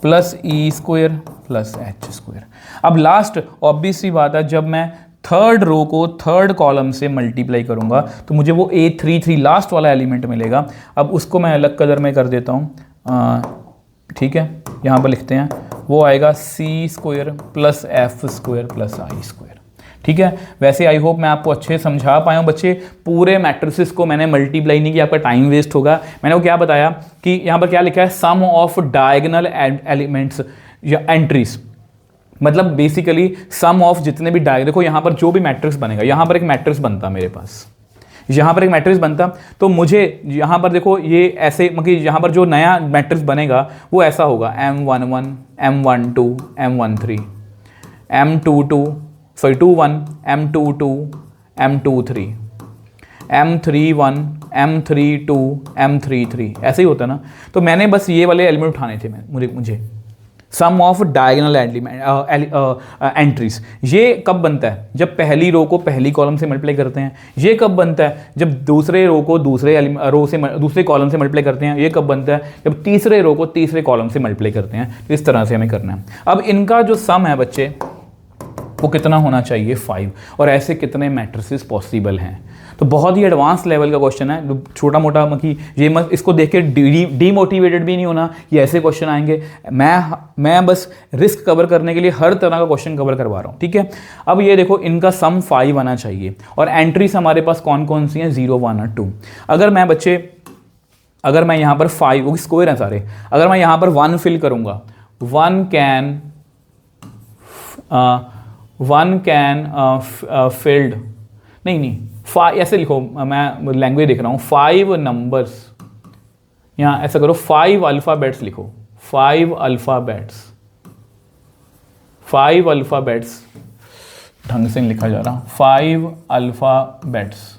plus E square plus H square. अब लास्ट ऑब्वियस सी बात है, जब मैं थर्ड रो को थर्ड कॉलम से मल्टीप्लाई करूंगा तो मुझे वो A33 लास्ट वाला एलिमेंट मिलेगा। अब उसको मैं अलग कलर में कर देता हूँ, ठीक है, यहाँ पर लिखते हैं, वो आएगा c square plus f square plus i square, ठीक है। वैसे आई होप मैं आपको अच्छे समझा पाया हूँ बच्चे। पूरे मैट्रिसेस को मैंने मल्टीप्लाई नहीं किया, आपका टाइम वेस्ट होगा। मैंने वो क्या बताया कि यहाँ पर क्या लिखा है, सम ऑफ डायगोनल एलिमेंट्स या एंट्रीज, मतलब बेसिकली सम ऑफ जितने भी देखो यहाँ पर जो भी मैट्रिक्स बनेगा, यहाँ पर एक मैट्रिक्स बनता मेरे पास, यहाँ पर एक मैट्रिक्स बनता, तो मुझे यहाँ पर देखो ये ऐसे, मतलब यहाँ पर जो नया मैट्रिक्स बनेगा वो ऐसा होगा M11 M12 M13 M22 21 M22 M23 M31 M32 M33, ऐसे ही होता है ना। तो मैंने बस ये वाले एलिमेंट उठाने थे मुझे सम ऑफ डायगोनल एंट्रीज। ये कब बनता है, जब पहली रो को पहली कॉलम से मल्टीप्लाई करते हैं। ये कब बनता है, जब दूसरे रो को दूसरे रो से दूसरे कॉलम से मल्टीप्लाई करते हैं। ये कब बनता है, जब तीसरे रो को तीसरे कॉलम से मल्टीप्लाई करते हैं। तो इस तरह से हमें करना है। अब इनका जो सम है बच्चे वो कितना होना चाहिए, 5। और ऐसे कितने मैट्रिसेस पॉसिबल हैं। तो बहुत ही एडवांस लेवल का क्वेश्चन है, छोटा मोटा मतलब ये मत इसको देख के डीमोटिवेटेड भी नहीं होना, ये ऐसे क्वेश्चन आएंगे। मैं बस रिस्क कवर करने के लिए हर तरह का क्वेश्चन कवर करवा रहा हूँ, ठीक है। अब ये देखो, इनका सम 5 आना चाहिए और एंट्रीज हमारे पास कौन कौन सी हैं, 0 1 और 2। अगर मैं बच्चे, अगर मैं यहाँ पर 5, वो स्क्वायर हैं सारे, अगर मैं यहाँ पर 1 फिल करूँगा, 1 कैन फिल्ड, नहीं 5 ऐसे लिखो, मैं लैंग्वेज देख रहा हूँ, 5 नंबर्स, यहाँ ऐसा करो, 5 अल्फ़ाबेट्स लिखो, 5 अल्फ़ाबेट्स ढंग से नहीं लिखा जा रहा, 5 alphabets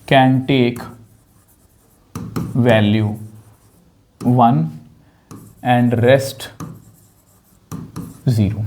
can take value 1 and rest 0।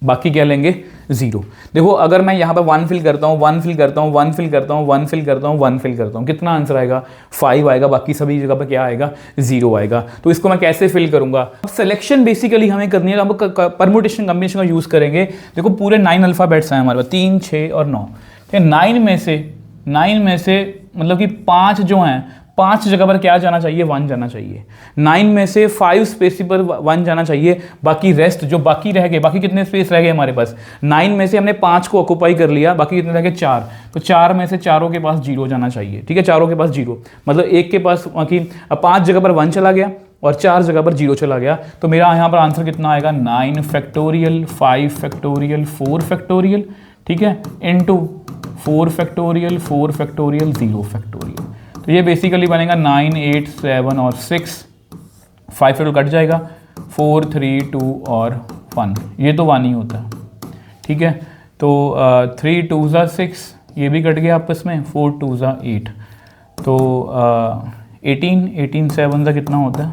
बाकी क्या लेंगे, 0। देखो अगर मैं यहाँ पर 1 फिल करता हूँ, 1 फिल करता हूँ, 1 फिल करता हूँ, 1 फिल करता हूँ, 1 फिल करता हूँ, कितना आंसर आएगा, 5 आएगा। बाकी सभी जगह पर क्या आएगा, 0 आएगा। तो इसको मैं कैसे फिल करूँगा, अब सिलेक्शन बेसिकली हमें करनी है। हम परमुटेशन कॉम्बिनेशन का यूज़ करेंगे। देखो पूरे 9 अल्फ़ाबेट्स हैं हमारे पास, 3 6 और 9। 9 में से मतलब कि 5 जो हैं, 5 जगह पर क्या जाना चाहिए, 1 जाना चाहिए। 9 में से 5 स्पेस पर 1 जाना चाहिए। बाकी रेस्ट जो बाकी रह गए, बाकी कितने स्पेस रह गए हमारे पास, 9 में से हमने 5 को ऑक्यूपाई कर लिया, बाकी कितने रह गए, 4। तो 4 में से चारों के पास 0 जाना चाहिए, ठीक है। चारों के पास 0 मतलब एक के पास, बाकी 5 जगह पर 1 चला गया और 4 जगह पर 0 चला गया। तो मेरा यहाँ पर आंसर कितना आएगा, 9 फैक्टोरियल 5 फैक्टोरियल 4 फैक्टोरियल, ठीक है, इनटू 4 फैक्टोरियल 4 फैक्टोरियल 0 फैक्टोरियल। तो ये बेसिकली बनेगा 9 8 7 और 6, 5 फैक्टोरियल कट जाएगा, 4 3 2 और 1, ये तो 1 ही होता है, ठीक है। तो 3 2 6, ये भी कट गया आपस में, 4 2 8, तो 18 7 कितना होता है,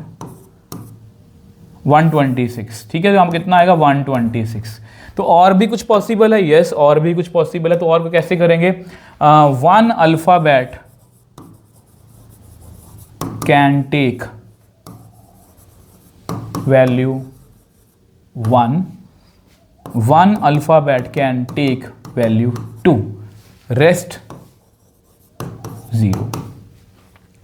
126, ठीक है। तो हम कितना आएगा, 126। तो और भी कुछ पॉसिबल है, यस और भी कुछ पॉसिबल है। तो और कैसे करेंगे, 1 alphabet can take value 1, 1 alphabet can take value 2, rest 0।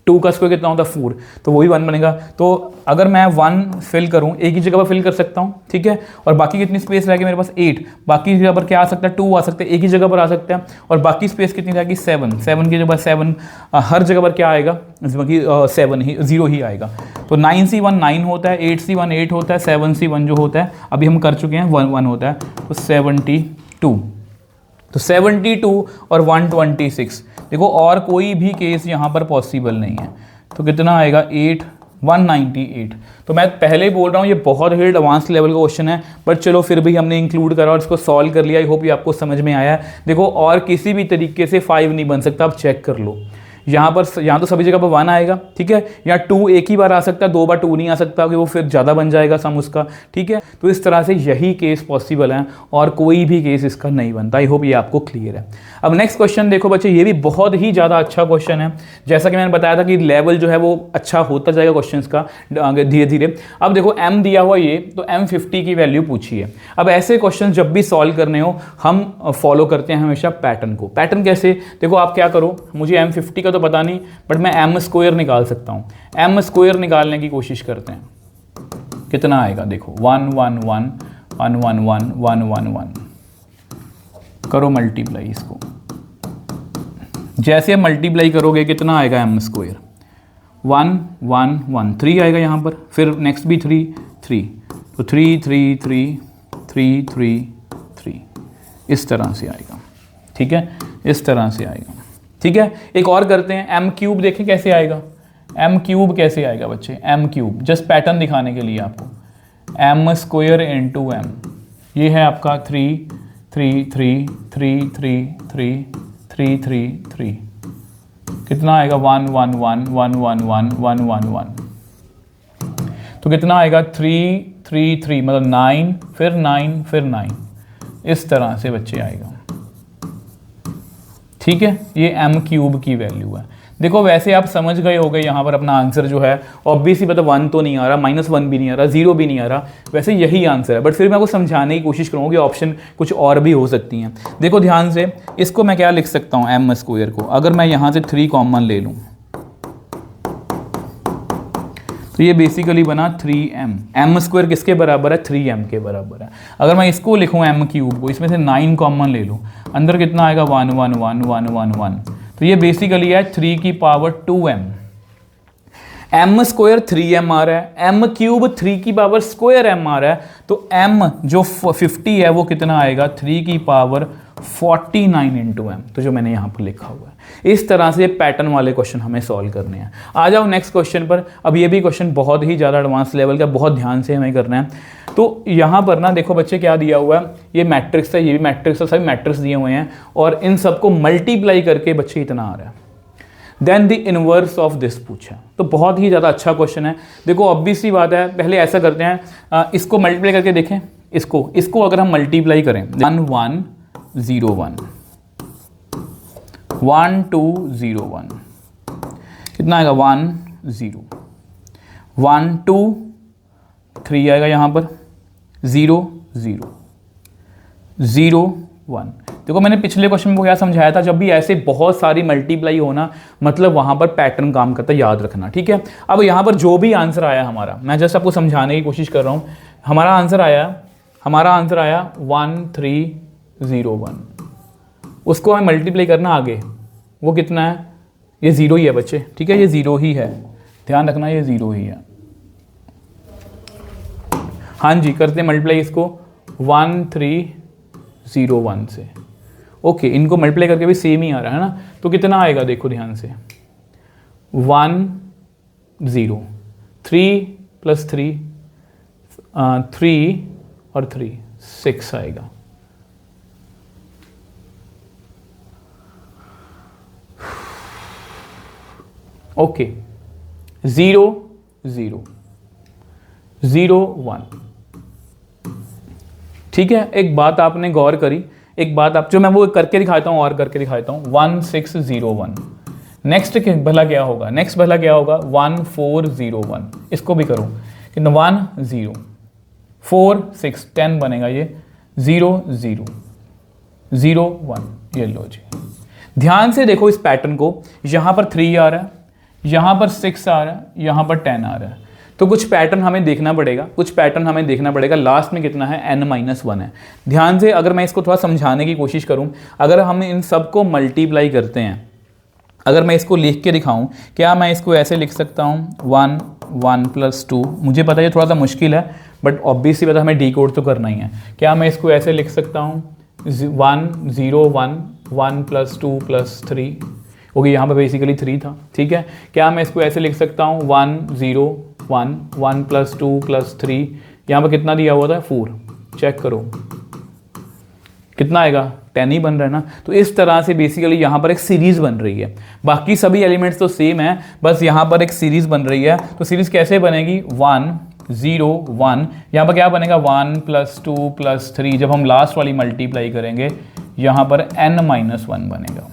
2 का स्क्वायर कितना होता है, 4, तो वही 1 बनेगा। तो अगर मैं 1 फिल करूं, एक ही जगह पर फिल कर सकता हूं, ठीक है। और बाकी कितनी स्पेस रहेगी मेरे पास, 8। बाकी जगह पर क्या आ सकता है, 2 आ सकता है, एक ही जगह पर आ सकता है। और बाकी स्पेस कितनी रहेगी, 7 की जगह 7, हर जगह पर क्या आएगा, बाकी 7 ही, 0 ही आएगा। तो 9C1 9 होता है, 8C1 8 होता है, 7C1 जो होता है अभी हम कर चुके हैं 1 होता है, तो 72। तो 72 और 126, देखो और कोई भी केस यहाँ पर पॉसिबल नहीं है। तो कितना आएगा 8 198। तो मैं पहले ही बोल रहा हूँ ये बहुत ही एडवांस लेवल का क्वेश्चन है, बट चलो फिर भी हमने इंक्लूड करा और इसको सॉल्व कर लिया। आई होप ये आपको समझ में आया है। देखो और किसी भी तरीके से 5 नहीं बन सकता, आप चेक कर लो। यहाँ तो सभी जगह पर 1 आएगा, ठीक है। यहाँ 2 एक ही बार आ सकता है, 2 बार 2 नहीं आ सकता, कि वो फिर ज़्यादा बन जाएगा सम उसका, ठीक है। तो इस तरह से यही केस पॉसिबल है और कोई भी केस इसका नहीं बनता। आई होप ये आपको क्लियर है। अब नेक्स्ट क्वेश्चन देखो बच्चे, ये भी बहुत ही ज़्यादा अच्छा क्वेश्चन है। जैसा कि मैंने बताया था कि लेवल जो है वो अच्छा होता जाएगा क्वेश्चन का धीरे धीरे। अब देखो m दिया हुआ ये, तो m50 की वैल्यू पूछी है। अब ऐसे क्वेश्चन जब भी सॉल्व करने हो हम फॉलो करते हैं हमेशा पैटर्न को। पैटर्न कैसे, देखो आप क्या करो, मुझे m50 का तो पता नहीं, बट मैं m² निकाल सकता हूँ। m² निकालने की कोशिश करते हैं, कितना आएगा देखो 1 1 1 1 1 1 1 1 1। करो मल्टीप्लाई इसको, जैसे मल्टीप्लाई करोगे कितना आएगा m², 1 1 1 3 आएगा यहाँ पर, फिर नेक्स्ट भी 3 3, तो 3 3 3 3 3 3, इस तरह से आएगा, ठीक है, इस तरह से आएगा, ठीक है। एक और करते हैं, m³ देखें कैसे आएगा। m³ कैसे आएगा बच्चे, m³, जस्ट पैटर्न दिखाने के लिए आपको, m² इंटू m, ये है आपका 3 3 3 3 3 3 3 3 3, कितना आएगा 1 1 1 1 1 1 1 1 1, तो कितना आएगा 3 3 3, मतलब 9 फिर 9 फिर 9, इस तरह से बच्चे आएगा, ठीक है। ये m³ की वैल्यू है। देखो वैसे आप समझ गए हो गए यहाँ पर अपना आंसर जो है, ऑब्वियसली मतलब 1 तो नहीं आ रहा, -1 भी नहीं आ रहा, 0 भी नहीं आ रहा, वैसे यही आंसर है। बट फिर मैं आपको समझाने की कोशिश करूँगा कि ऑप्शन कुछ और भी हो सकती हैं। देखो ध्यान से, इसको मैं क्या लिख सकता हूँ m² को, अगर मैं यहाँ से 3 कॉमन ले लूँ तो ये बेसिकली बना 3m। m² किसके बराबर है, 3m के बराबर है। अगर मैं इसको लिखूँ m³ को, इसमें से 9 कॉमन ले लूँ, अंदर कितना आएगा 1 1 1 1 1 1, तो ये बेसिकली है 3 की पावर 2m। m² 3m आ रहा है, m³ 3 की पावर स्क्वायर m आ रहा है, तो m जो 50 है वो कितना आएगा 3 की पावर 49 इंटू m, तो जो मैंने यहाँ पर लिखा हुआ है। इस तरह से पैटर्न वाले क्वेश्चन हमें सॉल्व करने हैं। आ जाओ नेक्स्ट क्वेश्चन पर। अब ये भी क्वेश्चन बहुत ही ज़्यादा एडवांस लेवल का, बहुत ध्यान से हमें करना है। तो यहाँ पर ना देखो बच्चे क्या दिया हुआ है, ये मैट्रिक्स है, ये भी मैट्रिक्स है, सभी मैट्रिक्स दिए हुए हैं और इन सबको मल्टीप्लाई करके बच्चे इतना आ रहा है। Then the inverse of this पूछा, तो बहुत ही ज़्यादा अच्छा क्वेश्चन है। देखो ऑब्वियस सी बात है, पहले ऐसा करते हैं, इसको मल्टीप्लाई करके देखें, इसको अगर हम मल्टीप्लाई करें 1 1 0 1 1 2 0 1, कितना आएगा 1 0 1 2 3 आएगा यहाँ पर 0 0 0 1। देखो मैंने पिछले क्वेश्चन में क्या समझाया था, जब भी ऐसे बहुत सारी मल्टीप्लाई होना मतलब वहाँ पर पैटर्न काम करता है, याद रखना, ठीक है। अब यहाँ पर जो भी आंसर आया हमारा, मैं जस्ट आपको समझाने की कोशिश कर रहा हूँ। हमारा आंसर आया 1 3 0 1, उसको हमें मल्टीप्लाई करना आगे, वो कितना है, ये 0 ही है बच्चे, ठीक है, ये 0 ही है, ध्यान रखना ये 0 ही है। हाँ जी, करते हैं मल्टीप्लाई इसको 1 3 0 1 से। ओके, इनको मल्टीप्लाई करके भी सेम ही आ रहा है ना, तो कितना आएगा देखो ध्यान से 1 0 3 + 3 3 और 3 6 आएगा। ओके 0 0 0 1, ठीक है। एक बात आपने गौर करी, एक बात आप जो मैं वो करके दिखाता हूँ और करके दिखाता हूँ 1 6 0 1। नेक्स्ट भला क्या होगा, 1 4 0 1, इसको भी करो कितना 1 0 4 6 10 बनेगा, ये 0 0 0 1, ये लो जी। ध्यान से देखो इस पैटर्न को, यहाँ पर 3 आ रहा है, यहाँ पर 6 आ रहा है, यहाँ पर 10 आ रहा है, तो कुछ पैटर्न हमें देखना पड़ेगा। लास्ट में कितना है n-1 है। ध्यान से अगर मैं इसको थोड़ा समझाने की कोशिश करूं, अगर हम इन सबको मल्टीप्लाई करते हैं, अगर मैं इसको लिख के दिखाऊं, क्या मैं इसको ऐसे लिख सकता हूं 1 1 + 2, मुझे पता है ये थोड़ा सा मुश्किल है, बट ऑब्वियसली पता हमें डिकोड तो करना ही है। क्या मैं इसको ऐसे लिख सकता हूँ 1 0 1 1 + 2 + 3, ओके, यहाँ पर बेसिकली 3 था। ठीक है, क्या मैं इसको ऐसे लिख सकता हूँ 1 0 1 1 + 2 + 3, यहाँ पर कितना दिया हुआ था 4, चेक करो कितना आएगा 10 ही बन रहा है ना। तो इस तरह से बेसिकली यहाँ पर एक सीरीज बन रही है, बाकी सभी एलिमेंट्स तो सेम है, बस यहाँ पर एक सीरीज बन रही है। तो सीरीज कैसे बनेगी 1 0 1, यहाँ पर क्या बनेगा 1 + 2 + 3, जब हम लास्ट वाली मल्टीप्लाई करेंगे यहाँ पर n-1 बनेगा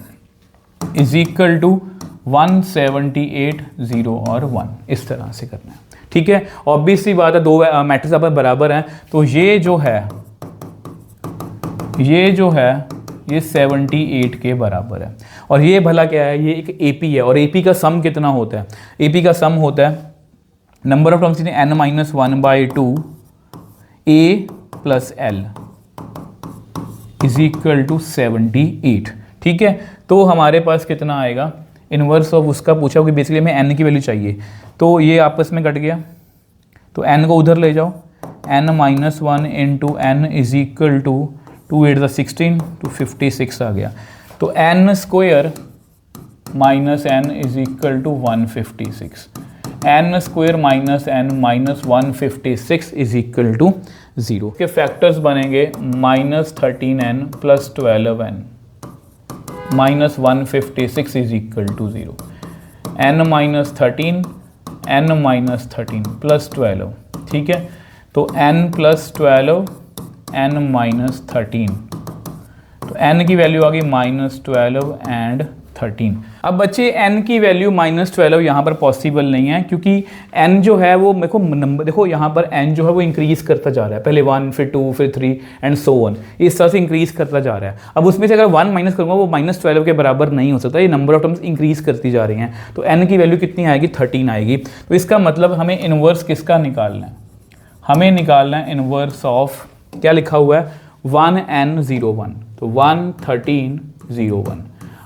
इज इक्वल टू 178 0 और 1, इस तरह से करना है। ठीक है, ऑब्वियस सी बात है, दो मैट्रिक्स आप बराबर हैं, तो ये जो है ये 78 के बराबर है। और ये भला क्या है, ये एक AP है, और AP का सम कितना होता है, AP का सम होता है number of terms in n-1/2 A + L is equal to 78। ठीक है, तो हमारे पास कितना आएगा, इनवर्स ऑफ उसका पूछा कि बेसिकली हमें n की वैल्यू चाहिए, तो ये आपस में कट गया, तो n को उधर ले जाओ, n-1 into n is equal to 2 8 16 तो 56 आ गया। तो n square minus n is equal to 156, n square minus n minus 156 is equal to 0 के फैक्टर्स बनेंगे -13n + 12n minus 156 is equal to 0, n-13 + 12। ठीक है, तो n + 12 n-13, तो n की वैल्यू आ गई -12 एंड 13। अब बच्चे n की वैल्यू -12 यहाँ पर पॉसिबल नहीं है, क्योंकि n जो है वो मेरे को नंबर, देखो यहाँ पर n जो है वो इंक्रीज करता जा रहा है, पहले 1 फिर 2 फिर 3 एंड सो ऑन, इस तरह से इंक्रीज करता जा रहा है। अब उसमें से अगर 1 माइनस करूँगा वो -12 के बराबर नहीं हो सकता, ये नंबर ऑफ टर्म्स इंक्रीज करती जा रही हैं, तो n की वैल्यू कितनी आएगी 13 आएगी। तो इसका मतलब हमें इनवर्स किसका निकालना है, हमें निकालना है इनवर्स ऑफ, क्या लिखा हुआ है 1n01, तो 1 13 0 1।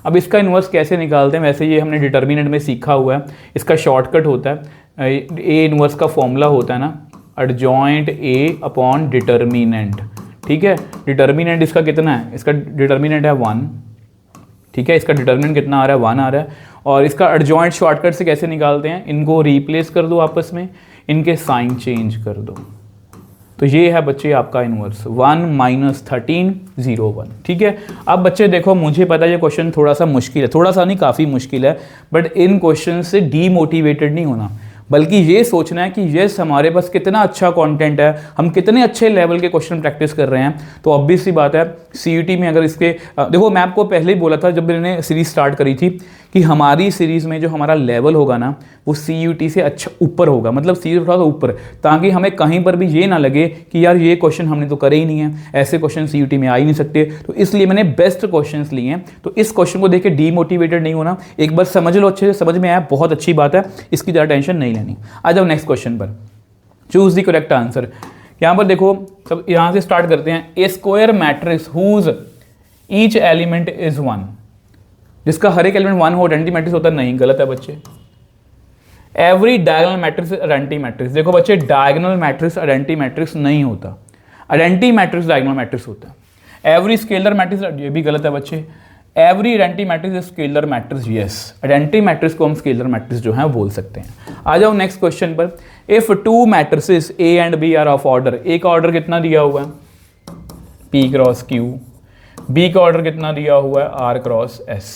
अब इसका इन्वर्स कैसे निकालते हैं, वैसे ये हमने डिटर्मिनेंट में सीखा हुआ है, इसका शॉर्टकट होता है ए इन्वर्स का फॉर्मूला होता है ना एडजॉइंट ए अपॉन डिटर्मिनेंट। ठीक है, डिटर्मिनेंट इसका कितना है, इसका डिटर्मिनेंट है 1। ठीक है, इसका डिटर्मिनेंट कितना आ रहा है 1 आ रहा है, और इसका एडजॉइंट शॉर्टकट से कैसे निकालते हैं, इनको रिप्लेस कर दो आपस में, इनके साइन चेंज कर दो, तो ये है बच्चे आपका इनवर्स 1 - 13 0 1। ठीक है, अब बच्चे देखो मुझे पता है ये क्वेश्चन थोड़ा सा मुश्किल है, थोड़ा सा नहीं काफ़ी मुश्किल है, बट इन क्वेश्चन से डीमोटिवेटेड नहीं होना, बल्कि ये सोचना है कि यस हमारे पास कितना अच्छा कंटेंट है, हम कितने अच्छे लेवल के क्वेश्चन प्रैक्टिस कर रहे हैं। तो ऑब्वियस सी बात है सीयूटी में अगर इसके देखो मैं आपको पहले ही बोला था जब मैंने सीरीज स्टार्ट करी थी कि हमारी सीरीज़ में जो हमारा लेवल होगा ना वो सीयूटी से अच्छा ऊपर होगा, मतलब सीरीज थोड़ा सा ऊपर, ताकि हमें कहीं पर भी ये ना लगे कि यार ये क्वेश्चन हमने तो करे ही नहीं है, ऐसे क्वेश्चन सीयूटी में आ ही नहीं सकते। तो इसलिए मैंने बेस्ट क्वेश्चंस लिए हैं। तो इस क्वेश्चन को देख के डीमोटिवेटेड नहीं होना, एक बार समझ लो, अच्छे से समझ में आया बहुत अच्छी बात है, इसकी ज़्यादा टेंशन नहीं लेनी। आ जाओ नेक्स्ट क्वेश्चन पर, चूज द करेक्ट आंसर। यहाँ पर देखो सब यहाँ से स्टार्ट करते हैं। A square matrix whose each element is 1, जिसका हर एक एलिमेंट 1 हो आइडेंटिटी मैट्रिक्स होता है, नहीं, गलत है बच्चे। Every diagonal matrix identity matrix, देखो बच्चे डायगोनल मैट्रिक्स आइडेंटिटी मैट्रिक्स नहीं होता, आइडेंटिटी मैट्रिक्स डायगोनल मैट्रिक्स होता है। एवरी स्केलर मैट्रिक्स, ये भी गलत है बच्चे। Every identity matrix is scalar matrix, yes, identity matrix को हम स्केलर मैट्रिक्स जो है बोल सकते हैं। आ जाओ नेक्स्ट क्वेश्चन पर। If two matrices a and B are of order, a का ऑर्डर कितना दिया हुआ है P क्रॉस Q, बी का ऑर्डर कितना दिया हुआ है R cross S,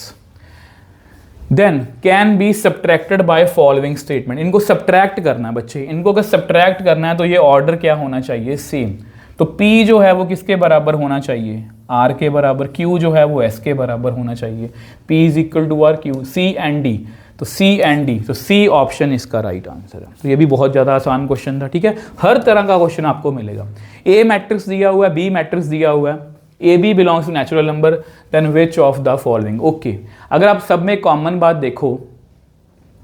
then can be subtracted by following statement. इनको सब्ट्रैक्ट करना है बच्चे, इनको अगर सब्ट्रैक्ट करना है तो ये ऑर्डर क्या होना चाहिए, सेम। तो P जो है वो किसके बराबर होना चाहिए, R के बराबर, Q जो है वो S के बराबर होना चाहिए, P is equal to R Q, C and D, तो C एंड D, तो C ऑप्शन इसका राइट आंसर है। तो ये भी बहुत ज़्यादा आसान क्वेश्चन था। ठीक है, हर तरह का क्वेश्चन आपको मिलेगा। A मैट्रिक्स दिया हुआ है, B मैट्रिक्स दिया हुआ है, ए B belongs to natural number, then which of the following. Okay, अगर आप सब में कॉमन बात देखो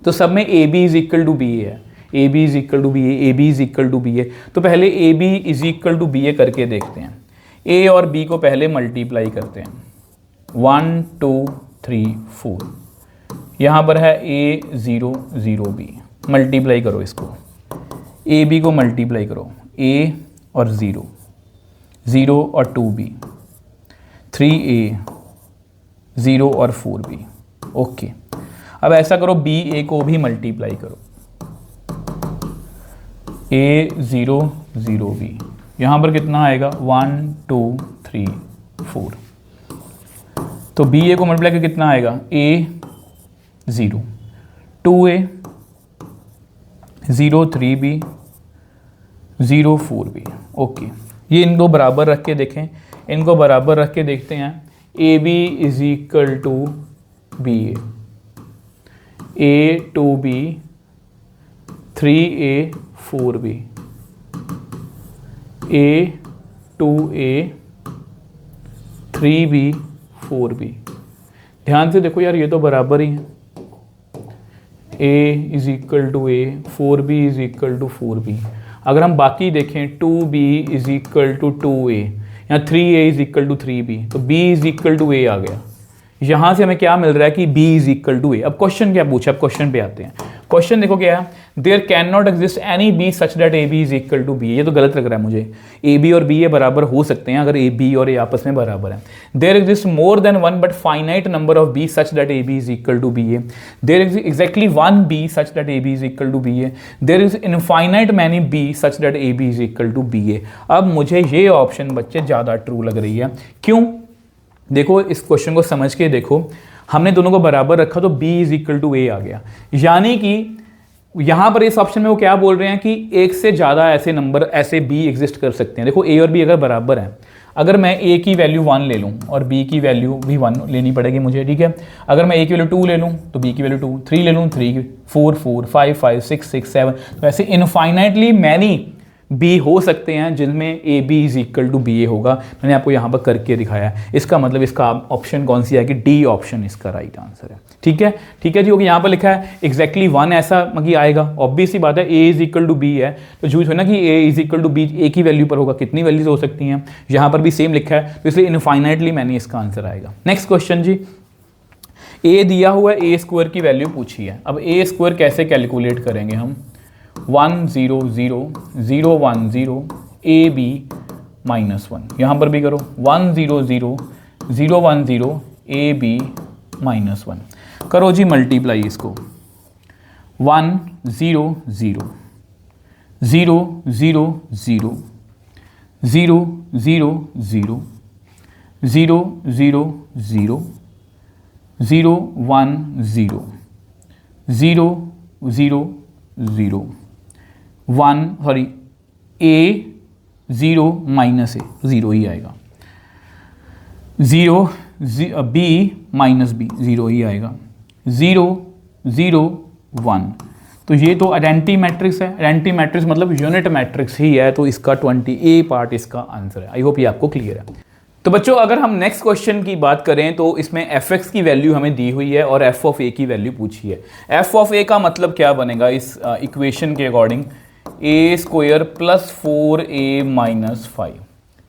तो सब में a B is equal to B a है, A B is equal to B a B is equal to B a. तो पहले A B is equal to B a करके देखते हैं। ए और बी को पहले मल्टीप्लाई करते हैं, 1 2 3 4, यहाँ पर है ए 0 0 बी, मल्टीप्लाई करो इसको, ए बी को मल्टीप्लाई करो, ए और 0 0 और 2b, 3a 0 और 4b। ओके, अब ऐसा करो बी ए को भी मल्टीप्लाई करो, ए 0 0 बी, यहाँ पर कितना आएगा 1 2 3 4, तो बी ए को मल्टीप्लाई करके कितना आएगा ए 0 2a 0 3b 0 4b। ओके, ये इनको बराबर रख के देखें, इनको बराबर रख के देखते हैं। A B is equal to B A 2b 3a 4b A 2a 3b 4b। ध्यान से देखो यार, ये तो बराबर ही है। a is equal to A, 4b is equal to 4b। अगर हम बाकी देखें 2b is equal to 2a या 3a is equal to 3b, तो b is equal to a आ गया। यहाँ से हमें क्या मिल रहा है कि b is equal to a। अब क्वेश्चन क्या पूछा, अब क्वेश्चन पे आते हैं। क्वेश्चन देखो क्या है, there can not exist any b such that a b is equal to b। ये तो गलत लग रहा है मुझे, a b और b ये बराबर हो सकते हैं अगर a b और a आपस में बराबर है। There exist more than one but finite number of b such that a b is equal to b a। There exist exactly one b such that a b is equal to b a। There is infinite many b such that a b is equal to b a। अब मुझे ये option बच्चे ज़्यादा true लग रही है। क्यों? देखो इस क्वेश्चन को समझ के देखो, हमने दोनों को बराबर रखा तो b is equal to a आ गया, यानी कि यहाँ पर इस ऑप्शन में वो क्या बोल रहे हैं कि एक से ज़्यादा ऐसे नंबर ऐसे b एग्जिस्ट कर सकते हैं। देखो a और b अगर बराबर हैं, अगर मैं a की वैल्यू 1 ले लूँ और b की वैल्यू भी 1 लेनी पड़ेगी मुझे, ठीक है। अगर मैं a की वैल्यू 2 ले लूँ तो b की वैल्यू 2, 3 ले लूँ 3, 4 4 5 5 6 6 7, तो ऐसे इनफाइनाइटली मैनी b हो सकते हैं जिनमें a B is equal to B a होगा। मैंने आपको यहाँ पर करके दिखाया है। इसका मतलब इसका ऑप्शन कौन सी है कि डी ऑप्शन इसका राइट आंसर है। ठीक है, ठीक है जी। ओके, यहाँ पर लिखा है एग्जैक्टली 1 ऐसा मतलब आएगा, ऑब्वियस सी बात है ए इज इक्वल टू बी है, तो जूझ है ना कि ए इज इक्वल टू बी, ए की वैल्यू पर होगा, कितनी वैल्यूज हो सकती हैं, यहाँ पर भी सेम लिखा है, तो इसलिए इनफाइनाइटली मैंने इसका आंसर आएगा। नेक्स्ट क्वेश्चन जी, ए दिया हुआ है, ए स्क्वायर की वैल्यू पूछी है। अब ए स्क्वायर कैसे कैलकुलेट करेंगे हम, 1 0 0 0 1 0 ए बी माइनस 1, यहाँ पर भी करो 1 0 0 0 1 0 ए बी माइनस 1, करो जी मल्टीप्लाई इसको, 1 0 0 0 0 0 0 0 0 0 0 0 0 1 0 0 0 0 1 सॉरी ए 0 माइनस ए 0 ही आएगा, 0 बी माइनस बी 0 ही आएगा, 0 0 1। तो ये तो आइडेंटिटी मैट्रिक्स है, आइडेंटिटी मैट्रिक्स मतलब यूनिट मैट्रिक्स ही है, तो इसका 20A पार्ट इसका आंसर है। आई होप ये आपको क्लियर है। तो बच्चों अगर हम नेक्स्ट क्वेश्चन की बात करें तो इसमें fx की वैल्यू हमें दी हुई है और f ऑफ a की वैल्यू पूछी है। f ऑफ a का मतलब क्या बनेगा इस इक्वेशन के according, a square plus 4a minus 5।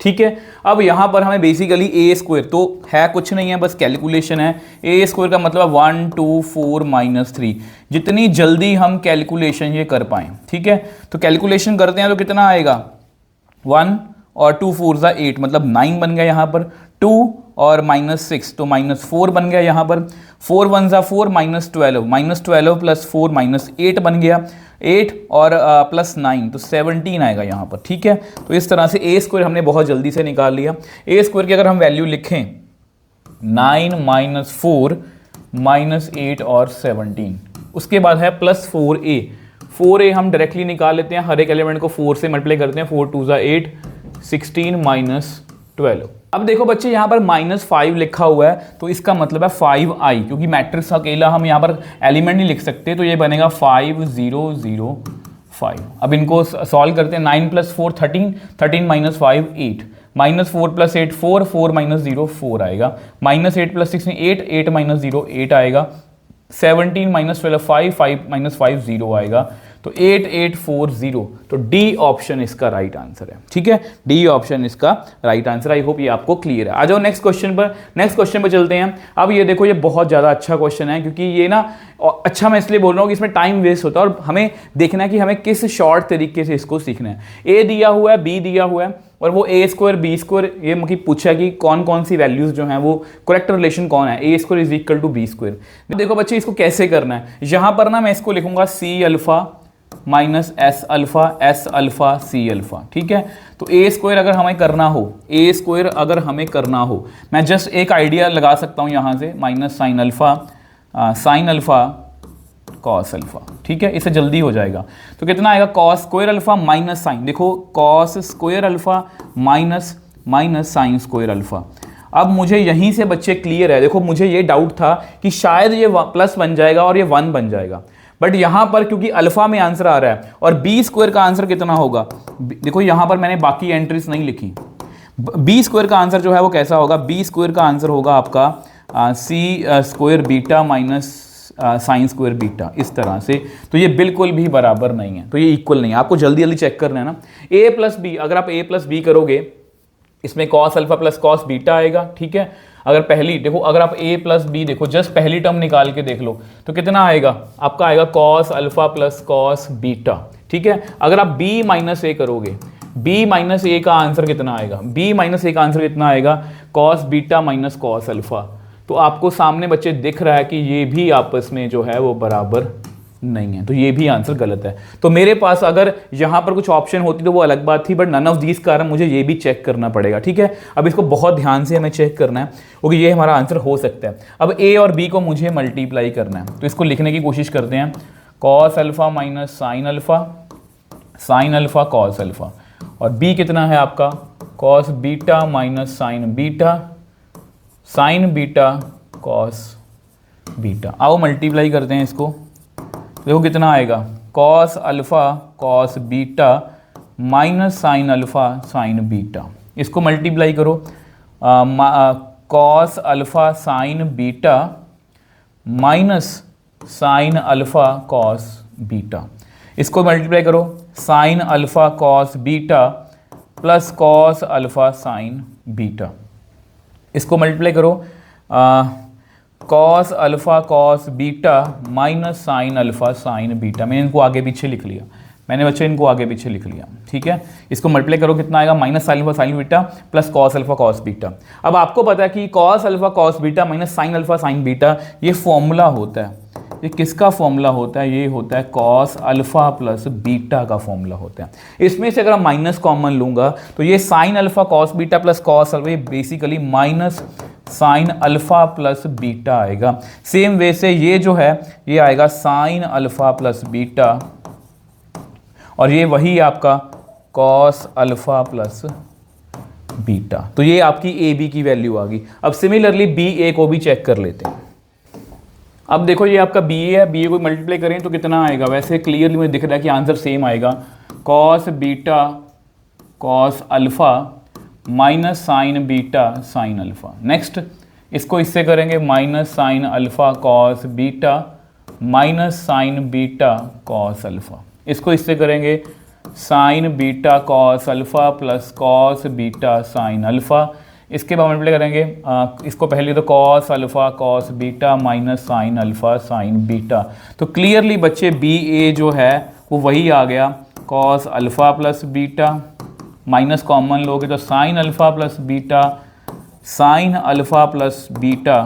ठीक है, अब यहाँ पर हमें बेसिकली a स्क्वायर तो है कुछ नहीं है, बस कैलकुलेशन है। a स्क्वायर का मतलब 1 2 4 माइनस 3, जितनी जल्दी हम कैलकुलेशन ये कर पाएँ। ठीक है, तो कैलकुलेशन करते हैं तो कितना आएगा, 1 और 2 4 ज़ा 8 मतलब 9 बन गया यहाँ पर, 2 और माइनस 6 तो माइनस 4 बन गया यहाँ पर, 4 1 ज़ा 4 माइनस 12 प्लस 4 माइनस 8 बन गया, 8 और प्लस 9 तो 17 आएगा यहाँ पर। ठीक है, तो इस तरह से ए स्क्वायर हमने बहुत जल्दी से निकाल लिया। ए स्क्वायर की अगर हम वैल्यू लिखें 9 माइनस 4 माइनस 8 और 17, उसके बाद है प्लस 4a हम डायरेक्टली निकाल लेते हैं, हर एक एलिमेंट को 4 से मल्टीप्लाई करते हैं, 4 2 ज़ा 8 16 माइनस 12। अब देखो बच्चे यहाँ पर -5 लिखा हुआ है, तो इसका मतलब है 5i, क्योंकि मैट्रिक्स अकेला हम यहाँ पर एलिमेंट नहीं लिख सकते, तो ये बनेगा 5 0 0 5। अब इनको सॉल्व करते हैं, 9 plus 4 13, 13 minus 5 8, minus 4 plus 8 4, 4 minus 0 4 आएगा, माइनस 8 प्लस 16 8, 8 माइनस 0 8 आएगा, 17 माइनस 12 5, 5 माइनस 5 0 आएगा, तो 8840, तो डी ऑप्शन इसका राइट आंसर है। ठीक है, डी ऑप्शन इसका राइट आंसर। आई होप ये आपको क्लियर है। आ जाओ नेक्स्ट क्वेश्चन पर। नेक्स्ट क्वेश्चन पर चलते हैं। अब ये देखो, ये बहुत ज़्यादा अच्छा क्वेश्चन है, क्योंकि ये ना अच्छा मैं इसलिए बोल रहा हूँ कि इसमें टाइम वेस्ट होता है और हमें देखना है कि हमें किस शॉर्ट तरीके से इसको सीखना है। ए दिया हुआ है, बी दिया हुआ है, और वो ए स्क्वायर बी स्क्वायर ये मुझे पूछा कि कौन कौन सी वैल्यूज जो हैं वो करेक्ट रिलेशन कौन है, a square is equal to b square. देखो बच्चे इसको कैसे करना है, यहाँ पर ना मैं इसको लिखूंगा C alpha minus S alpha C alpha, ठीक है। तो ए स्क्वायर अगर हमें करना हो, ए स्क्वायर अगर हमें करना हो, मैं जस्ट एक आइडिया लगा सकता हूँ यहाँ से, minus sine alpha cos alpha, ठीक है, इससे जल्दी हो जाएगा। तो कितना आएगा, cos square alpha minus sine, देखो cos square alpha minus sine square alpha. अब मुझे यहीं से बच्चे क्लियर है, देखो मुझे ये डाउट था कि शायद ये प्लस बन जाएगा और ये 1 बन जाएगा, बट यहाँ पर क्योंकि अल्फा में आंसर आ रहा है और बी स्क्वायर का आंसर कितना होगा, देखो यहाँ पर मैंने बाकी एंट्रीज नहीं लिखी। बी स्क्वायर का आंसर जो है वो कैसा होगा, बी स्क्वायर का आंसर होगा आपका c square beta minus sine square beta, इस तरह से। तो ये बिल्कुल भी बराबर नहीं है, तो ये इक्वल नहीं है, आपको जल्दी जल्दी चेक करना है ना। ए प्लस बी, अगर आप ए प्लस बी करोगे इसमें cos alpha plus cos beta आएगा, ठीक है। अगर पहली देखो, अगर आप a प्लस बी देखो, जस्ट पहली टर्म निकाल के देख लो तो कितना आएगा, आपका आएगा cos alpha plus cos beta, ठीक है। अगर आप b माइनस ए करोगे, b माइनस ए का आंसर कितना आएगा, b माइनस ए का आंसर कितना आएगा, cos beta minus cos alpha. तो आपको सामने बच्चे दिख रहा है कि ये भी आपस में जो है वो बराबर नहीं है, तो ये भी आंसर गलत है। तो मेरे पास अगर यहाँ पर कुछ ऑप्शन होती तो वो अलग बात थी, बट नन ऑफ दीज कारण मुझे ये भी चेक करना पड़ेगा, ठीक है। अब इसको बहुत ध्यान से हमें चेक करना है क्योंकि ये हमारा आंसर हो सकता है। अब ए और बी को मुझे मल्टीप्लाई करना है, तो इसको लिखने की कोशिश करते हैं, cos alpha minus sine alpha cos alpha, और बी कितना है आपका, cos beta minus sign beta cos beta. आओ मल्टीप्लाई करते हैं इसको, देखो कितना आएगा, cos alpha cos beta minus sine alpha sign beta. इसको मल्टीप्लाई करो, cos alpha sign beta minus sine alpha cos beta. इसको मल्टीप्लाई करो, sign alpha cos beta plus cos alpha sign beta. इसको मल्टीप्लाई करो, cos alpha cos beta minus sine alpha sign beta. मैंने इनको आगे पीछे लिख लिया, मैंने बच्चे इनको आगे पीछे लिख लिया, ठीक है। इसको मल्टीप्लाई करो, कितना आएगा, minus sine alpha sign beta plus cos alpha cos beta. अब आपको पता है कि cos alpha cos beta minus sine alpha sign beta ये फॉर्मूला होता है। ये किसका फॉर्मूला होता है, ये होता है कॉस अल्फा प्लस बीटा का फॉर्मूला होता है। इसमें से अगर माइनस कॉमन लूंगा तो ये sine alpha cos beta plus cos alpha, ये basically minus sine alpha plus beta आएगा। सेम वे से ये जो है ये आएगा साइन अल्फा प्लस बीटा, और ये वही आपका कॉस अल्फा प्लस बीटा। तो ये आपकी ए बी की वैल्यू आ गई। अब सिमिलरली बी ए को भी चेक कर लेते हैं। अब देखो ये आपका बी ए है, बी ए को मल्टीप्लाई करें तो कितना आएगा, वैसे क्लियरली मुझे दिख रहा है कि आंसर सेम आएगा, cos beta cos alpha minus sign beta sine alpha. Next इसको इससे करेंगे, minus sine alpha cos beta minus sign beta cos alpha. इसको इससे करेंगे, sign beta cos alpha plus cos beta sine alpha. इसके बाद multiply करेंगे, इसको पहले तो cos alpha cos beta minus sine alpha sign beta. तो क्लियरली बच्चे बी ए जो है वो वही आ गया, cos alpha plus beta, minus common लोगे तो sign alpha plus beta sine alpha plus beta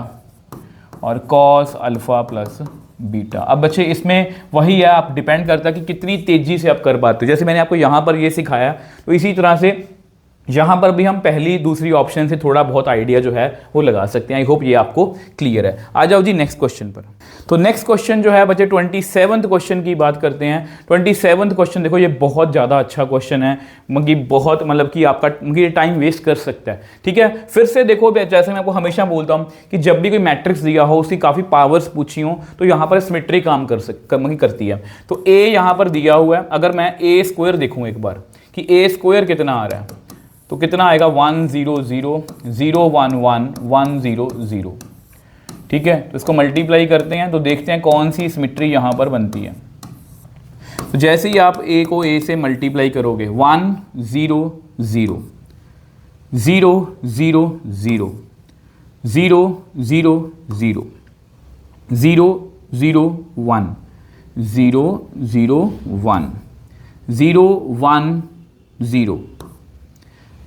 और कॉस अल्फा प्लस बीटा। अब बच्चे इसमें वही है, आप डिपेंड करता है कि कितनी तेजी से आप कर पाते हो। जैसे मैंने आपको यहाँ पर ये सिखाया, तो इसी तरह से यहाँ पर भी हम पहली दूसरी ऑप्शन से थोड़ा बहुत आइडिया जो है वो लगा सकते हैं। आई होप ये आपको क्लियर है। आ जाओ जी नेक्स्ट क्वेश्चन पर। तो नेक्स्ट क्वेश्चन जो है बच्चे 27वें क्वेश्चन की बात करते हैं। 27वें क्वेश्चन देखो, ये बहुत ज़्यादा अच्छा क्वेश्चन है, बहुत मतलब कि आपका ये टाइम वेस्ट कर सकता है, ठीक है। फिर से देखो, जैसे मैं आपको हमेशा बोलता हूँ कि जब भी कोई मैट्रिक्स दिया हो, उसकी काफ़ी पावर्स पूछी हो, तो यहाँ पर सिमेट्री काम करती है। तो ए यहाँ पर दिया हुआ है, अगर मैं ए स्क्वायर देखूँ एक बार कि ए स्क्वायर कितना आ रहा है, तो कितना आएगा 1 0 0 0 1 1 1 0 0, ठीक है। तो इसको मल्टीप्लाई करते हैं तो देखते हैं कौन सी सिमेट्री यहाँ पर बनती है। तो जैसे ही आप ए को ए से मल्टीप्लाई करोगे, 1 0 0 0 0 0 0 0 0 0 0 1 0 0 1 0 1 0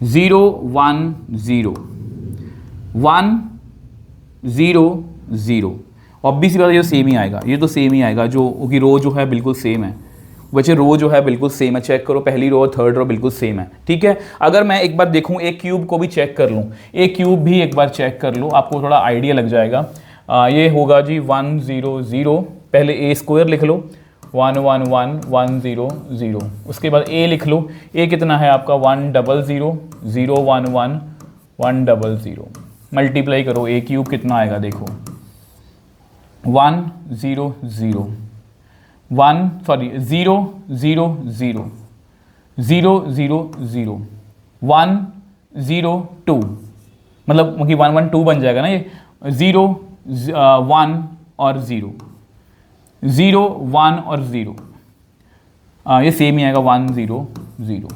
0 1 0 1 0 0। ऑब्वियसली बात है ये सेम ही आएगा, ये तो सेम ही आएगा, जो कि रो जो है बिल्कुल सेम है बच्चे, रो जो है बिल्कुल सेम है। चेक करो, पहली रो और थर्ड रो बिल्कुल सेम है, ठीक है। अगर मैं एक बार देखूं, एक क्यूब को भी चेक कर लूं, एक क्यूब भी एक बार चेक कर लूं, आपको थोड़ा आइडिया लग जाएगा। ये होगा जी 1 0 0, पहले ए स्क्वायर लिख लो 1 1 1 1 0 0, उसके बाद ए लिख लो, ए कितना है आपका 1 0 0 0 1 1 1 0 0, मल्टीप्लाई करो, ए क्यूब कितना आएगा देखो 1 0 0 0 0 0 0 0 0 0 1 0 2, मतलब कि 1 1 2 बन जाएगा ना ये, 0 1 और 0 0 1 और 0, ये सेम ही आएगा 1 0 0।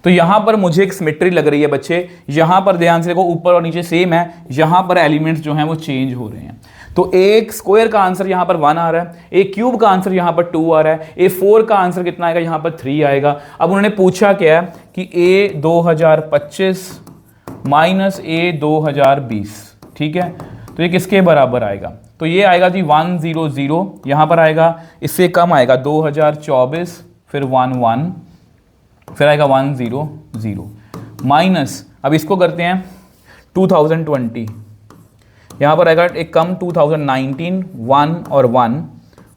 तो यहाँ पर मुझे एक सिमेट्री लग रही है बच्चे, यहाँ पर ध्यान से देखो ऊपर और नीचे सेम है, यहाँ पर एलिमेंट्स जो हैं वो चेंज हो रहे हैं। तो एक स्क्वायर का आंसर यहाँ पर 1 आ रहा है, एक क्यूब का आंसर यहाँ पर 2 आ रहा है, ए 4 का आंसर कितना आएगा यहाँ पर 3 आएगा। अब उन्होंने पूछा क्या है कि ए 2025 माइनस ए 2020, ठीक है, तो ये किसके बराबर आएगा, तो ये आएगा जी 1 0 0, यहाँ पर आएगा, इससे कम आएगा 2024, फिर 1 1, फिर आएगा 1 0 0 माइनस, अब इसको करते हैं 2020, यहाँ पर आएगा एक कम 2019 1 और 1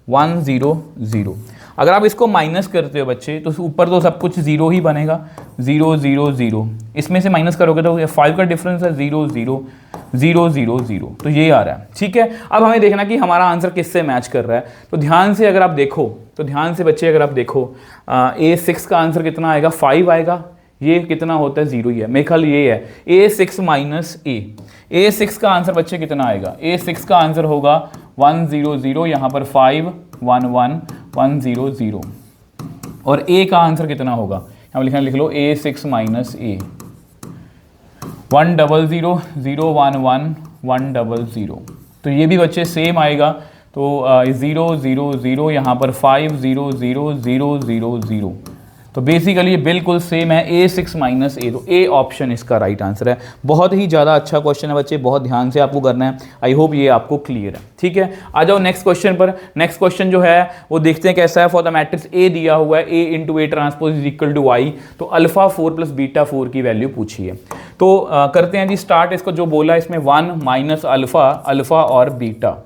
1 0 0। अगर आप इसको माइनस करते हो बच्चे तो ऊपर तो सब कुछ जीरो ही बनेगा, 0 0 0, इसमें से माइनस करोगे तो 5 का डिफरेंस है 0 0 0 0 0, तो ये आ रहा है, ठीक है। अब हमें देखना कि हमारा आंसर किससे मैच कर रहा है, तो ध्यान से अगर आप देखो, तो ध्यान से बच्चे अगर आप देखो, A6 का आंसर कितना आएगा 5 आएगा, ये कितना होता है 0 ही है, मेरे ख्याल ये है A6 माइनस A6 का आंसर बच्चे कितना आएगा, A6 का आंसर होगा 1 0 0, यहाँ पर 5 1 1 1 0 0, और A का आंसर कितना होगा, यहाँ लिखना लिख लो A6 माइनस A 1 0 0 0 1 1 1 0 0, तो ये भी बच्चे सेम आएगा, तो 0 0 0, यहाँ पर 5 0 0 0 0 0, तो बेसिकली ये बिल्कुल सेम है, A6 माइनस A, तो A ऑप्शन इसका राइट आंसर है। बहुत ही ज़्यादा अच्छा क्वेश्चन है बच्चे, बहुत ध्यान से आपको करना है, आई होप ये आपको क्लियर है, ठीक है। आ जाओ नेक्स्ट क्वेश्चन पर। नेक्स्ट क्वेश्चन जो है वो देखते हैं कैसा है। फॉर द मैट्रिक्स A दिया हुआ है, A into A transpose is equal to I, तो अल्फा 4 प्लस बीटा 4 की वैल्यू पूछी है। तो करते हैं जी स्टार्ट, इसको जो बोला है इसमें 1 माइनस अल्फा और बीटा,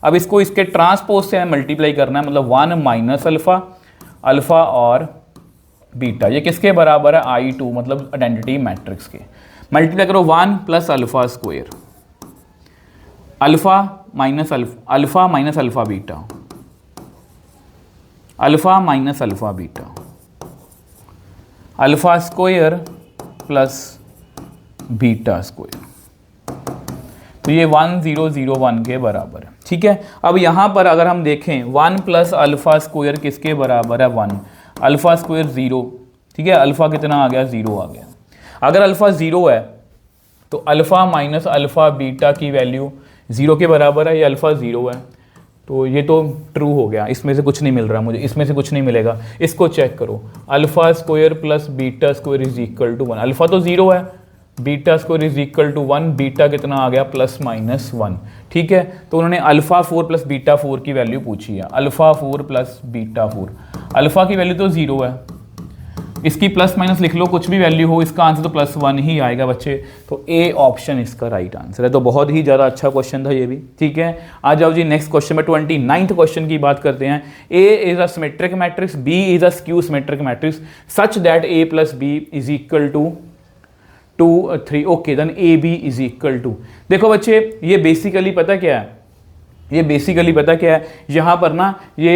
अब इसको इसके ट्रांसपोज से मल्टीप्लाई करना है, मतलब 1 माइनस अल्फा और बीटा, ये किसके बराबर है I2, मतलब आइडेंटिटी मैट्रिक्स के। मल्टीप्लाई करो 1 plus alpha square, alpha minus alpha beta, alpha minus alpha beta, alpha square plus beta square, तो ये 1 0 0 1 के बराबर है, ठीक है। अब यहाँ पर अगर हम देखें 1 प्लस अल्फा स्क्वायर किसके बराबर है 1, अल्फा स्क्वायर 0, ठीक है, अल्फा कितना आ गया 0 आ गया। अगर अल्फा 0 है तो अल्फा माइनस अल्फा बीटा की वैल्यू 0 के बराबर है, ये अल्फा 0 है, तो ये तो ट्रू हो गया, इसमें से कुछ नहीं मिल रहा मुझे, इसमें से कुछ नहीं मिलेगा। इसको चेक करो, alpha square plus beta square is equal to 1, alpha तो 0 है, beta square is equal to 1, beta कितना आ गया प्लस माइनस 1, ठीक है। तो उन्होंने अल्फा 4 प्लस बीटा 4 की वैल्यू पूछी है, अल्फा 4 प्लस बीटा 4, अल्फा की वैल्यू तो 0 है, इसकी प्लस माइनस लिख लो, कुछ भी वैल्यू हो, इसका आंसर तो प्लस 1 ही आएगा बच्चे, तो ए ऑप्शन इसका राइट आंसर है। तो बहुत ही ज़्यादा अच्छा क्वेश्चन था ये भी, ठीक है। आ जाओ जी नेक्स्ट क्वेश्चन में 29th क्वेश्चन की बात करते हैं। A is a symmetric matrix, b is a skew symmetric matrix such that a plus B is equal to 2 3, okay, then A B is equal to. देखो बच्चे ये बेसिकली पता क्या है, ये बेसिकली पता क्या है, यहाँ पर ना ये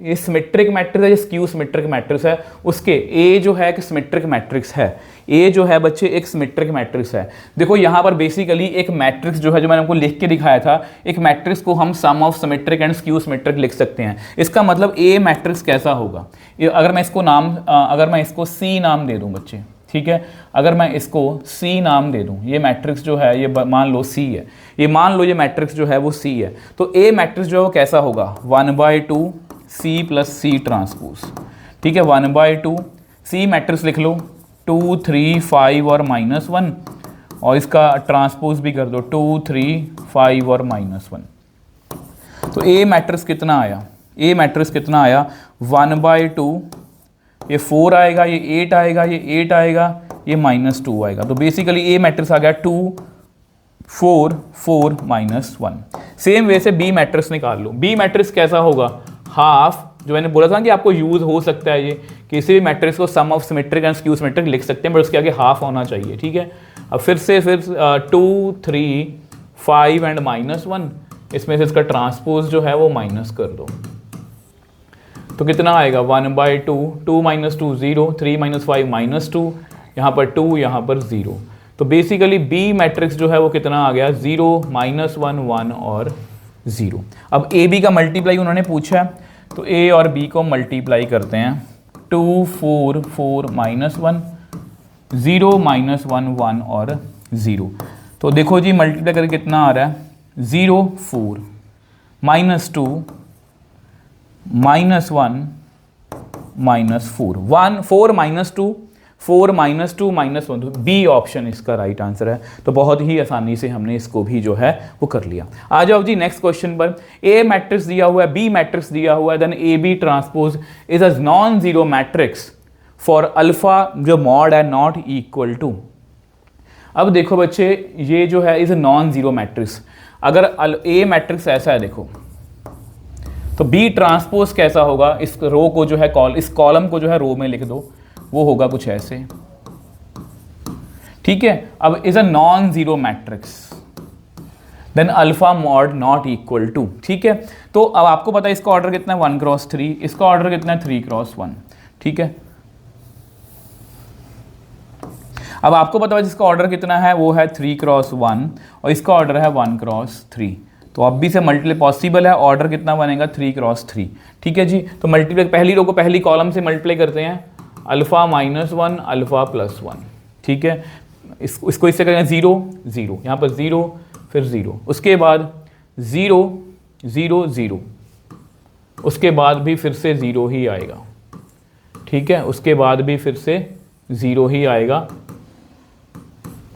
ये सिमेट्रिक मैट्रिक्स है, ये स्क्यू सिमेट्रिक मैट्रिक्स है, उसके ए जो है एक सिमेट्रिक मैट्रिक्स है, ए जो है बच्चे एक सिमेट्रिक मैट्रिक्स है। देखो यहाँ पर बेसिकली एक मैट्रिक्स जो है, जो मैंने आपको लिख के दिखाया था, एक मैट्रिक्स को हम sum of symmetric and skew symmetric लिख सकते हैं। इसका मतलब ए मैट्रिक्स कैसा होगा, अगर मैं इसको सी नाम दे दूँ बच्चे, ठीक है, अगर मैं इसको C नाम दे दूं, ये मैट्रिक्स जो है ये मान लो C है, ये मान लो ये मैट्रिक्स जो है वो C है, तो A मैट्रिक्स जो है वो कैसा होगा 1/2 C प्लस C ट्रांसपोज, ठीक है, 1/2 C मैट्रिक्स लिख लो, 2 3 5 और -1, और इसका ट्रांसपोज भी कर दो 2 3 5 और -1। तो ए मैट्रिक्स कितना आया, ए मैट्रिक्स कितना आया 1/2, ये 4 आएगा, ये 8 आएगा, ये 8 आएगा, ये -2 आएगा। तो बेसिकली ए मैट्रिक्स आ गया 2 4 4 -1। सेम वे से बी मैट्रिक्स निकाल लो। बी मैट्रिक्स कैसा होगा, हाफ, जो मैंने बोला था कि आपको यूज हो सकता है ये, किसी भी मैट्रिक्स को sum of symmetric and skew symmetric लिख सकते हैं, बट उसके आगे हाफ होना चाहिए, ठीक है। अब फिर 2 3 5 एंड -1, इसमें से इसका ट्रांसपोज जो है वो माइनस कर दो, तो कितना आएगा 1/2, 2 - 2 0, 3 - 5 -2, यहाँ पर 2, यहाँ पर 0। तो बेसिकली बी मैट्रिक्स जो है वो कितना आ गया 0 -1 1 और 0। अब ए बी का मल्टीप्लाई उन्होंने पूछा है, तो ए और बी को मल्टीप्लाई करते हैं 2 4 4 -1 0 -1 1 और 0। तो देखो जी मल्टीप्लाई करके कितना आ रहा है 0 4 -2 -1 -4 1 4 -2 4 -2 -1, तो बी ऑप्शन इसका राइट आंसर है। तो बहुत ही आसानी से हमने इसको भी जो है वो कर लिया। आ जाओ जी नेक्स्ट क्वेश्चन पर। ए मैट्रिक्स दिया हुआ है, बी मैट्रिक्स दिया हुआ है, then A B transpose is a non zero matrix for alpha जो मॉड है नॉट इक्वल टू। अब देखो बच्चे, ये जो है is a non zero matrix. अगर ए मैट्रिक्स ऐसा है देखो, तो बी ट्रांसपोज कैसा होगा, इस रो को जो है इस कॉलम को जो है रो में लिख दो, वो होगा कुछ ऐसे, ठीक है। अब is a non zero matrix, then alpha mod not equal to, ठीक है। तो अब आपको पता है इसका ऑर्डर कितना है 1 क्रॉस 3, इसका ऑर्डर कितना है 3 क्रॉस 1, ठीक है। अब आपको पता है जिसका ऑर्डर कितना है वो है 3 क्रॉस 1 और इसका ऑर्डर है 1 क्रॉस 3। तो अब भी से मल्टीप्लाई पॉसिबल है, ऑर्डर कितना बनेगा 3 क्रॉस 3, ठीक है जी। तो मल्टीप्लाई पहली रो को पहली कॉलम से मल्टीप्लाई करते हैं, अल्फा -1 अल्फा +1, ठीक है। इसको इससे करेंगे 0 0, यहाँ पर 0 फिर 0, उसके बाद 0 0 0, उसके बाद भी फिर से 0 ही आएगा, ठीक है। उसके बाद भी फिर से 0 ही आएगा,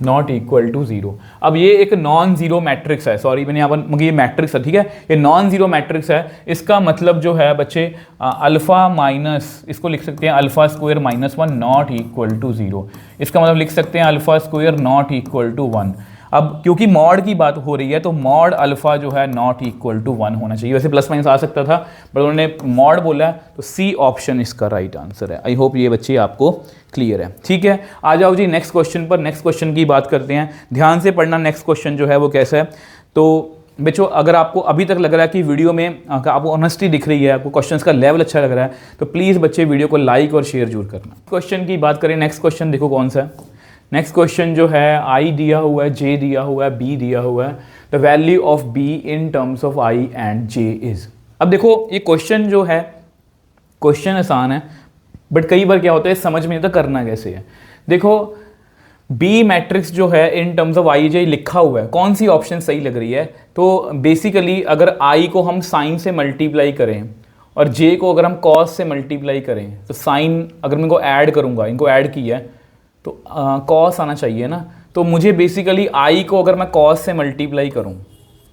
नॉट इक्वल टू 0। अब ये एक नॉन जीरो मैट्रिक्स है, सॉरी मैंने यहाँ पर मुझे ये मैट्रिक्स है, ठीक है, ये नॉन जीरो मैट्रिक्स है। इसका मतलब जो है बच्चे अल्फा माइनस, इसको लिख सकते हैं alpha square -1 not equal to 0। इसका मतलब लिख सकते हैं alpha square not equal to 1। अब क्योंकि मॉड की बात हो रही है तो मॉड अल्फा जो है नॉट इक्वल टू 1 होना चाहिए। वैसे प्लस माइनस आ सकता था, पर उन्होंने मॉड बोला है, तो सी ऑप्शन इसका राइट आंसर है। आई होप ये बच्चे आपको क्लियर है, ठीक है। आ जाओ जी नेक्स्ट क्वेश्चन पर। नेक्स्ट क्वेश्चन की बात करते हैं, ध्यान से पढ़ना। नेक्स्ट क्वेश्चन जो है वो कैसा है, तो बच्चों अगर आपको अभी तक लग रहा है कि वीडियो में आपको ऑनेस्टी दिख रही है, आपको क्वेश्चंस का लेवल अच्छा लग रहा है, तो प्लीज़ बच्चे वीडियो को लाइक और शेयर जरूर करना। क्वेश्चन की बात करें, नेक्स्ट क्वेश्चन देखो कौन सा है। नेक्स्ट क्वेश्चन जो है आई दिया हुआ है, जे दिया हुआ है, बी दिया हुआ है। The value of be in terms of I and J is. अब देखो ये क्वेश्चन जो है, क्वेश्चन आसान है, बट कई बार क्या होता है समझ में नहीं आता करना कैसे है। देखो बी मैट्रिक्स जो है इन टर्म्स ऑफ आई जे लिखा हुआ है, कौन सी ऑप्शन सही लग रही है। तो बेसिकली अगर आई को हम साइन से मल्टीप्लाई करें और जे को अगर हम कॉस से मल्टीप्लाई करें, तो साइन अगर मैं इनको ऐड करूँगा, इनको ऐड किया है तो कॉस आना चाहिए ना। तो मुझे बेसिकली आई को अगर मैं कॉस से मल्टीप्लाई करूं,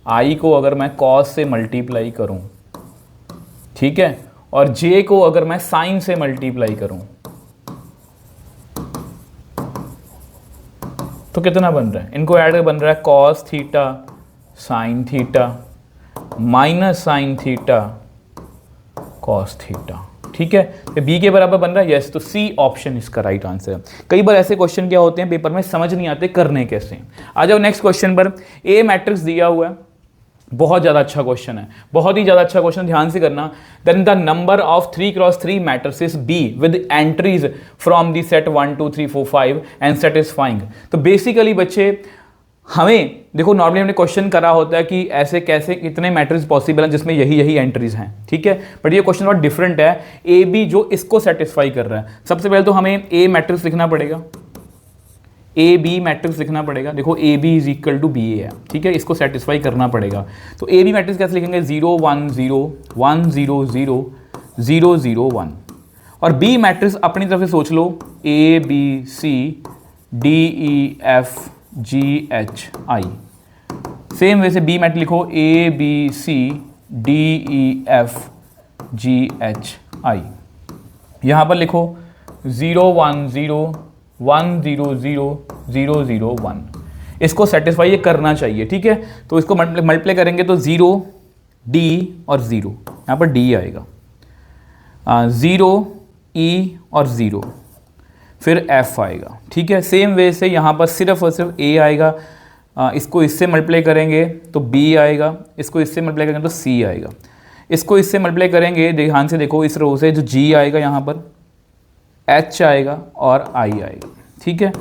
आई को अगर मैं कॉस से मल्टीप्लाई करूं, ठीक है, और जे को अगर मैं साइन से मल्टीप्लाई करूं, तो कितना बन रहा है, इनको ऐड बन रहा है cos theta sine theta minus sine theta cos theta, ठीक है। तो बी के बराबर बन रहा है, यस। तो सी ऑप्शन इसका राइट आंसर है। कई बार ऐसे क्वेश्चन क्या होते हैं पेपर में समझ नहीं आते करने कैसे। आ जाओ नेक्स्ट क्वेश्चन पर। ए मैट्रिक्स दिया हुआ है, बहुत ज़्यादा अच्छा क्वेश्चन है, बहुत ही ज़्यादा अच्छा क्वेश्चन, ध्यान से करना। Then the number of 3 cross 3 matrices B with entries from the set 1 2 3 4 5 and satisfying. तो बेसिकली बच्चे हमें देखो नॉर्मली हमने क्वेश्चन करा होता है कि ऐसे कैसे कितने मैट्रिक्स पॉसिबल हैं जिसमें यही यही एंट्रीज हैं, ठीक है। बट ये क्वेश्चन बहुत डिफरेंट है। ए बी जो इसको सेटिस्फाई कर रहा है, सबसे पहले तो हमें ए मैट्रिक्स लिखना पड़ेगा, ए बी मैट्रिक्स लिखना पड़ेगा। देखो a B is equal to B a है, ठीक है, इसको सेटिस्फाई करना पड़ेगा। तो ए बी मैट्रिक्स कैसे लिखेंगे 0 1 0 1 0 0 0 0 1। और बी मैट्रिक्स अपनी तरफ से सोच लो ABCDEFGHI। सेम वैसे बी मैट लिखो ABCDEFGHI। यहाँ पर लिखो 0 1 0 1 0 0 0 0 1। इसको सेटिस्फाई ये करना चाहिए, ठीक है। तो इसको मल्टीप्लाई करेंगे तो 0 D और 0, यहाँ पर D आएगा, 0 E और 0, फिर F आएगा, ठीक है। सेम वे से यहाँ पर सिर्फ और सिर्फ A आएगा, इसको इससे मल्टीप्लाई करेंगे तो B आएगा, इसको इससे मल्टीप्लाई करेंगे तो C आएगा, इसको इससे मल्टीप्लाई करेंगे, ध्यान से देखो इस रो से जो G आएगा यहाँ पर H आएगा और I आएगा, ठीक है।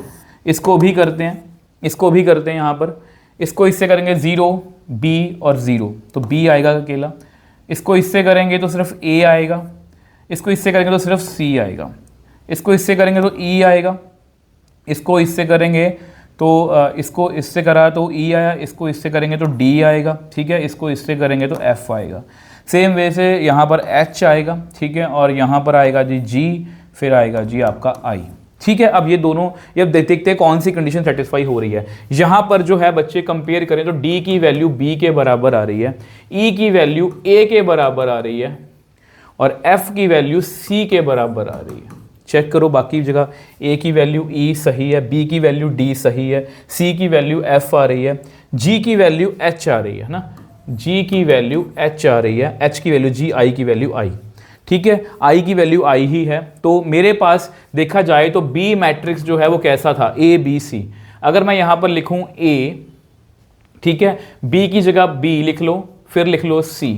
इसको भी करते हैं, इसको भी करते हैं यहाँ पर, इसको इससे करेंगे 0 B और 0 तो B आएगा अकेला, इसको इससे करेंगे तो सिर्फ A आएगा, इसको इससे करेंगे तो सिर्फ C आएगा, इसको इससे करेंगे तो E आएगा, इसको इससे करेंगे तो इसको इससे करा तो E आया, इसको इससे करेंगे तो D आएगा, ठीक है। इसको इससे करेंगे तो F आएगा। सेम वे से यहाँ पर H आएगा, ठीक है, और यहाँ पर आएगा जी G, फिर आएगा जी आपका I, ठीक है। अब ये दोनों, ये देखते हैं कौन सी कंडीशन सेटिस्फाई हो रही है। यहाँ पर जो है बच्चे कंपेयर करें तो D की वैल्यू B के बराबर आ रही है, E की वैल्यू A के बराबर आ रही है और F की वैल्यू C के बराबर आ रही है। चेक करो बाकी जगह A की वैल्यू E सही है, B की वैल्यू D सही है, C की वैल्यू F आ रही है, G की वैल्यू H आ रही है ना, G की वैल्यू H आ रही है, H की वैल्यू G, I की वैल्यू I, ठीक है। I की वैल्यू I ही है। तो मेरे पास देखा जाए तो B मैट्रिक्स जो है वो कैसा था, A B C। अगर मैं यहाँ पर लिखूँ A, ठीक है, B की जगह B लिख लो, फिर लिख लो C,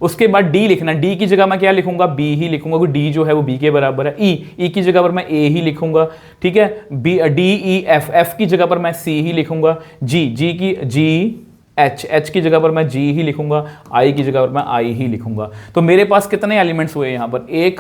उसके बाद D लिखना, D की जगह मैं क्या लिखूंगा, B ही लिखूंगा, क्योंकि D जो है वो B के बराबर है। E की जगह पर मैं A ही लिखूंगा, ठीक है। D E F की जगह पर मैं C ही लिखूंगा, G H की जगह पर मैं G ही लिखूंगा, I की जगह पर मैं I ही लिखूंगा। तो मेरे पास कितने एलिमेंट्स हुए यहाँ पर, 1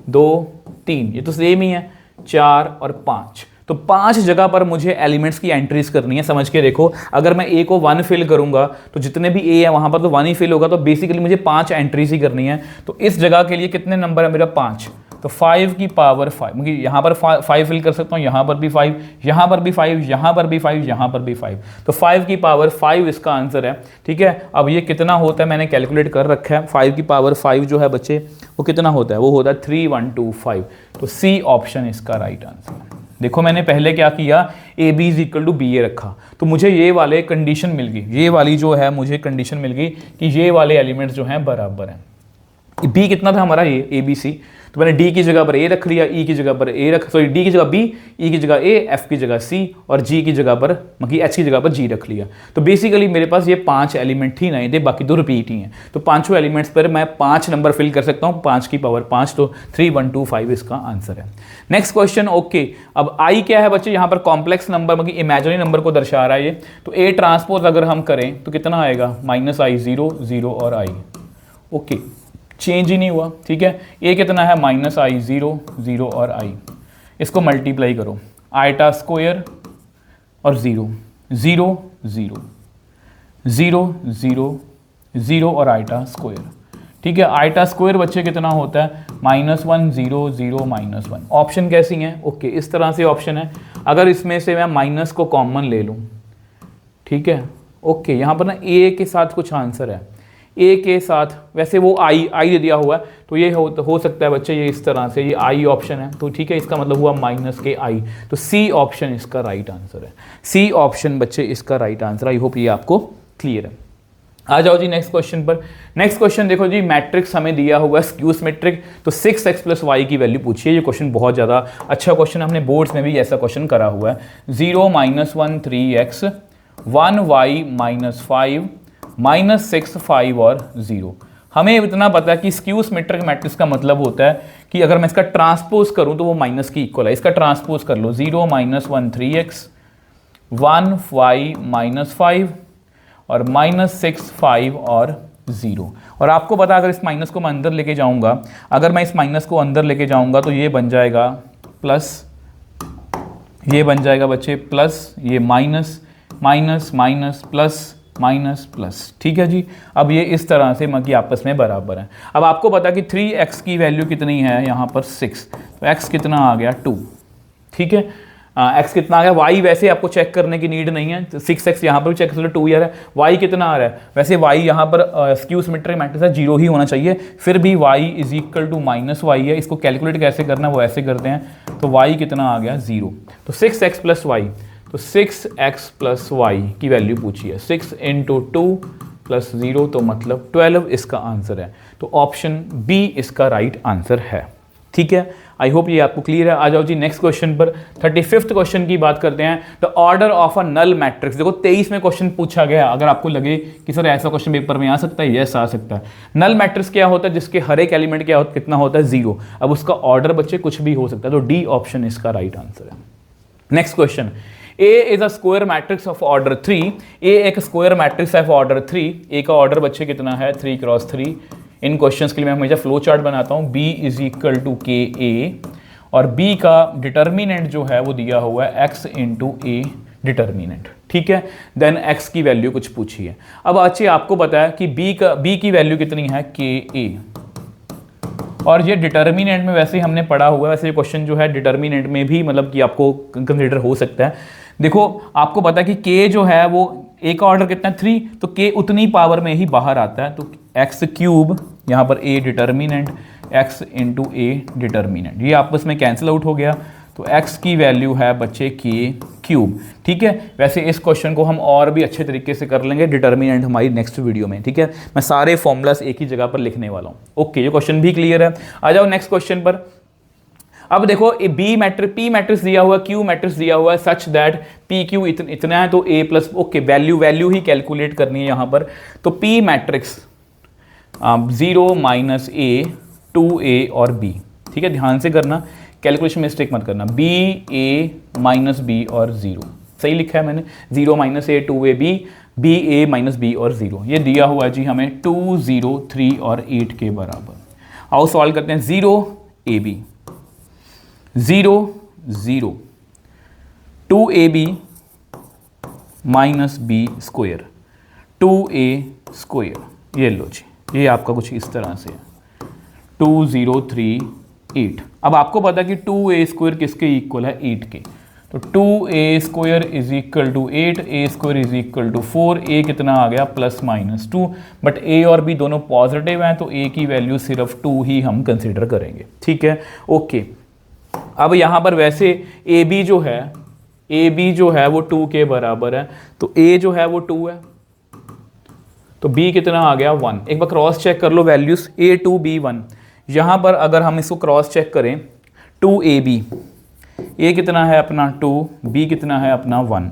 2 3, ये तो सेम ही है, 4 और 5। तो 5 जगह पर मुझे एलिमेंट्स की एंट्रीज करनी है। समझ के देखो, अगर मैं A को 1 फिल करूंगा तो जितने भी A है वहां पर तो 1 ही फिल होगा, तो बेसिकली मुझे 5 एंट्रीज ही करनी है। तो इस जगह के लिए कितने नंबर है मेरा, 5, तो 5 की पावर 5, क्योंकि यहाँ पर 5 फिल कर सकता हूँ, यहाँ पर भी 5, यहाँ पर भी 5, यहाँ पर भी 5, यहाँ पर भी 5, तो 5 की पावर 5 इसका आंसर है, ठीक है। अब ये कितना होता है मैंने कैलकुलेट कर रखा है, 5 की पावर 5 जो है बच्चे वो कितना होता है, वो होता है 3125। तो C ऑप्शन इसका राइट आंसर है। देखो मैंने पहले क्या किया, AB is equal to BA रखा, तो मुझे ये वाले कंडीशन मिल गई, ये वाली जो है मुझे कंडीशन मिल गई कि ये वाले एलिमेंट्स जो हैं बराबर हैं। B कितना था हमारा, ये ABC, तो मैंने D की जगह पर A रख लिया, E की जगह पर A रख, सॉरी D की जगह B, E की जगह A, F की जगह C और G की जगह पर, मतलब H की जगह पर G रख लिया। तो बेसिकली मेरे पास ये 5 एलिमेंट ही नहीं थे, बाकी 2 रिपीट ही हैं। तो पांचों एलिमेंट्स पर मैं 5 नंबर फिल कर सकता हूँ, 5 की पावर 5, तो 3125 इसका आंसर है। Next question, okay. अब I क्या है बच्चे, यहाँ पर कॉम्प्लेक्स नंबर मतलब इमेजिनरी नंबर को दर्शा रहा है ये, तो A ट्रांसपोज अगर हम करें तो कितना आएगा, -I 0 0 और I, ओके, चेंज ही नहीं हुआ, ठीक है। A कितना है, -I 0 0 और I, इसको मल्टीप्लाई करो, आयटा स्क्वायर और 0 0 0 0 0 0 और आयटा स्क्वायर, ठीक है। आयटा स्क्वायर बच्चे कितना होता है, -1 0 0 -1। ऑप्शन कैसी हैं, ओके, इस तरह से ऑप्शन है। अगर इसमें से मैं माइनस को कॉमन ले लूँ, ठीक है, ओके, यहाँ पर ना A के साथ कुछ आंसर है, A के साथ, वैसे वो I दे दिया हुआ है, तो ये हो सकता है बच्चे ये इस तरह से, ये I ऑप्शन है, तो ठीक है, इसका मतलब हुआ -I, तो C ऑप्शन इसका राइट आंसर है। C ऑप्शन बच्चे इसका राइट आंसर। आई होप ये आपको क्लियर है। आ जाओ जी नेक्स्ट क्वेश्चन पर। नेक्स्ट क्वेश्चन देखो जी, मैट्रिक्स हमें दिया हुआ है स्क्यूस मैट्रिक, तो 6x + y की वैल्यू पूछिए। ये क्वेश्चन बहुत ज़्यादा अच्छा क्वेश्चन, हमने बोर्ड्स में भी ऐसा क्वेश्चन करा हुआ है। 0 -1 3x 1y -5 -6 5 और 0। हमें इतना पता है कि स्क्यूस मैट्रिक मैट्रिक्स का मतलब होता है कि अगर मैं इसका ट्रांसपोज करूं तो वो माइनस की इक्वल है। इसका ट्रांसपोज कर लो, 0 -1 3x 1y -5 और -6 5 और 0। और आपको पता है अगर इस माइनस को मैं अंदर लेके जाऊंगा, अगर मैं इस माइनस को अंदर लेके जाऊंगा तो ये बन जाएगा प्लस, ये बन जाएगा बच्चे प्लस, ये minus minus minus plus minus plus, ठीक है जी। अब ये इस तरह से मतलब आपस में बराबर है। अब आपको पता कि 3x की वैल्यू कितनी है यहाँ पर 6, तो x कितना आ गया 2, ठीक है। एक्स कितना आ गया, वाई वैसे आपको चेक करने की नीड नहीं है, तो 6x यहाँ पर भी चेक कर लो, 2 ही आ रहा है। वाई कितना आ रहा है, वैसे वाई यहाँ पर स्क्यू सिमेट्रिक मैट्रिक्स है, 0 ही होना चाहिए, फिर भी y is equal to minus Y है। इसको कैलकुलेट कैसे करना है वो ऐसे करते हैं, तो y कितना आ गया 0, तो 6x प्लस वाई, तो 6x प्लस वाई की वैल्यू पूछी है, 6 इंटू 2 प्लस 0 तो मतलब 12 इसका आंसर है। तो ऑप्शन बी इसका राइट आंसर है। ठीक है, आई होप ये आपको क्लियर है। आ जाओ जी नेक्स्ट क्वेश्चन पर, 35th क्वेश्चन की बात करते हैं। The order of a null matrix, देखो 23 में क्वेश्चन पूछा गया, अगर आपको लगे कि सर ऐसा क्वेश्चन पेपर में आ सकता है, यस आ सकता है। नल मैट्रिक्स क्या होता है, जिसके हर एक एलिमेंट क्या होता, कितना होता है 0। अब उसका ऑर्डर बच्चे कुछ भी हो सकता है, तो डी ऑप्शन इसका राइट आंसर है। Next question, A is a square matrix of order 3, A एक स्क्वायर मैट्रिक्स है ऑर्डर 3, A का ऑर्डर बच्चे कितना है 3 क्रॉस 3। इन क्वेश्चंस के लिए मैं हमेशा फ्लो चार्ट बनाता हूँ, B इज इक्वल टू के ए, और B का डिटर्मिनेंट जो है वो दिया हुआ है x इंटू ए डिटर्मिनेंट, ठीक है। देन x की वैल्यू कुछ पूछी है। अब अच्छे आपको पता है कि B की वैल्यू कितनी है के ए, और ये डिटर्मिनेंट में वैसे ही हमने पढ़ा हुआ है, वैसे ये क्वेश्चन जो है डिटर्मिनेंट में भी मतलब कि आपको कंसिडर हो सकता है। देखो आपको पता है कि k जो है वो a का ऑर्डर कितना है 3, तो k उतनी पावर में ही बाहर आता है, तो x क्यूब यहाँ पर a determinant x into A determinant, ये आपस में कैंसिल आउट हो गया, तो x की वैल्यू है बच्चे k क्यूब, ठीक है। वैसे इस क्वेश्चन को हम और भी अच्छे तरीके से कर लेंगे डिटर्मिनेंट हमारी नेक्स्ट वीडियो में, ठीक है। मैं सारे फॉर्मूलास एक ही जगह पर लिखने वाला हूँ। ओके, ये क्वेश्चन भी क्लियर है। आ जाओ नेक्स्ट क्वेश्चन पर। अब देखो पी मैट्रिक्स दिया हुआ, क्यू मैट्रिक्स दिया हुआ है सच दैट पी क्यू इतना है, तो A plus, okay value he calculate करनी है यहाँ पर। तो P matrix 0 minus A 2a और b, ठीक है, ध्यान से करना, कैलकुलेशन मिस्टेक मत करना। b a माइनस बी और 0 सही लिखा है मैंने, 0 minus A 2a b a minus B और 0, ये दिया हुआ है जी हमें 2 0 3 और 8 के बराबर। आओ सॉल्व करते हैं। 0 ab 0 0 2ab minus B square 2a square, ये लो जी, ये आपका कुछ इस तरह से है 2 0 3 8। अब आपको पता है कि 2a स्क्वायर किसके इक्वल है 8 के, तो 2a square is equal to 8, a square is equal to 4, a कितना आ गया प्लस माइनस 2, बट a और b दोनों पॉजिटिव हैं, तो a की वैल्यू सिर्फ 2 ही हम कंसिडर करेंगे, ठीक है। ओके, अब यहाँ पर वैसे AB जो है वो 2 के बराबर है, तो A जो है वो 2 है, तो B कितना आ गया 1। एक बार क्रॉस चेक कर लो वैल्यूज, A2 B1, यहाँ पर अगर हम इसको क्रॉस चेक करें 2AB, A कितना है अपना 2, B कितना है अपना 1,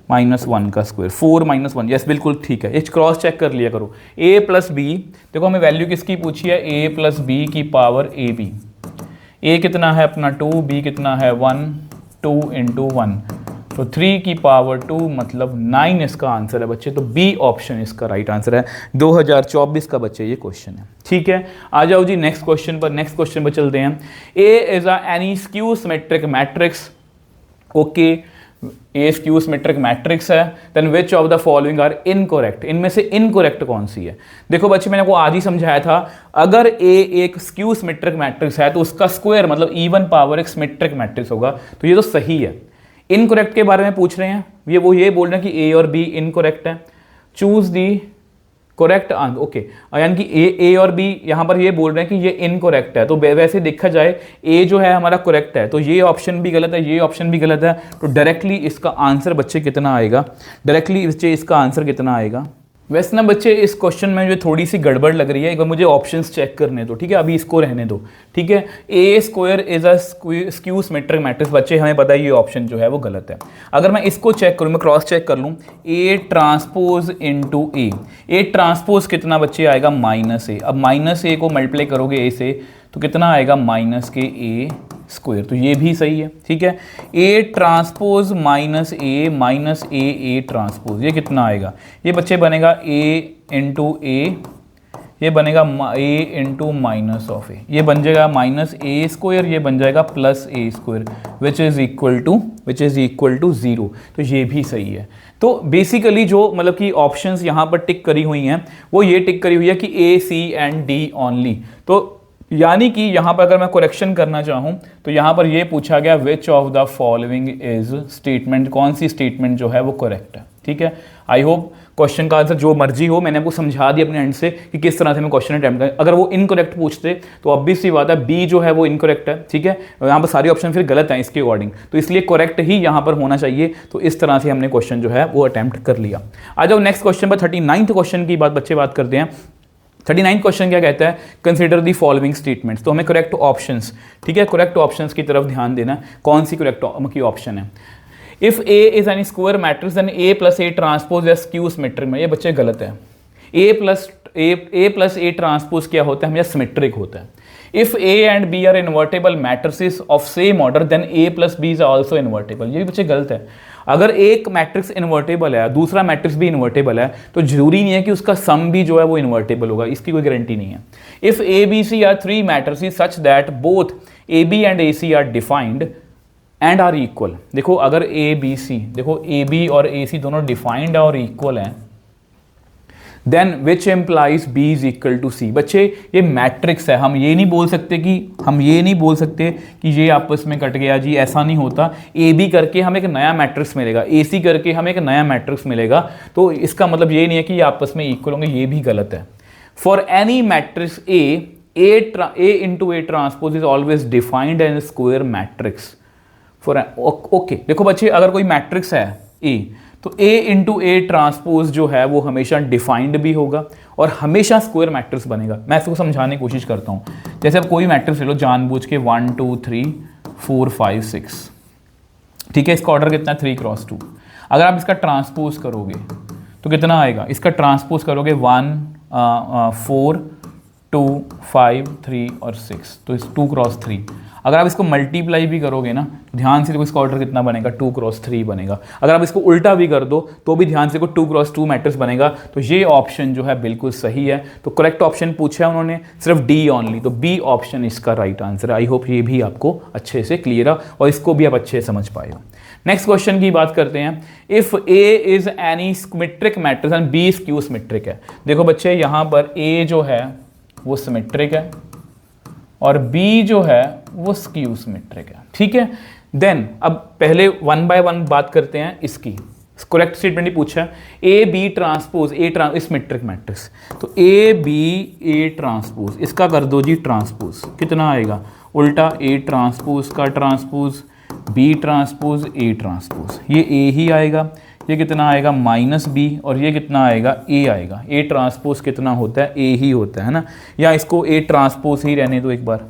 माइनस 1 का स्क्वायर 4 माइनस 1, यस बिल्कुल ठीक है। इस क्रॉस चेक कर लिया करो। A प्लस B, देखो हमें वैल्यू किसकी पूछी है, A प्लस B की पावर AB, A कितना है अपना 2, B कितना है 1, 2 इंटू 1, तो 3 की पावर 2 मतलब 9 इसका आंसर है बच्चे, तो B ऑप्शन इसका राइट आंसर है। 2024 का बच्चे ये क्वेश्चन है, ठीक है। आ जाओ जी नेक्स्ट क्वेश्चन पर चलते हैं। A is any skew symmetric matrix, okay, a skew symmetric matrix है, then which of the following are incorrect, इनमें से इनकोरेक्ट कौन सी है। देखो बच्चे मैंने आपको आज ही समझाया था, अगर ए एक स्क्यू सिमेट्रिक मैट्रिक्स है तो उसका स्क्वायर मतलब इवन पावर एक सिमेट्रिक मैट्रिक्स होगा, तो ये तो सही है। इनकोरेक्ट के बारे में पूछ रहे हैं, ये बोल रहे हैं कि ए और बी इनकोरेक्ट है, choose the correct answer, okay, यानी कि ए और बी यहाँ पर ये बोल रहे हैं कि ये इनकोरेक्ट है, तो वैसे देखा जाए ए जो है हमारा करेक्ट है, तो ये ऑप्शन भी गलत है, ये ऑप्शन भी गलत है, तो डायरेक्टली इसका आंसर बच्चे कितना आएगा, इसका आंसर कितना आएगा। वैसे ना बच्चे इस क्वेश्चन में जो थोड़ी सी गड़बड़ लग रही है, एक बार मुझे ऑप्शंस चेक करने दो, ठीक है, अभी इसको रहने दो, ठीक है। A square is a skew symmetric matrix, बच्चे हमें पता है ये ऑप्शन जो है वो गलत है। अगर मैं इसको चेक करूँ, मैं क्रॉस चेक कर लूँ, A transpose into A transpose कितना बच्चे आएगा माइनस ए, अब माइनस ए को मल्टीप्लाई करोगे ए से तो कितना आएगा माइनस के ए स्क्वायर, तो ये भी सही है, ठीक है। A transpose minus A transpose, ये कितना आएगा, ये बच्चे बनेगा ए इंटू ए, ये बनेगा A into minus of A, ये बन जाएगा माइनस ए स्क्वायर, ये बन जाएगा plus A square, which is equal to 0, तो ये भी सही है। तो बेसिकली जो मतलब कि ऑप्शंस यहाँ पर टिक करी हुई हैं वो ये टिक करी हुई है कि ए सी एंड डी ओनली, तो यानी कि यहाँ पर अगर मैं करेक्शन करना चाहूँ तो यहाँ पर ये पूछा गया विच of the following is statement, कौन सी स्टेटमेंट जो है वो करेक्ट है। ठीक है, आई होप क्वेश्चन का आंसर जो मर्जी हो, मैंने आपको समझा दिया अपने एंड से कि किस तरह से मैं क्वेश्चन अटेम्प्ट करें। अगर वो इनकरेक्ट पूछते तो ऑब्वियस सी बात है बी जो है वो इनकरेक्ट है। ठीक है, यहाँ पर सारे ऑप्शन फिर गलत हैं इसके अकॉर्डिंग, तो इसलिए करेक्ट ही यहाँ पर होना चाहिए। तो इस तरह से हमने क्वेश्चन जो है वो अटेम्प्ट कर लिया। आ जाओ नेक्स्ट क्वेश्चन पर, 39th क्वेश्चन की बच्चे बात करते हैं। 39 क्वेश्चन क्या कहता है, कंसीडर दी फॉलोइंग स्टेटमेंट्स। तो हमें करेक्ट ऑप्शंस, ठीक है, करेक्ट ऑप्शंस की तरफ ध्यान देना, कौन सी करेक्ट की ऑप्शन है। If A is any square matrix then A plus A transpose या स्क्यू सिमेट्रिक में, ये बच्चे गलत है। ए प्लस ए ट्रांसपोज क्या होता है, हमेशा सिमेट्रिक होता है। If A and B are invertible matrices of same order then A plus B is also invertible, ये भी बच्चे गलत है। अगर एक मैट्रिक्स इन्वर्टेबल है, दूसरा मैट्रिक्स भी इन्वर्टेबल है, तो जरूरी नहीं है कि उसका सम भी जो है वो इन्वर्टेबल होगा, इसकी कोई गारंटी नहीं है। If A B C are three matrices such that both A B and A C are defined and are equal, देखो अगर ए बी सी, देखो ए बी और ए सी दोनों डिफाइंड और इक्वल हैं, then which implies b is equal to c. बच्चे ये matrix है, हम ये नहीं बोल सकते कि ये आपस में कट गया जी, ऐसा नहीं होता। ए बी करके हमें एक नया मैट्रिक्स मिलेगा, ए सी करके हमें एक नया मैट्रिक्स मिलेगा, तो इसका मतलब ये नहीं है कि ये आपस में इक्वल होंगे, ये भी गलत है। For any matrix A into A transpose is always defined an square matrix for okay. देखो बच्चे, अगर कोई मैट्रिक्स है ए, तो A इंटू ए ट्रांसपोज जो है वो हमेशा डिफाइंड भी होगा और हमेशा स्क्वायर मैट्रिक्स बनेगा। मैं इसको समझाने की कोशिश करता हूँ। जैसे अब कोई मैट्रिक्स ले लो जानबूझ के 1 2 3 4 5 6, ठीक है, इसका ऑर्डर कितना है 3 क्रॉस 2। अगर आप इसका ट्रांसपोज करोगे तो कितना आएगा, इसका ट्रांसपोज करोगे 1 4 2 5 3 और 6, तो इस 2 क्रॉस 3। अगर आप इसको मल्टीप्लाई भी करोगे ना, ध्यान से देखो इसका ऑर्डर कितना बनेगा, 2 क्रॉस 3 बनेगा। अगर आप इसको उल्टा भी कर दो तो भी ध्यान से देखो 2 क्रॉस 2 मैट्रिक्स बनेगा। तो ये ऑप्शन जो है बिल्कुल सही है। तो करेक्ट ऑप्शन पूछा है उन्होंने सिर्फ डी ओनली, तो बी ऑप्शन इसका राइट आंसर है। आई होप ये भी आपको अच्छे से क्लियर है और इसको भी आप अच्छे से समझ पाए हो। नेक्स्ट क्वेश्चन की बात करते हैं। If A is any symmetric matrix and B skew symmetric है। देखो बच्चे, यहाँ पर ए जो है वो सिमेट्रिक है और बी जो है वो स्क्यू सिमेट्रिक है। ठीक है, देन अब पहले 1 बाय 1 बात करते हैं इसकी। करेक्ट स्टेटमेंट ही पूछा, A B transpose symmetric matrix, तो ए बी ए ट्रांसपोज, इसका कर दो जी ट्रांसपोज, कितना आएगा, उल्टा ए ट्रांसपोज का ट्रांसपोज बी ट्रांसपोज ए ट्रांसपोज, ये ए ही आएगा। ये कितना आएगा माइनस बी, और ये कितना आएगा ए आएगा। ए ट्रांसपोज कितना होता है, ए ही होता है ना, या इसको ए ट्रांसपोज ही रहने दो, एक बार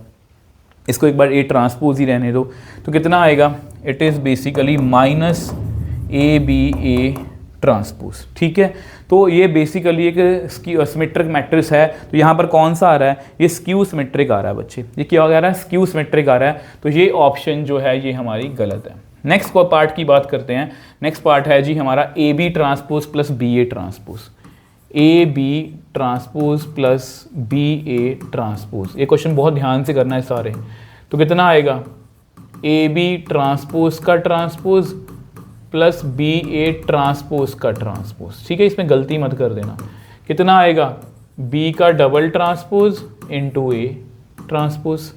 इसको एक बार ए ट्रांसपोज ही रहने दो, तो कितना आएगा, it is basically minus A B A transpose. ठीक है, तो ये बेसिकली एक सिमेट्रिक मैट्रिक्स है। तो यहाँ पर कौन सा आ रहा है, ये स्क्यू सिमेट्रिक आ रहा है बच्चे, ये क्या आ रहा है, स्क्यू सिमेट्रिक आ रहा है। तो ये ऑप्शन जो है ये हमारी गलत है। नेक्स्ट पार्ट की बात करते हैं। नेक्स्ट पार्ट है जी हमारा A B transpose plus B A transpose, A B transpose plus B A transpose. ये क्वेश्चन बहुत ध्यान से करना है सारे। तो कितना आएगा, ए बी ट्रांसपोज का transpose plus B A transpose का ट्रांसपोज। ठीक है, इसमें गलती मत कर देना। कितना आएगा, बी का double transpose into A transpose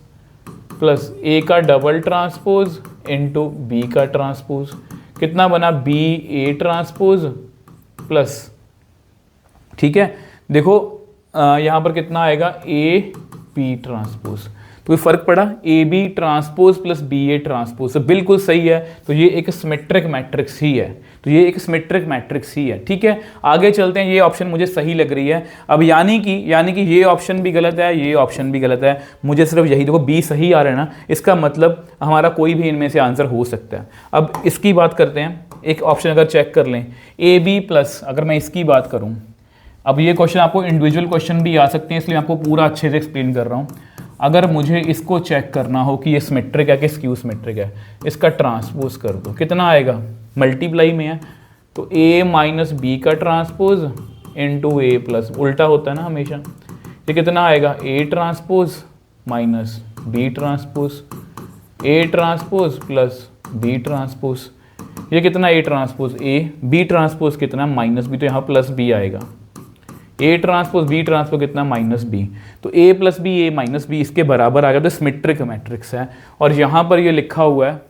plus a का डबल ट्रांसपोज इंटू बी का ट्रांसपोज, कितना बना, बी ए ट्रांसपोज प्लस, ठीक है, देखो यहाँ पर कितना आएगा, ए बी ट्रांसपोज। तो कोई फर्क पड़ा, A B transpose plus B A transpose, तो बिल्कुल सही है। तो ये एक सिमेट्रिक मैट्रिक्स ही है, तो ये एक सिमेट्रिक मैट्रिक्स ही है। ठीक है, आगे चलते हैं। ये ऑप्शन मुझे सही लग रही है। अब यानी कि ये ऑप्शन भी गलत है, ये ऑप्शन भी गलत है। मुझे सिर्फ यही, देखो बी सही आ रहा है ना, इसका मतलब हमारा कोई भी इनमें से आंसर हो सकता है। अब इसकी बात करते हैं। एक ऑप्शन अगर चेक कर लें, ए बी प्लस, अगर मैं इसकी बात करूँ, अब ये क्वेश्चन आपको इंडिविजुअल क्वेश्चन भी आ सकते हैं, इसलिए आपको पूरा अच्छे से एक्सप्लेन कर रहा हूँ। अगर मुझे इसको चेक करना हो कि ये सिमेट्रिक है कि स्क्यू सिमेट्रिक है, इसका ट्रांसपोज कर दो, कितना आएगा, मल्टीप्लाई में है, तो ए माइनस बी का ट्रांसपोज इंटू ए प्लस, उल्टा होता है ना हमेशा। ये कितना आएगा, A transpose minus B transpose, A transpose plus B transpose. ये कितना, A transpose A, B transpose कितना माइनस बी, तो यहाँ प्लस बी आएगा। ए ट्रांसपोज बी ट्रांसपोज कितना माइनस बी, तो A plus B A minus B इसके बराबर आ गया, तो सिमेट्रिक मैट्रिक्स है। और यहाँ पर ये लिखा हुआ है,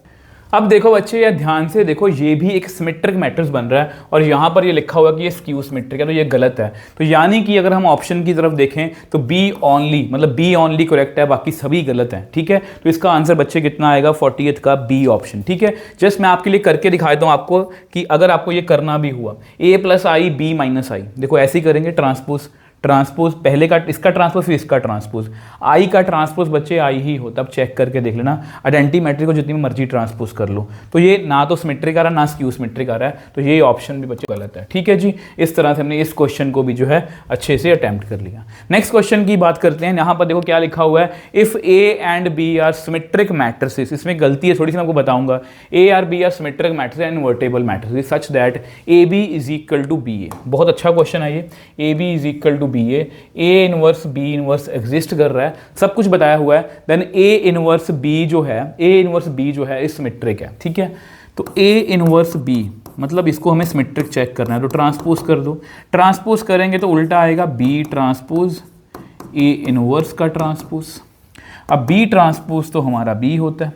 अब देखो बच्चे यार ध्यान से देखो, ये भी एक सिमेट्रिक मैट्रिक्स बन रहा है और यहाँ पर ये लिखा हुआ कि ये स्क्यू सिमेट्रिक है, तो ये गलत है। तो यानी कि अगर हम ऑप्शन की तरफ देखें तो बी ओनली, मतलब बी ओनली करेक्ट है, बाकी सभी गलत हैं, ठीक है। तो इसका आंसर बच्चे कितना आएगा 40th का बी ऑप्शन, ठीक है। जस्ट मैं आपके लिए करके दिखा देता हूँ आपको कि अगर आपको ये करना भी हुआ ए प्लस आई बी माइनस आई, देखो ऐसे ही करेंगे, ट्रांसपोज ट्रांसपोज पहले का इसका ट्रांसपोज फिर इसका ट्रांसपोज, आई का ट्रांसपोज बच्चे आई ही हो, तब चेक करके देख लेना। आइडेंटिटी मैट्रिक्स को जितनी मर्जी ट्रांसपोज कर लो, तो ये ना तो सिमेट्रिक आ रहा है ना स्क्यू सिमेट्रिक आ रहा है, तो ये ऑप्शन भी बच्चे गलत है, ठीक है जी। इस तरह से हमने इस क्वेश्चन को भी जो है अच्छे से अटेम्प्ट कर लिया। नेक्स्ट क्वेश्चन की बात करते हैं। यहाँ पर देखो क्या लिखा हुआ है, if A and B are symmetric matrices, इसमें गलती है थोड़ी सी, मैं आपको बताऊंगा। A are b are symmetric matrices and invertible matrices such that a B is equal to B a, बहुत अच्छा क्वेश्चन है ये। A B is equal to B a inverse b inverse exist कर रहा है, सब कुछ बताया हुआ है। देन ए इनवर्स बी जो है, ए इनवर्स बी जो है सिमेट्रिक है, ठीक है। तो ए इनवर्स बी मतलब इसको हमें सिमेट्रिक चेक करना है, तो ट्रांसपोज कर दो। ट्रांसपोज करेंगे तो उल्टा आएगा बी ट्रांसपोज ए इनवर्स का ट्रांसपोज। अब बी ट्रांसपोज तो हमारा बी होता है,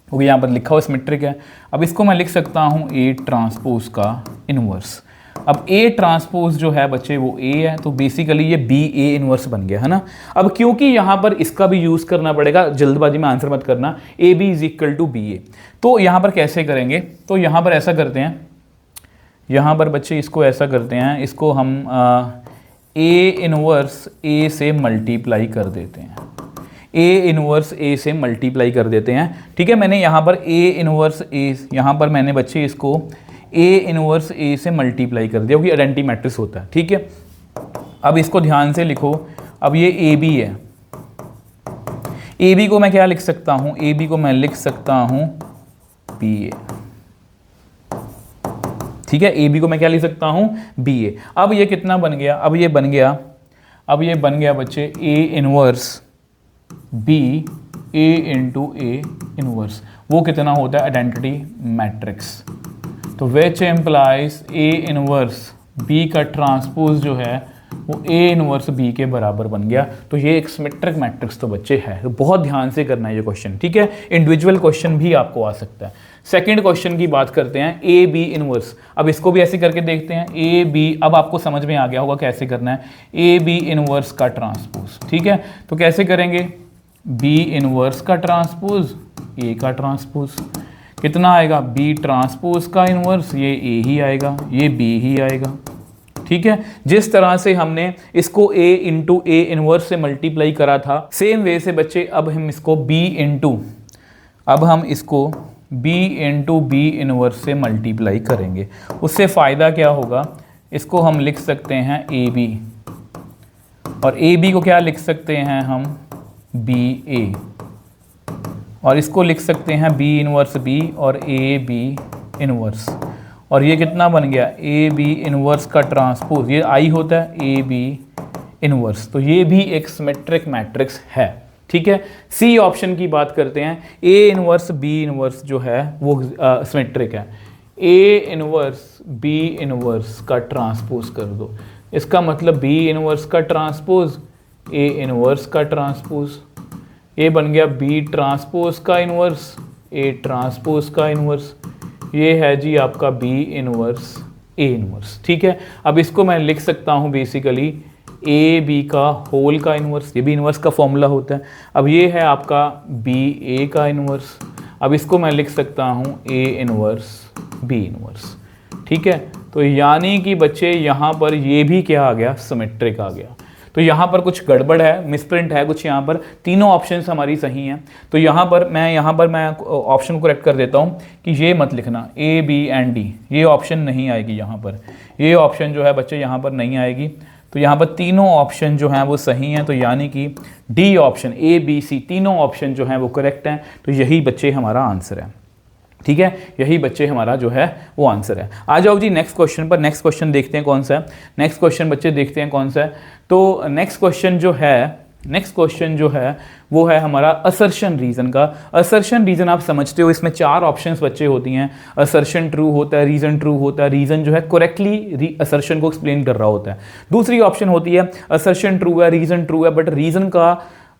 क्योंकि यहाँ पर लिखा हुआ सिमेट्रिक है। अब इसको मैं लिख सकता हूँ ए ट्रांसपोज का इनवर्स। अब ए ट्रांसपोज जो है बच्चे वो ए है, तो बेसिकली ये बी ए इनवर्स बन गया है ना। अब क्योंकि यहाँ पर इसका भी यूज़ करना पड़ेगा, जल्दबाजी में आंसर मत करना, a B is equal to B a. तो यहाँ पर कैसे करेंगे, तो यहाँ पर ऐसा करते हैं, यहाँ पर बच्चे इसको ऐसा करते हैं, इसको हम ए इनवर्स ए से मल्टीप्लाई कर देते हैं, ए इनवर्स ए से मल्टीप्लाई कर देते हैं, ठीक है। मैंने यहाँ पर ए इनवर्स ए, यहाँ पर मैंने बच्चे इसको ए इनवर्स ए से मल्टीप्लाई कर दिया, क्योंकि आइडेंटिटी मैट्रिक्स होता है, ठीक है। अब इसको ध्यान से लिखो, अब ये ए बी है, ए बी को मैं क्या लिख सकता हूँ, ए बी को मैं लिख सकता हूँ बी ए, ठीक है। ए बी को मैं क्या लिख सकता हूँ बी ए। अब ये कितना बन गया, अब ये बन गया बच्चे A inverse B A into A inverse, वो कितना होता है आइडेंटिटी मैट्रिक्स। तो which implies A inverse B का ट्रांसपोज जो है वो ए इनवर्स बी के बराबर बन गया। तो ये एक सिमेट्रिक मैट्रिक्स तो बच्चे है, तो बहुत ध्यान से करना है ये क्वेश्चन, ठीक है। इंडिविजुअल क्वेश्चन भी आपको आ सकता है। सेकंड क्वेश्चन की बात करते हैं, ए बी इनवर्स। अब इसको भी ऐसे करके देखते हैं, ए बी, अब आपको समझ में आ गया होगा कैसे करना है, ए बी इनवर्स का ट्रांसपोज, ठीक है। तो कैसे करेंगे, बी इनवर्स का ट्रांसपोज ए का ट्रांसपोज, कितना आएगा बी ट्रांसपोज का इनवर्स, ये ए ही आएगा, ये बी ही आएगा, ठीक है। जिस तरह से हमने इसको a इंटू ए इनवर्स से मल्टीप्लाई करा था, सेम वे से बच्चे अब हम इसको b इंटू बी इनवर्स से मल्टीप्लाई करेंगे। उससे फ़ायदा क्या होगा, इसको हम लिख सकते हैं ए बी, और ए बी को क्या लिख सकते हैं हम बी ए, और इसको लिख सकते हैं बी इनवर्स बी और ए बी इनवर्स। और ये कितना बन गया, ए बी इनवर्स का ट्रांसपोज, ये आई होता है ए बी इनवर्स। तो ये भी एक सिमेट्रिक मैट्रिक्स है, ठीक है। सी ऑप्शन की बात करते हैं, ए इनवर्स बी इनवर्स जो है वो सिमेट्रिक है। ए इनवर्स बी इनवर्स का ट्रांसपोज कर दो, इसका मतलब बी इनवर्स का ट्रांसपोज ए इनवर्स का ट्रांसपोज, ये बन गया बी ट्रांसपोज का इनवर्स ए ट्रांसपोज का इनवर्स, ये है जी आपका बी इनवर्स ए इनवर्स, ठीक है। अब इसको मैं लिख सकता हूँ बेसिकली ए बी का होल का इनवर्स, ये भी इनवर्स का फॉर्मूला होता है। अब ये है आपका बी ए का इनवर्स, अब इसको मैं लिख सकता हूँ ए इनवर्स बी इनवर्स, ठीक है। तो यानी कि बच्चे यहाँ पर ये भी क्या आ गया, सिमेट्रिक आ गया। तो यहाँ पर कुछ गड़बड़ है, मिसप्रिंट है कुछ, यहाँ पर तीनों ऑप्शंस हमारी सही हैं। तो यहाँ पर मैं ऑप्शन को करेक्ट कर देता हूँ कि ये मत लिखना ए बी एंड डी, ये ऑप्शन नहीं आएगी यहाँ पर, ये ऑप्शन जो है बच्चे यहाँ पर नहीं आएगी। तो यहाँ पर तीनों ऑप्शन जो हैं वो सही हैं, तो यानी कि D option A B C तीनों ऑप्शन जो हैं वो करेक्ट हैं। तो यही बच्चे हमारा आंसर है, ठीक है, यही बच्चे हमारा जो है वो आंसर है। आ जाओ जी नेक्स्ट क्वेश्चन पर। नेक्स्ट क्वेश्चन देखते हैं कौन सा है, नेक्स्ट क्वेश्चन बच्चे देखते हैं कौन सा है। तो नेक्स्ट क्वेश्चन जो है नेक्स्ट क्वेश्चन जो है वो है हमारा असर्शन रीजन का। असर्शन रीजन आप समझते हो, इसमें 4 ऑप्शंस बच्चे होती हैं। असर्शन ट्रू होता है, रीजन ट्रू होता है, रीजन जो है करेक्टली असर्शन को एक्सप्लेन कर रहा होता है। दूसरी ऑप्शन होती है असर्शन ट्रू है, रीजन ट्रू है, बट रीजन का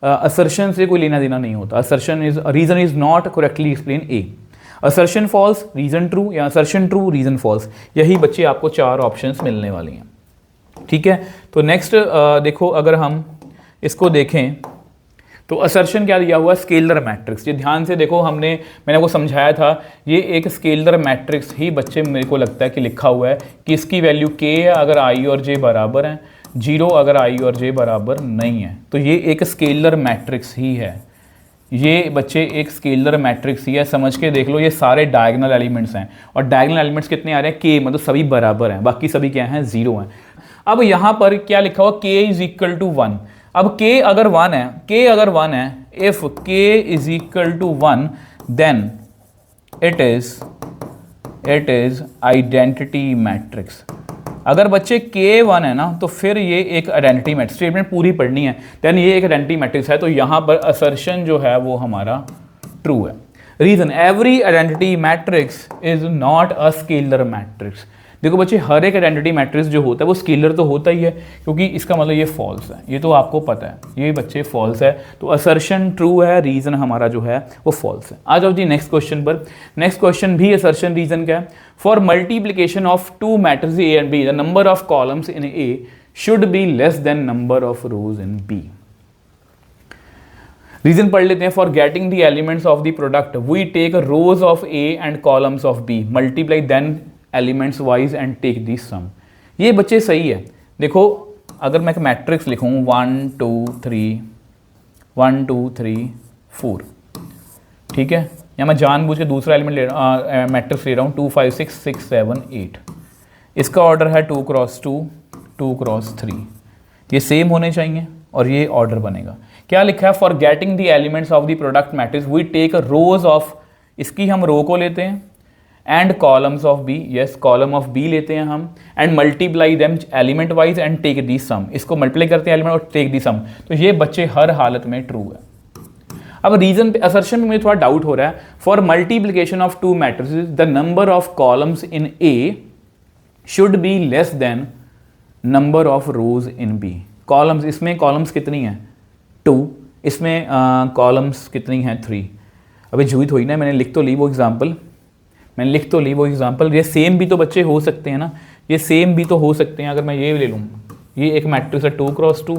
असर्शन से कोई लेना देना नहीं होता। Reason is not correctly explain A. Assertion false, reason true, या असर्शन ट्रू, रीजन फॉल्स। यही बच्चे आपको 4 ऑप्शंस मिलने वाली हैं। ठीक है, तो नेक्स्ट देखो, अगर हम इसको देखें तो असर्शन क्या दिया हुआ है, स्केलर मैट्रिक्स। ये ध्यान से देखो, मैंने आपको समझाया था, ये एक स्केलर मैट्रिक्स ही बच्चे मेरे को लगता है कि लिखा हुआ है कि इसकी वैल्यू k है अगर i और j बराबर हैं, 0 अगर i और j बराबर नहीं है। तो ये एक स्केलर मैट्रिक्स ही है, ये बच्चे एक स्केलर मैट्रिक्स ही है। समझ के देख लो, ये सारे डायगोनल एलिमेंट्स हैं, और डायगोनल एलिमेंट्स कितने आ रहे हैं, k, मतलब सभी बराबर हैं, बाकी सभी क्या हैं, 0 हैं। अब यहाँ पर क्या लिखा हुआ, k इज इक्वल टू 1। अब k अगर 1 है, if k is equal to 1 then it is identity matrix. अगर बच्चे k 1 है ना, तो फिर ये एक आइडेंटिटी मैट्रिक्स, स्टेटमेंट पूरी पढ़नी है, देन ये एक आइडेंटिटी मैट्रिक्स है। तो यहाँ पर असर्शन जो है वो हमारा ट्रू है। Reason, every identity matrix is not a scalar matrix. देखो बच्चे, हर एक आइडेंटिटी मैट्रिक्स जो होता है वो स्केलर तो होता ही है, क्योंकि इसका मतलब ये फॉल्स है, ये तो आपको पता है, ये बच्चे फॉल्स है। तो असर्शन ट्रू है, रीजन हमारा जो है वो फॉल्स है। आ जाओ जी नेक्स्ट क्वेश्चन पर। नेक्स्ट क्वेश्चन भी असर्शन रीजन का है। For multiplication of 2 matrix a and b, the number of columns in A should be less than number of rows in b. Reason पढ़ लेते हैं। For getting the elements of the product we take rows of a and columns of b, multiply then elements wise and take the sum. ये बच्चे सही है। देखो, अगर मैं एक मैट्रिक्स लिखूँ 1 2 3 4, ठीक है, या मैं जानबूझ के दूसरा एलिमेंट मैट्रिक्स ले रहा हूँ 2 5 6 6 7 8, इसका ऑर्डर है 2 क्रॉस 2 2 क्रॉस 3, ये सेम होने चाहिए और ये ऑर्डर बनेगा। क्या लिखा है, for getting the elements of the product matrix we take rows of, इसकी हम रो को लेते हैं, and columns of b, yes column of b लेते हैं हम, and multiply them element wise and take the sum, इसको मल्टीप्लाई करते हैं एलिमेंट और टेक दी सम। तो ये बच्चे हर हालत में ट्रू है। अब रीजन पे, असर्शन में मुझे थोड़ा डाउट हो रहा है। For multiplication of 2 matrices the number of columns in A should be less than number of rows in B. Columns, इसमें कॉलम्स कितनी हैं 2, इसमें कॉलम्स कितनी हैं 3। अभी झूठी थोड़ी ना, मैंने लिख तो ली वो एग्जाम्पल, ये सेम भी तो बच्चे हो सकते हैं ना, ये सेम भी तो हो सकते हैं। अगर मैं ये ले लूँ, ये एक मैट्रिक्स है 2 क्रॉस 2,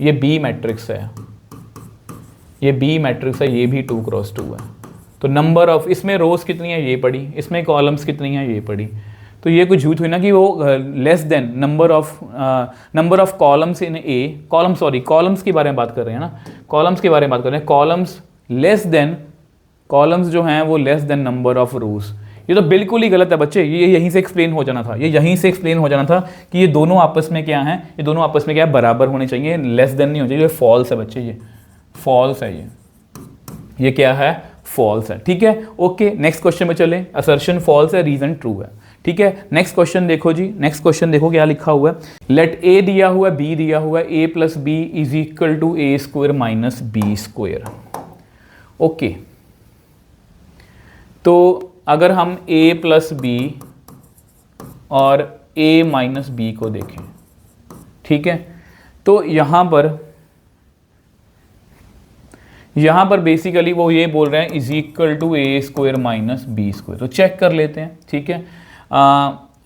ये बी मैट्रिक्स है, ये बी मैट्रिक्स है, ये भी 2 क्रॉस 2 है। तो नंबर ऑफ, इसमें रोज कितनी है ये पढ़ी, इसमें कॉलम्स कितनी है ये पढ़ी। तो ये कुछ झूठ हुई ना कि वो less than number of columns in A, columns के बारे में बात कर रहे हैं ना, कॉलम्स के बारे में बात कर रहे हैं। कॉलम्स लेस देन, कॉलम्स जो हैं वो लेस देन नंबर ऑफ रोज। ये तो बिल्कुल ही गलत है बच्चे, ये यहीं से एक्सप्लेन हो जाना था, कि ये दोनों आपस में क्या हैं, ये दोनों आपस में क्या है, बराबर होने चाहिए, लेस देन नहीं होना चाहिए। ये फॉल्स है बच्चे, ये फॉल्स है, ये क्या है, फॉल्स है। ठीक है, ओके, नेक्स्ट क्वेश्चन में चले। असर्शन फॉल्स है, रीजन ट्रू है। ठीक है, नेक्स्ट क्वेश्चन देखो जी, नेक्स्ट क्वेश्चन देखो क्या लिखा हुआ है। लेट ए दिया हुआ है, बी दिया हुआ है, a plus B is equal to A square minus B square. Okay, तो अगर हम a प्लस बी और a माइनस बी को देखें, ठीक है, तो यहाँ पर बेसिकली वो ये बोल रहे हैं is equal to A square minus B square. तो चेक कर लेते हैं, ठीक है।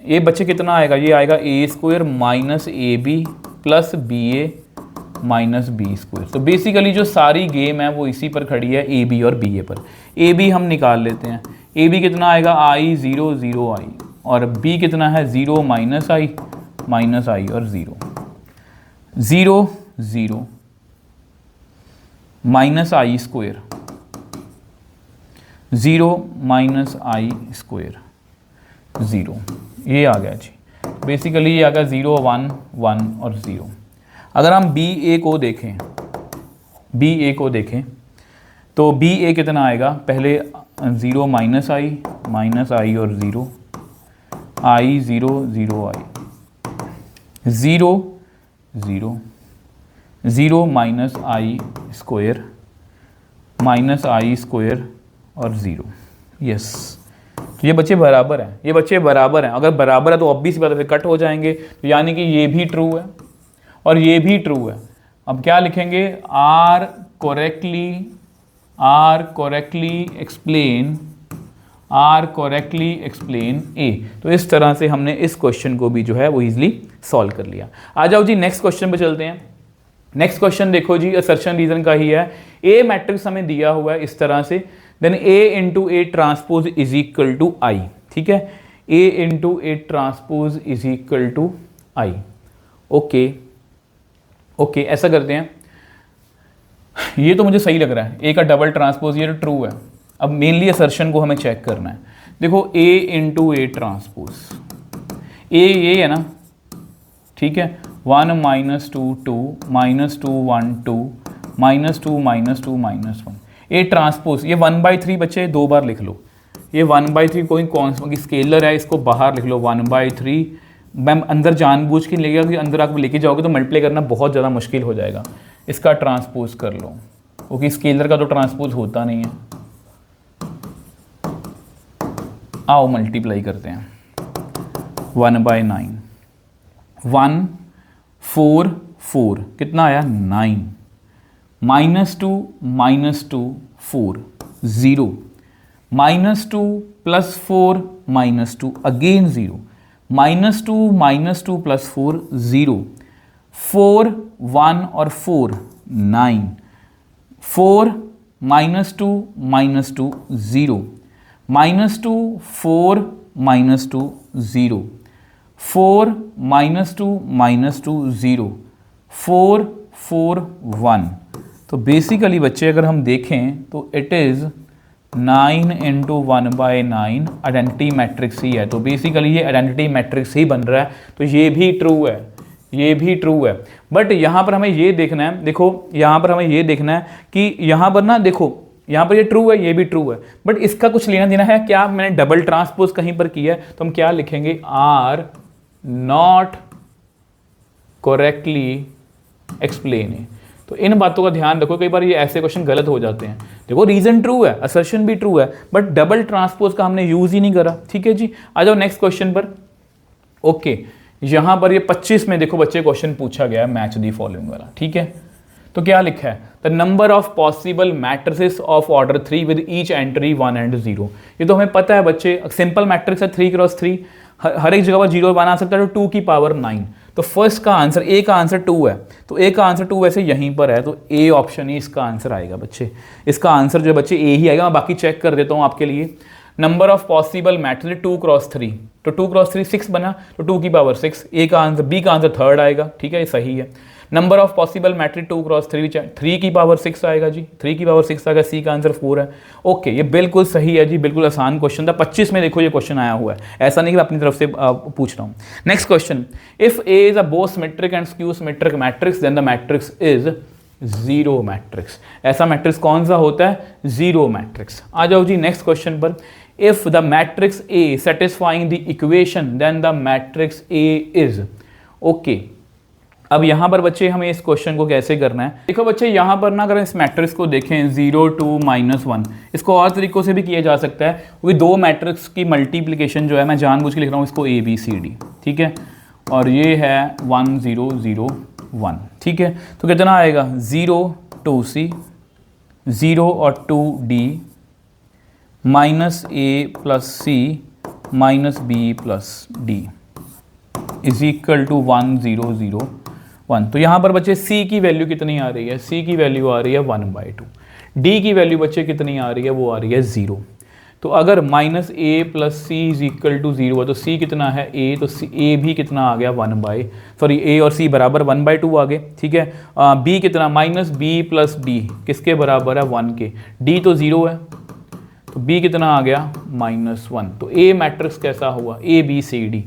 ये बच्चे कितना आएगा, ये आएगा a square minus A b plus B A minus B square. तो बेसिकली जो सारी गेम है वो इसी पर खड़ी है, ए बी और बी ए पर। ए बी हम निकाल लेते हैं, ए बी कितना आएगा, आई 0 0 आई, और बी कितना है 0 माइनस आई और 0 0 0 माइनस आई स्क्वायर 0 माइनस आई स्क्वायर 0, ये आ गया जी। बेसिकली ये आ गया 0 1 1 और 0। अगर हम बी ए को देखें तो बी ए कितना आएगा, पहले 0 माइनस आई और 0 आई 0 0 आई 0 0 0 माइनस आई स्क्वायर और 0। यस, तो ये बच्चे बराबर हैं, ये बच्चे बराबर हैं। अगर बराबर है तो ऑब्वियस बात है फिर कट हो जाएंगे, तो यानी कि ये भी ट्रू है और ये भी ट्रू है। अब क्या लिखेंगे, आर करेक्टली एक्सप्लेन ए। तो इस तरह से हमने इस क्वेश्चन को भी जो है वो इजीली सॉल्व कर लिया। आ जाओ जी नेक्स्ट क्वेश्चन पे चलते हैं। नेक्स्ट क्वेश्चन देखो जी, असर्शन रीजन का ही है। ए मैट्रिक्स हमें दिया हुआ है इस तरह से, then a into A transpose is equal to i. ठीक है, a into A transpose is equal to i. Okay, ऐसा करते हैं। ये तो मुझे सही लग रहा है, ए का डबल ट्रांसपोज, ये तो ट्रू है। अब मेनली असर्शन को हमें चेक करना है। देखो ए इंटू ए ट्रांसपोज, ए ये है ना, ठीक है, 1 minus 2 2 minus 2 1 2 minus 2 minus 2 minus 1। ए ट्रांसपोज ये 1/3 बच्चे 2 बार लिख लो। ये 1/3 कोई कौन स्केलर है, इसको बाहर लिख लो 1/3। मैम अंदर जानबूझ के लेगा कि अंदर आप लेके जाओगे तो मल्टीप्लाई करना बहुत ज़्यादा मुश्किल हो जाएगा। इसका ट्रांसपोज कर लो, क्योंकि स्केलर का तो ट्रांसपोज होता नहीं है। आओ मल्टीप्लाई करते हैं। 1/9 1 4 4 कितना आया 9, -2 4 0, -2 + 4 -2 अगेन 0, -2 + 4 0, 4 1 और 4 9, 4 -2 -2 0, -2 4 -2 0, 4 -2 -2 0, 4 4 1। तो बेसिकली बच्चे अगर हम देखें तो it is 9 into 1/9 identity matrix ही है। तो बेसिकली ये आइडेंटिटी मैट्रिक्स ही बन रहा है, तो ये भी ट्रू है, ये भी ट्रू है। बट यहाँ पर हमें ये देखना है, देखो यहाँ पर हमें ये देखना है कि यहाँ पर ना देखो, यहाँ पर ये ट्रू है, ये भी ट्रू है, बट इसका कुछ लेना देना है क्या। मैंने डबल ट्रांसपोज कहीं पर किया है, तो हम क्या लिखेंगे, आर नॉट करेक्टली एक्सप्लेन। तो इन बातों का ध्यान रखो, कई बार ये ऐसे क्वेश्चन गलत हो जाते हैं। देखो रीजन ट्रू है, असर्शन भी ट्रू है, बट डबल ट्रांसपोज का हमने यूज ही नहीं करा। ठीक है जी, आ जाओ नेक्स्ट क्वेश्चन पर। ओके, यहां पर ये 25 में देखो बच्चे क्वेश्चन पूछा गया है मैच दी फॉलोइंग वाला। ठीक है, तो क्या लिखा है, the number of possible matrices of order 3 with each entry 1 and 0। ये तो हमें पता है बच्चे, सिंपल मैट्रिक्स है 3x3, हर एक जगह पर 0 बना सकता है, तो 2 की पावर 9। तो फर्स्ट का आंसर, ए का आंसर 2 है, तो ए का आंसर 2 वैसे यहीं पर है, तो ए ऑप्शन ही इसका आंसर आएगा बच्चे। इसका आंसर जो है बच्चे ए ही आएगा। मैं बाकी चेक कर देता हूँ आपके लिए। Number of possible matrix 2x3, तो 2x3 6 बना, तो 2 की पावर 6। ए का आंसर, बी का आंसर 3rd आएगा। ठीक है, ये सही है। Number of possible matric 2x3 3 की पावर 6 आएगा जी, 3 की पावर 6 आएगा। सी का आंसर 4 है। ओके, ये बिल्कुल सही है जी, बिल्कुल आसान क्वेश्चन था। 25 में देखो ये क्वेश्चन आया हुआ है, ऐसा नहीं कि मैं अपनी तरफ से पूछ रहा हूँ। Next question, if A is a both symmetric and skew symmetric matrix then the matrix is zero matrix. ऐसा मैट्रिक्स कौन सा होता है, जीरो मैट्रिक्स। आ जाओ जी नेक्स्ट क्वेश्चन पर। If the matrix A satisfying the equation then the matrix A is. Okay, अब यहाँ पर बच्चे हमें इस क्वेश्चन को कैसे करना है। देखो बच्चे यहाँ पर ना, अगर इस मैट्रिक्स को देखें 0 2 -1, इसको और तरीकों से भी किया जा सकता है, क्योंकि दो मैट्रिक्स की मल्टीप्लिकेशन जो है, मैं जानबूझ के लिख रहा हूँ इसको ABCD। ठीक है, और ये है 1 0 0 1। ठीक है, तो कितना आएगा, 0 2C 0 और 2D -A + C -B + D is equal to 1 0 0 1। तो यहाँ पर बच्चे C की वैल्यू कितनी आ रही है, C की वैल्यू आ रही है 1/2। D की वैल्यू बच्चे कितनी आ रही है, वो आ रही है 0। तो अगर -A + C = 0 है, तो C कितना है A, तो A भी कितना आ गया A और C बराबर 1/2 आ गए। ठीक है, B कितना -B + D किसके बराबर है, 1 के। D तो 0 है, तो B कितना आ गया -1। तो A मैट्रिक्स कैसा हुआ, ABCD।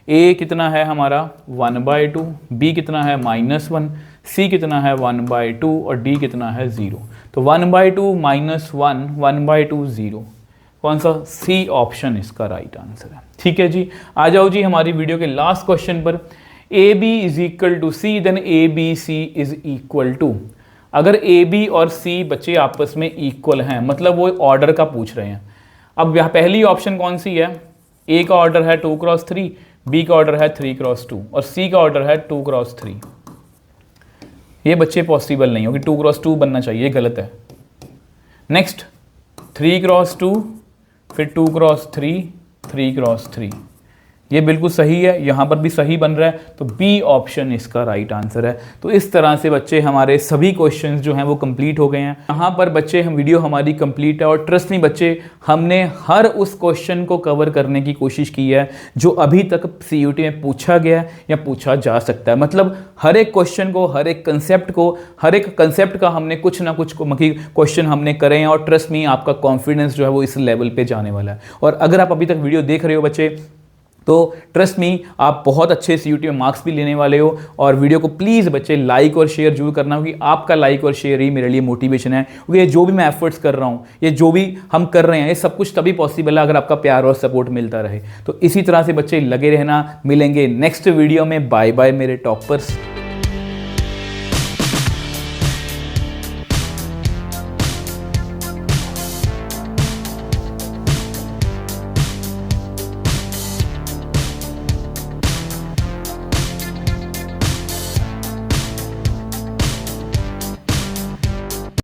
A कितना है हमारा 1/2, B कितना है -1, C कितना है 1/2 और D कितना है 0। तो 1/2 -1 1/2 0, कौन सा, C ऑप्शन इसका राइट आंसर है। ठीक है जी, आ जाओ जी हमारी वीडियो के लास्ट क्वेश्चन पर। A B is equal to C, then A B C is equal to, अगर ए बी और सी बच्चे आपस में इक्वल हैं, मतलब वो ऑर्डर का पूछ रहे हैं। अब यहाँ पहली ऑप्शन कौन सी है, ए का ऑर्डर है 2x3, बी का ऑर्डर है 3x2 और सी का ऑर्डर है 2x3। ये बच्चे पॉसिबल नहीं हो कि 2x2 बनना चाहिए, गलत है। नेक्स्ट 3x2, फिर 2x3, 3x3, ये बिल्कुल सही है, यहाँ पर भी सही बन रहा है, तो बी ऑप्शन इसका राइट आंसर है। तो इस तरह से बच्चे हमारे सभी क्वेश्चंस जो हैं वो कंप्लीट हो गए हैं। यहाँ पर बच्चे हम वीडियो हमारी कंप्लीट है और ट्रस्ट मी बच्चे, हमने हर उस क्वेश्चन को कवर करने की कोशिश की है जो अभी तक सीयूटी में पूछा गया है या पूछा जा सकता है। मतलब हर एक क्वेश्चन को, हर एक कंसेप्ट का हमने कुछ ना कुछ क्वेश्चन हमने करे हैं और ट्रस्ट मी आपका कॉन्फिडेंस जो है वो इस लेवल पे जाने वाला है। और अगर आप अभी तक वीडियो देख रहे हो बच्चे, तो ट्रस्ट मी आप बहुत अच्छे सीयूटी में मार्क्स भी लेने वाले हो। और वीडियो को प्लीज़ बच्चे लाइक और शेयर जरूर करना, क्योंकि आपका लाइक और शेयर ही मेरे लिए मोटिवेशन है। क्योंकि ये जो भी मैं एफर्ट्स कर रहा हूँ, ये जो भी हम कर रहे हैं, ये सब कुछ तभी पॉसिबल है अगर आपका प्यार और सपोर्ट मिलता रहे। तो इसी तरह से बच्चे लगे रहना, मिलेंगे नेक्स्ट वीडियो में। बाय बाय मेरे टॉपर्स।